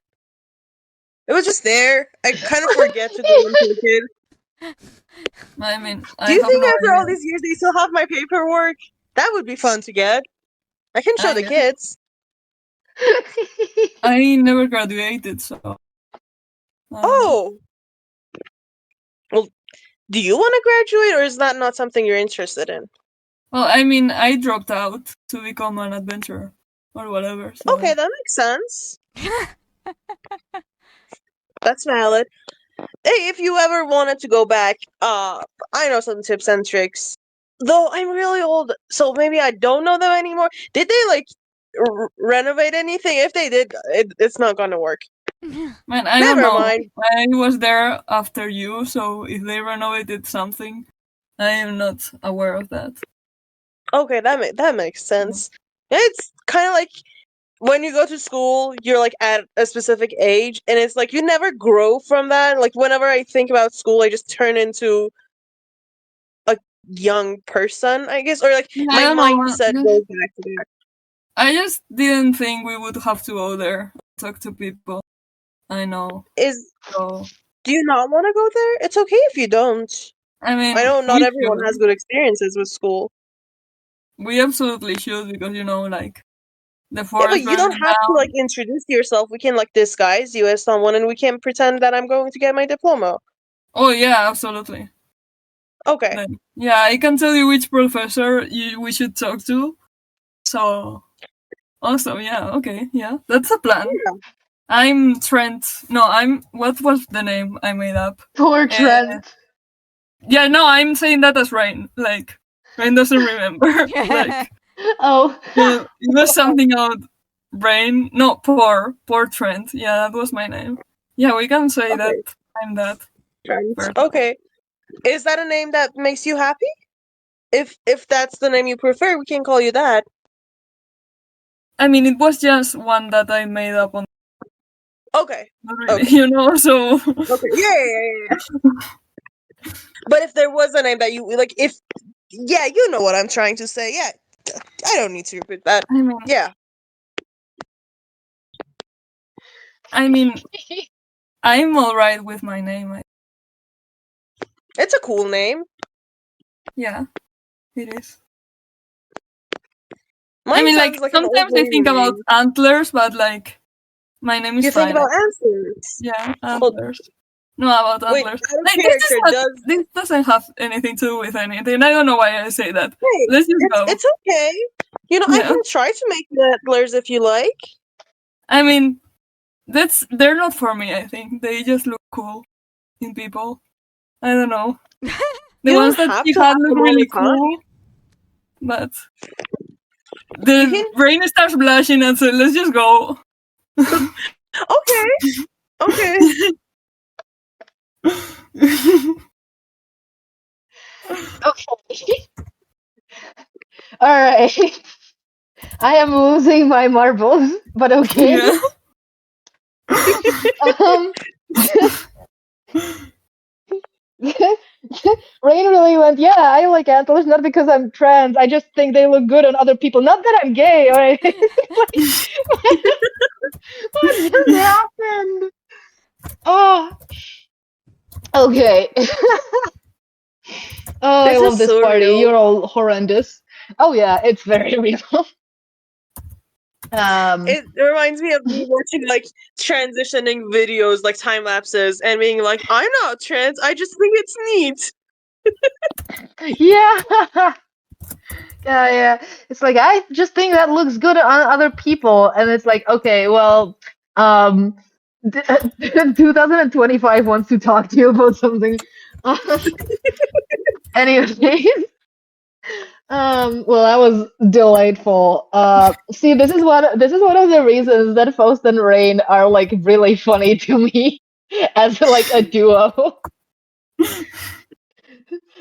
Speaker 5: It was just there. I kind of forget to go and take it.
Speaker 1: I mean, I
Speaker 5: Do you
Speaker 1: have
Speaker 5: think
Speaker 1: no
Speaker 5: after all
Speaker 1: idea.
Speaker 5: these years they still have my paperwork? That would be fun to get. I can show
Speaker 1: I
Speaker 5: the
Speaker 1: guess.
Speaker 5: kids.
Speaker 1: I never graduated, so. I don't know.
Speaker 5: Oh, do you want to graduate, or is that not something you're interested in?
Speaker 1: Well, I mean, I dropped out to become an adventurer or whatever. So.
Speaker 5: Okay, that makes sense. That's valid. Hey, if you ever wanted to go back, I know some tips and tricks. Though I'm really old, so maybe I don't know them anymore. Did they like renovate anything? If they did, it's not gonna work.
Speaker 1: Man, I
Speaker 5: Never
Speaker 1: don't know.
Speaker 5: mind.
Speaker 1: I was there after you, so if they renovated something, I am not aware of that.
Speaker 5: Okay, that makes sense. It's kind of like when you go to school, you're like at a specific age, and it's like you never grow from that. Like whenever I think about school, I just turn into a young person, I guess, or like my
Speaker 1: I don't know.
Speaker 5: mindset goes back to that.
Speaker 1: I just didn't think we would have to go there, talk to people. I know. So,
Speaker 5: Do you not want to go there? It's okay if you don't.
Speaker 1: I mean,
Speaker 5: I know not
Speaker 1: we
Speaker 5: everyone
Speaker 1: should.
Speaker 5: has good experiences with school.
Speaker 1: We absolutely should, because like the
Speaker 5: Yeah,
Speaker 1: forest.
Speaker 5: but you don't have to like introduce yourself. We can like disguise you as someone, and we can pretend that I'm going to get my diploma.
Speaker 1: Oh yeah, absolutely.
Speaker 5: Okay.
Speaker 1: Then, yeah, I can tell you which professor we should talk to. So, awesome. Yeah. Okay. Yeah, that's a plan.
Speaker 5: Yeah.
Speaker 1: I'm Trent. No, what was the name I made up?
Speaker 4: Poor Trent.
Speaker 1: Yeah, no, I'm saying that as Rain. Like, Rain doesn't remember. Like,
Speaker 4: Oh.
Speaker 1: it was something about Rain. No, poor Trent. Yeah, that was my name. Yeah, we can say that I'm that.
Speaker 5: Trent. Okay. Is that a name that makes you happy? If that's the name you prefer, we can call you that.
Speaker 1: I mean, it was just one that I made up on.
Speaker 5: Okay.
Speaker 1: Not really, so.
Speaker 5: Okay. Yeah. But if there was a name that you like, you know what I'm trying to say. Yeah, I don't need to repeat that.
Speaker 1: I mean,
Speaker 5: yeah.
Speaker 1: I mean, I'm alright with my name.
Speaker 5: It's a cool name.
Speaker 1: Yeah, it is.
Speaker 5: Mine
Speaker 1: I mean,
Speaker 5: sounds
Speaker 1: like
Speaker 5: an
Speaker 1: sometimes
Speaker 5: old
Speaker 1: I think
Speaker 5: lady
Speaker 1: about
Speaker 5: name.
Speaker 1: antlers, but like my name is
Speaker 5: You
Speaker 1: fine.
Speaker 5: think about antlers?
Speaker 1: Yeah, antlers. No, about
Speaker 5: Wait,
Speaker 1: antlers.
Speaker 5: out of
Speaker 1: Like,
Speaker 5: character,
Speaker 1: this doesn't have anything to do with anything. I don't know why I say that.
Speaker 5: Hey,
Speaker 1: Let's just go.
Speaker 5: It's okay. I can try to make the antlers if you like.
Speaker 1: I mean, they're not for me, I think. They just look cool in people. I don't know. The ones that you had look really cool. But the Rain starts blushing and says, let's just go.
Speaker 5: Okay.
Speaker 4: Okay. Alright. I am losing my marbles, but okay.
Speaker 1: Yeah.
Speaker 4: Rain really went, yeah, I like antlers, not because I'm trans. I just think they look good on other people. Not that I'm gay, or anything. What just happened? Oh. Okay. Oh, I love this party. You're all horrendous. Oh yeah, it's very real.
Speaker 5: It reminds me of me watching like transitioning videos, like time lapses, and being like, I'm not trans, I just think it's neat.
Speaker 4: Yeah. Yeah. It's like, I just think that looks good on other people, and it's like, okay, well, 2025 wants to talk to you about something. Anyways, well, that was delightful. See, this is one of the reasons that Faust and Rain are like really funny to me as like a duo.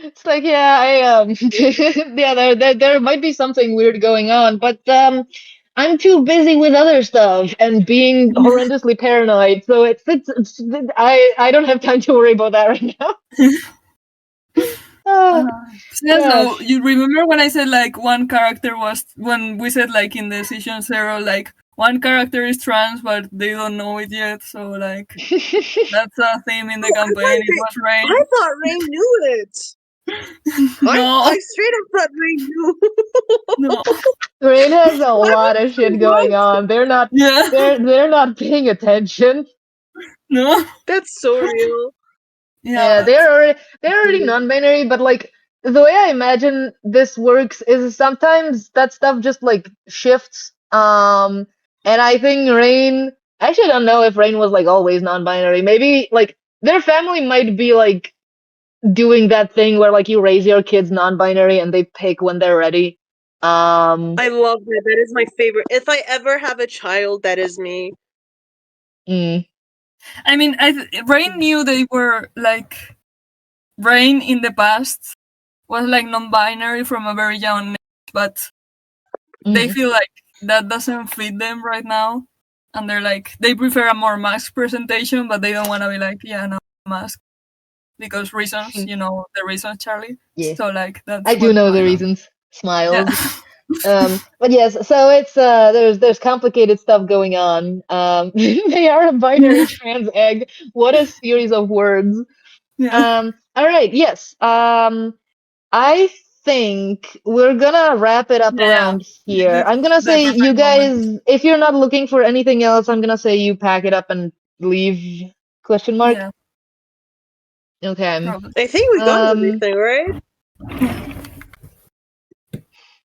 Speaker 4: It's like, yeah, yeah, there might be something weird going on, but I'm too busy with other stuff and being horrendously paranoid, so I don't have time to worry about that right now.
Speaker 1: So you remember when I said like one character was, when we said like in the session 0, like one character is trans but they don't know it yet, so like that's a theme in the campaign. It was Rain.
Speaker 5: I thought Rain knew it.
Speaker 1: No.
Speaker 5: I straight up thought Rain knew.
Speaker 1: No.
Speaker 4: Rain has a lot of shit going on. They're not they're not paying attention.
Speaker 1: No.
Speaker 5: That's so real.
Speaker 4: Yeah, they're already non-binary, but like the way I imagine this works is sometimes that stuff just like shifts. And I think Rain, I actually don't know if Rain was like always non-binary. Maybe like their family might be like doing that thing where like you raise your kids non-binary and they pick when they're ready.
Speaker 5: I love that. That is my favorite. If I ever have a child, that is me.
Speaker 4: mm,
Speaker 1: I mean, Rain knew they were like Rain in the past was like non-binary from a very young age, but they
Speaker 4: mhm.
Speaker 1: feel like that doesn't fit them right now, and they're like they prefer a more mask presentation, but they don't want to be like no mask because reasons, the reasons, Charlie.
Speaker 4: Yeah.
Speaker 1: So like that's
Speaker 4: I do
Speaker 1: what's
Speaker 4: know the
Speaker 1: going on.
Speaker 4: reasons. Smiles.
Speaker 1: Yeah.
Speaker 4: But yes, so it's there's complicated stuff going on. They are a binary trans egg. What a series of words.
Speaker 1: Yeah.
Speaker 4: All right, yes. I think we're gonna wrap it up
Speaker 1: Yeah.
Speaker 4: around here. I'm gonna
Speaker 1: The
Speaker 4: say
Speaker 1: perfect
Speaker 4: you guys,
Speaker 1: moment.
Speaker 4: if you're not looking for anything else, I'm gonna say you pack it up and leave? Question mark.
Speaker 1: Yeah,
Speaker 4: Okay.
Speaker 1: probably.
Speaker 5: I think we got everything, right?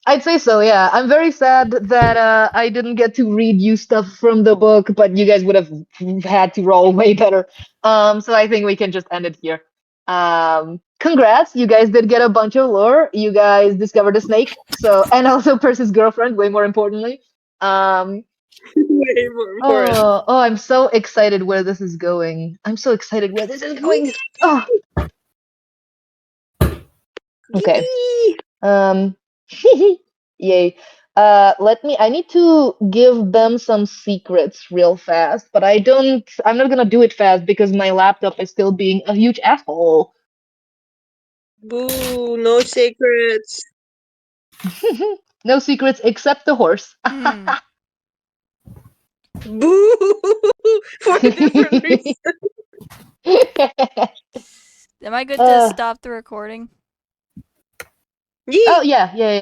Speaker 4: I'd say so, yeah. I'm very sad that I didn't get to read you stuff from the book, but you guys would have had to roll way better. So I think we can just end it here. Congrats, you guys did get a bunch of lore. You guys discovered a snake, and also Percy's girlfriend, way more importantly.
Speaker 5: Way more important.
Speaker 4: I'm so excited where this is going. I'm so excited where this is going. Oh, okay. Yay. I need to give them some secrets real fast, but I'm not gonna do it fast because my laptop is still being a huge asshole.
Speaker 5: Boo, no secrets.
Speaker 4: No secrets except the horse.
Speaker 5: Boo! For different reasons.
Speaker 3: Am I good to stop the recording?
Speaker 4: Oh, yeah.